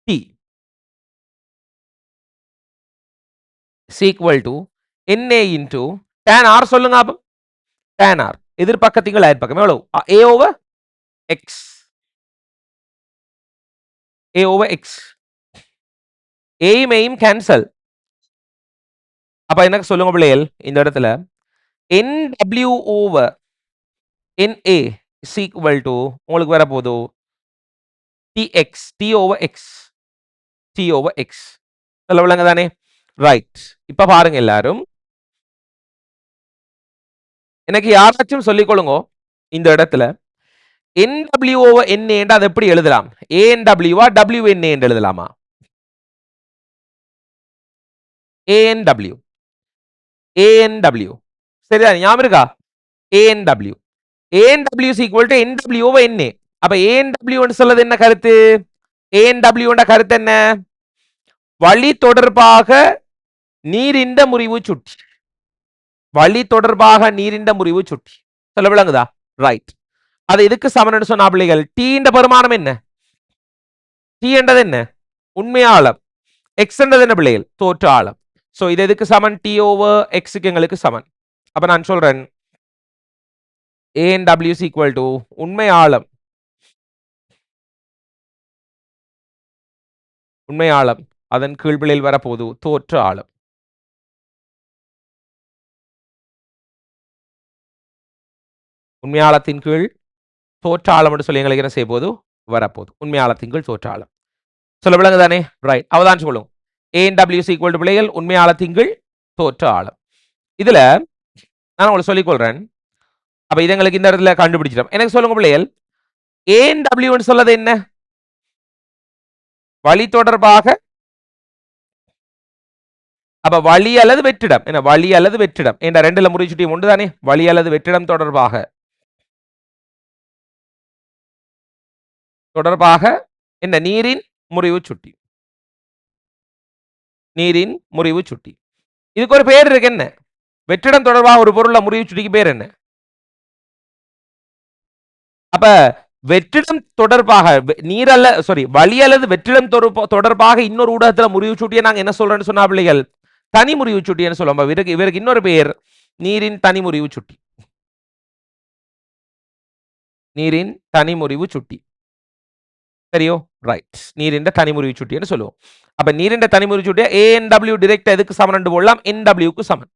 T is equal to NA into tan R சொல்லுங்க அப்ப tan R எதிர்பக்கத்தின் அயற்பக்கம் எவ்வளவு A over X A over X A மையும் கேன்சல் அப்ப எனக்கு சொல்லுங்க பிள்ளைகள் இந்த இடத்துல NW over NA is equal to உங்களுக்கு வர போதோ TX T over X T over X சொல்ல விளங்க தானே ரைட் இப்ப பாருங்க எல்லாரும் எனக்கு யாராச்சும் சொல்லிக் கொள்ளுங்க இந்த இடத்துல NW over NA என்று அதை எப்படி எழுதலாம் ANW WNA என்று எழுதலாமா ANW சரிதான் ஞாபகம் இருக்கா ANW is equal to NW over NA அப்ப ANW என்று சொல்றது என்ன கருத்து ANW என்ற கருத்து என்ன வழி தொடர்பாக நீரிண்ட முறிவு சுட்டி வழி தொடர்பாக நீரிண்ட முறிவு சுட்டி சொல்ல விளங்குதா ரைட் அது இதுக்கு சமன் சொன்னா பிள்ளைகள் T என்ற பெருமானம் என்ன T என்றது என்ன உண்மை ஆழம் X என்றது என்ன பிள்ளைகள் தோற்ற ஆழம் சோ இது எதுக்கு சமன் T over X க்கு எங்களுக்கு சமன் அப்ப நான் சொல்றேன் ANW is equal to உண்மை ஆழம் அதன் கீழ்பிழையில் வரப்போது தோற்ற ஆழம் உண்மை ஆழத்தின் கீழ் தோற்ற ஆழம் என்று சொல்லி எங்களுக்கு என்ன செய்ய போது வரப்போது உண்மை ஆழத்தின் கீழ் தோற்ற ஆழம் சொல்ல விளங்கு தானே ரைட் அவதான் சொல்லுங்க ANW is equal to பிள்ளைகள் உண்மை ஆழத்தின் கீழ் தோற்ற ஆழம் இதுல நான் உங்களுக்கு சொல்லிக் கொள்றேன் அப்ப இது எங்களுக்கு இந்த இடத்துல கண்டுபிடிச்சிட்டோம். எனக்கு சொல்லுங்க பிள்ளைகள், ஏன் டபிள்யூன்னு சொல்லது என்ன? வழி தொடர்பாக. அப்ப வழி அல்லது வெற்றிடம் என்ன? வழி அல்லது வெற்றிடம் என்ற ரெண்டுல முறிவு சுட்டி உண்டு தானே? வழி அல்லது வெற்றிடம் தொடர்பாக என்ன? நீரின் முறிவு சுட்டி. நீரின் முறிவு சுட்டி. இதுக்கு ஒரு பேர் இருக்கு என்ன? வெற்றிடம் தொடர்பாக ஒரு பொருள் முறிவு சுட்டிக்கு பேர் என்ன? அப்ப வெற்றிடம் தொடர்பாக நீர் அல்ல சாரி வழி அல்லது வெற்றிடம் தொடர்பாக இன்னொரு ஊடகத்துல முறிவு சுட்டியை நாங்க என்ன சொல்றோம்னு சொன்னா பிள்ளைகள், தனி முறிவு சுட்டின்னு சொல்லுவோம். இவருக்கு இன்னொரு பேர் நீரின் தனி முறிவு சுட்டி. நீரின் தனி முறிவு சுட்டி. சரியோ? ரைட். நீரின் தனி முறிவு சுட்டின்னு சொல்லுவோம். அப்ப நீரின் தனி முறிவு சுட்டியை ANW டைரக்ட் எதுக்கு சமன் போடலாம்? NW க்கு சமன்.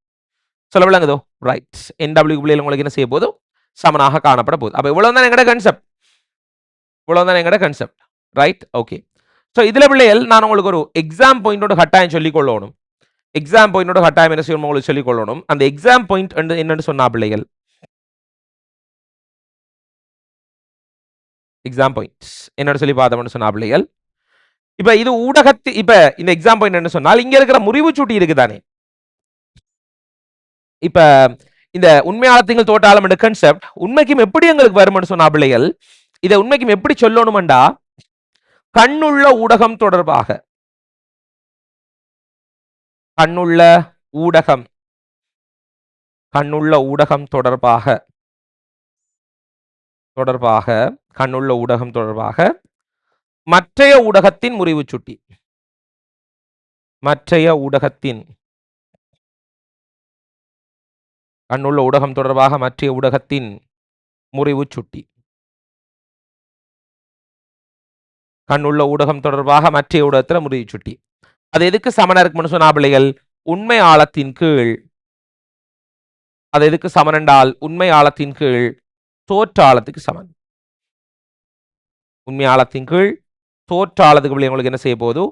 சொல்ல விளங்குதோ? ரைட். NW பிள்ளைகள் உங்களுக்கு என்ன செய்ய போது? சமனாக காணப்பட போகுது. அப்ப இவ்வளவுதான் எங்கட கான்செப்ட். இவ்வளவுதான் எங்கட கான்செப்ட். ரைட்? ஓகே. சோ இதுல பிள்ளைகள் நான் உங்களுக்கு ஒரு எக்ஸாம் பாயிண்டோட கட்டாயம் சொல்லிக் கொள்ளணும். எக்ஸாம் பாயிண்டோட கட்டாயம் என்ன செய்யணும் உங்களுக்கு சொல்லிக் கொள்ளணும். அந்த எக்ஸாம் பாயிண்ட் என்னன்னு சொன்னா பிள்ளைகள், எக்ஸாம் பாயிண்ட்ஸ் என்னன்னு சொல்லி பார்த்தோம்னு சொன்னா பிள்ளைகள், இப்ப இது ஊடகத்து இப்ப இந்த எக்ஸாம் பாயிண்ட் என்ன சொன்னால் இங்க இருக்கிற முறிவு சுட்டி இருக்குதானே, இப்ப இந்த உண்மையாளத்திங்கள் தோட்டாளம் என்ற கான்செப்ட் உண்மைக்கும் எப்படி எங்களுக்கு வரும்னு சொன்னா பிள்ளைகள், இதை உண்மைக்கும் எப்படி சொல்லணும்டா, கண்ணுள்ள ஊடகம் தொடர்பாக, கண்ணுள்ள ஊடகம், கண்ணுள்ள ஊடகம் தொடர்பாக கண்ணுள்ள ஊடகம் தொடர்பாக மற்றைய ஊடகத்தின் முறிவு சுட்டி, மற்றைய ஊடகத்தின், கண்ணுள்ள ஊடகம் தொடர்பாக மற்றைய ஊடகத்தின் முறிவு சுட்டி, கண்ணுள்ள ஊடகம் தொடர்பாக மற்றைய ஊடகத்தில் முறிவு சுட்டி. அது எதுக்கு சமனா இருக்கும்னு சொன்னா பிள்ளைகள், உண்மை ஆழத்தின் கீழ், அது எதுக்கு சமன் என்றால் உண்மை ஆழத்தின் கீழ் தோற்ற ஆழத்துக்கு சமன். உண்மை ஆழத்தின் கீழ் தோற்ற ஆழத்துக்கு பிள்ளை உங்களுக்கு என்ன செய்ய போகுது?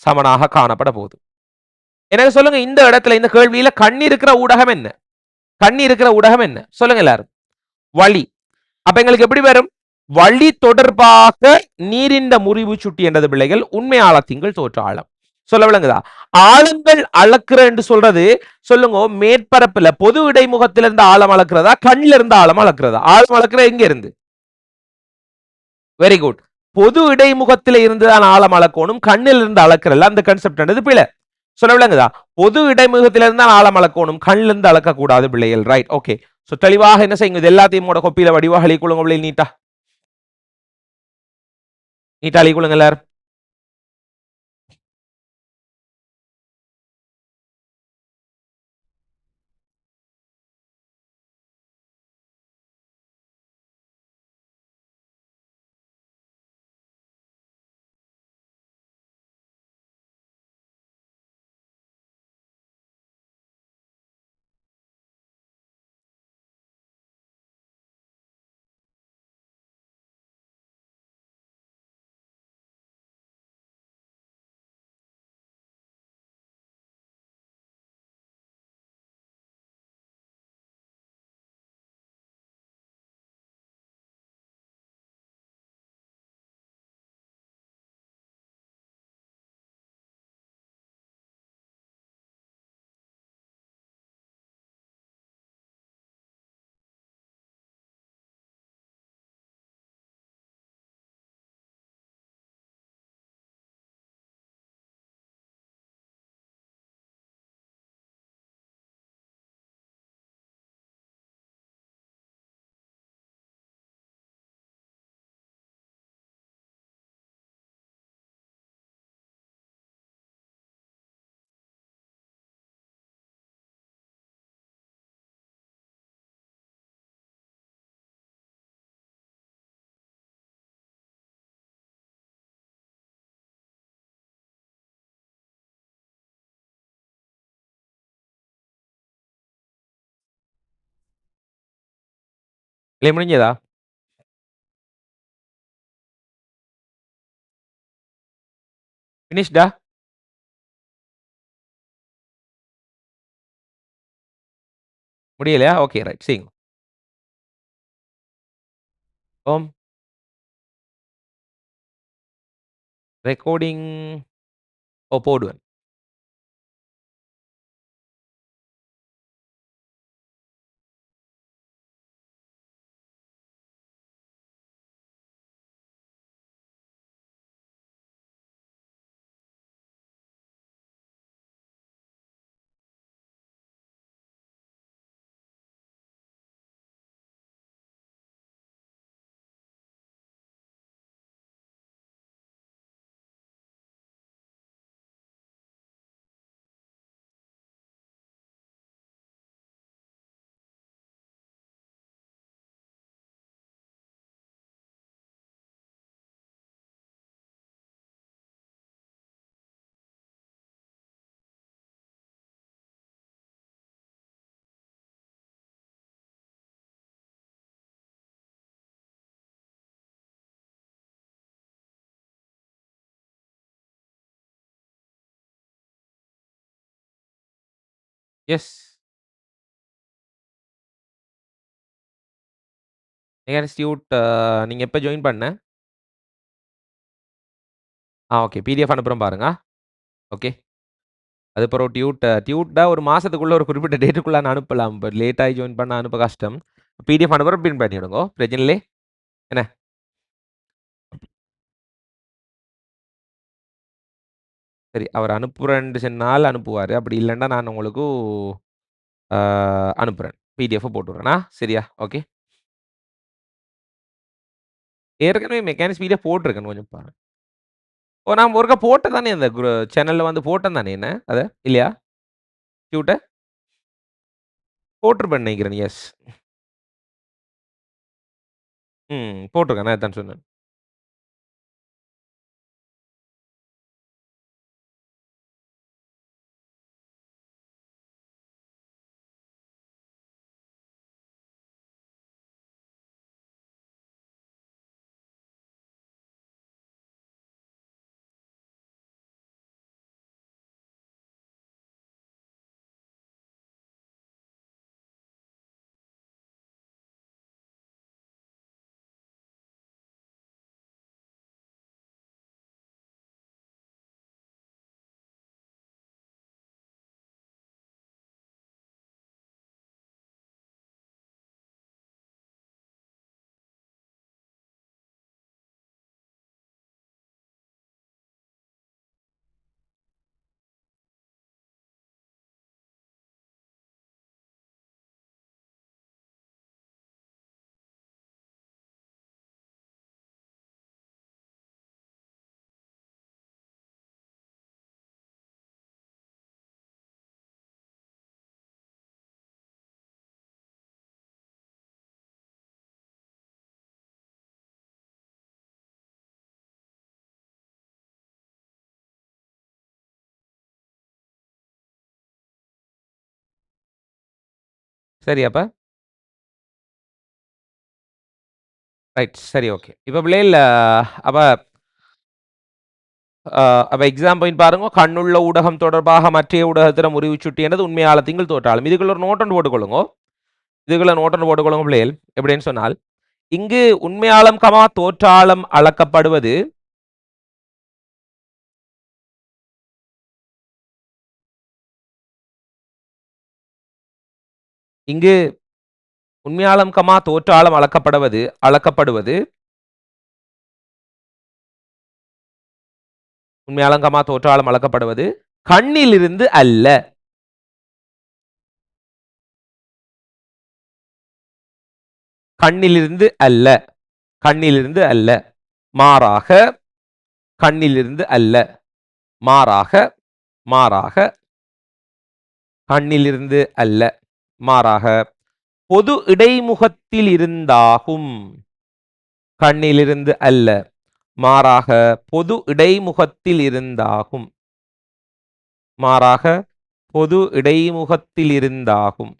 சமனாக காணப்பட போகுது. எனக்கு சொல்லுங்க, இந்த இடத்துல இந்த கேள்வியில கண் இருக்கிற ஊடகம் என்ன? கண் இருக்கிற ஊடகம் என்ன சொல்லுங்க எல்லாரும்? வழி. அப்ப எங்களுக்கு எப்படி வரும்? வழி தொடர்பாக நீரின் முறிவு சுட்டி என்றது பிள்ளைகள் உண்மை ஆழத்திங்கள் தோற்ற ஆழம். சொல்ல விளங்குதா? ஆழங்கள் அளக்குற என்று சொல்றது சொல்லுங்க, மேற்பரப்புல பொது இடைமுகத்தில இருந்து ஆழம் அளக்கிறதா, கண்ணில இருந்து ஆழம் அளக்கிறதா? ஆழம் அளக்குற எங்க இருந்து? Very good. பொது இடைமுகத்தில இருந்து தான் ஆழம் அளக்கணும், கண்ணில் இருந்து அளக்கிறல்ல, அந்த கான்செப்ட் பிள்ளை. சொல்ல விளங்குதா? பொது இடைமுகத்தில இருந்து தான் ஆழம் அளக்கணும், கண்ணில இருந்து அளக்க கூடாது பிள்ளைகள். ரைட்? ஓகே. சோ தெளிவாக என்ன செய்யுங்க, இது எல்லாத்தையும் கொப்பியில வடிவாக அழிக்கொள்ளுங்க பிள்ளை. நீட்டா நீட்டா அழிக்கொள்ளுங்க எல்லாரும். இல்லை முடிஞ்சதா? ஃபினிஷ்டா? முடியலையா? Okay right. செய்யுங்க. ஓம். ரெக்கார்டிங் போடுவேன். எஸ். மெகா இன்ஸ்டிடியூட் நீங்க எப்ப ஜாயின் பண்ண? ஓகே. பிடிஎஃப் அனுப்புறேன் பாருங்க. ஓகே. அது அப்புறம் டியூட்டா ஒரு மாசத்துக்குள்ள ஒரு குறிப்பிட்ட டேட்டுக்குள்ள நான் அனுப்பலாம். பட் லேட் ஆயி ஜாயின் பண்ணா அனுப்ப கஷ்டம். பிடிஎஃப் அனுப்புறேன் பின் பண்ணிடுங்கோ. பிரச்சனை இல்லே. என்ன? சரி. அவர் அனுப்புறேன்னு சொன்னால் அனுப்புவாரு. அப்படி இல்லன்னா நான் உங்களுக்கு அ அனுப்புறேன். பிடிஎஃப் போட்டு விடுறேனா? சரியா? ஓகே. ஏற்கனவே மெக்கானிக்ஸ் பிடிஎஃப் போட்டிருக்கேன். கொஞ்சம் பாருங்க. நான் ஒருக்கா போட்டேன் தானே அந்த சேனல்ல வந்து போட்டேன் தானே என்ன? அத இல்லையா? டியூட்ட? போட்டிருப்பேன்னு நெனைக்கிறேன். எஸ். போட்டிருக்கேன். நான் அதான் சொன்னேன். சரி அப்ப? ரைட். சரி ஓகே. இப்ப பிள்ளைகள் அப்ப அ அப்ப எக்ஸாம் பாயிண்ட் பாருங்க. கண்ணுள்ள ஊடகம் தொடர்பாக மற்றைய ஊடகத்திடம் முறிவுச் சுட்டி எனது உண்மையால திங்கள் தோற்றாலும். இதுக்குள்ள ஒரு நோட் ஒன்று போட்டுக்கொள்ளுங்கோ. இதுக்குள்ள நோட் ஒன்று போட்டுக்கொள்ளுங்க பிள்ளைகள். எப்படின்னு சொன்னால், இங்கு உண்மையாலம், தோற்றாலம் அளக்கப்படுவது இங்கு உண்மையாலம், தோற்றாலம் அளக்கப்படுவது உண்மையாலம், தோற்றாலம் அளக்கப்படுவது கண்ணிலிருந்து அல்ல. கண்ணிலிருந்து அல்ல. கண்ணிலிருந்து அல்ல. மாறாக கண்ணிலிருந்து அல்ல. மாறாக மாறாக கண்ணிலிருந்து அல்ல. மாறாக பொது இடைமுகத்தில் இருந்தாகும். கண்ணிலிருந்து அல்ல. மாறாக பொது இடைமுகத்தில் இருந்தாகும். மாறாக பொது இடைமுகத்தில் இருந்தாகும்.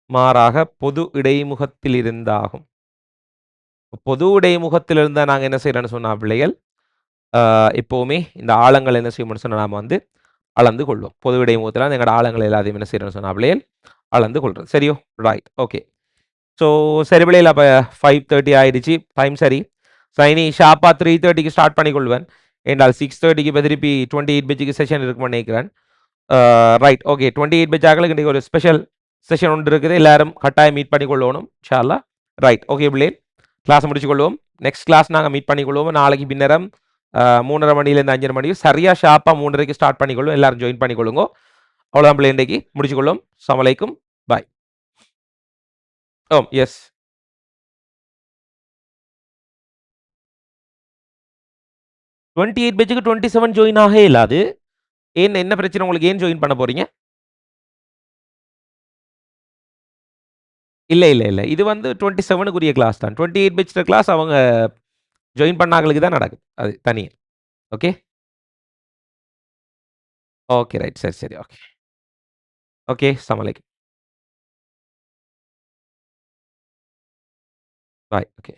மாறாக பொது இடைமுகத்தில் இருந்தாகும். பொது இடைமுகத்தில் இருந்தா நாங்க என்ன செய்யறோம்னு சொன்னா பிள்ளைகள், எப்பவுமே இந்த ஆழங்கள் என்ன செய்யணும்னு சொன்னா நாம வந்து அளந்து கொள்வோம். பொது இடைமுகத்தில் எங்களோட ஆழங்கள் எல்லாத்தையும் என்ன செய்யறோம்னு சொன்னா பிள்ளைகள் அளந்து கொள்றோம். சரியோ? ரைட். ஓகே. ஸோ சரி பிள்ளைகளா அப்போ 5:30 ஆயிடுச்சு டைம் சரி. ஸோ இனி ஷார்ப்பாக 3:30க்கு ஸ்டார்ட் பண்ணிக்கொள்வேன். ஏன்றால் 6:30க்கு இப்போ திருப்பி 28 பேஜுக்கு செஷன் இருக்குன்னு நினைக்கிறேன். ரைட் ஓகே 28 பேஜ் ஆகலுக்கு இன்றைக்கி ஒரு ஸ்பெஷல் செஷன் ஒன்று இருக்குது. எல்லாரும் கட்டாயம் மீட் பண்ணிக்கொள்ளணும் இன்ஷா அல்லாஹ். ரைட் ஓகே பிள்ளை கிளாஸ் முடிச்சுக்கொள்வோம். நெக்ஸ்ட் கிளாஸ் நாங்கள் மீட் பண்ணிக்கொள்வோம். நாளைக்கு பின்னரம் 3:30 மணிலேருந்து 5:30 மணி சரியாக ஷார்ப்பாக 3:30க்கு ஸ்டார்ட் பண்ணிக்கொள்ளும். எல்லாரும் ஜாயின் பண்ணிக்கொள்ளுங்க. அவ்வளோதான் பிள்ளை இன்றைக்கு முடிச்சுக்கொள்ளும். அஸ்ஸலாமு அலைக்கும் பாய். எஸ் 28 பேஜுக்கு 27 ஜாயின் ஆக இயலாது. என்ன பிரச்சனை உங்களுக்கு? ஏன் ஜாயின் பண்ண போறீங்க? இல்ல. இது வந்து 27க்குரிய கிளாஸ் தான். 28 பேஜ் கிளாஸ் அவங்க ஜாயின் பண்ணாங்களுக்கு தான் நடக்குது. அது தனியா. ஓகே. Okay right. சரி. ஓகே. ஓகே. அஸ்ஸலாமு அலைக்கும். பாய். ஓகே.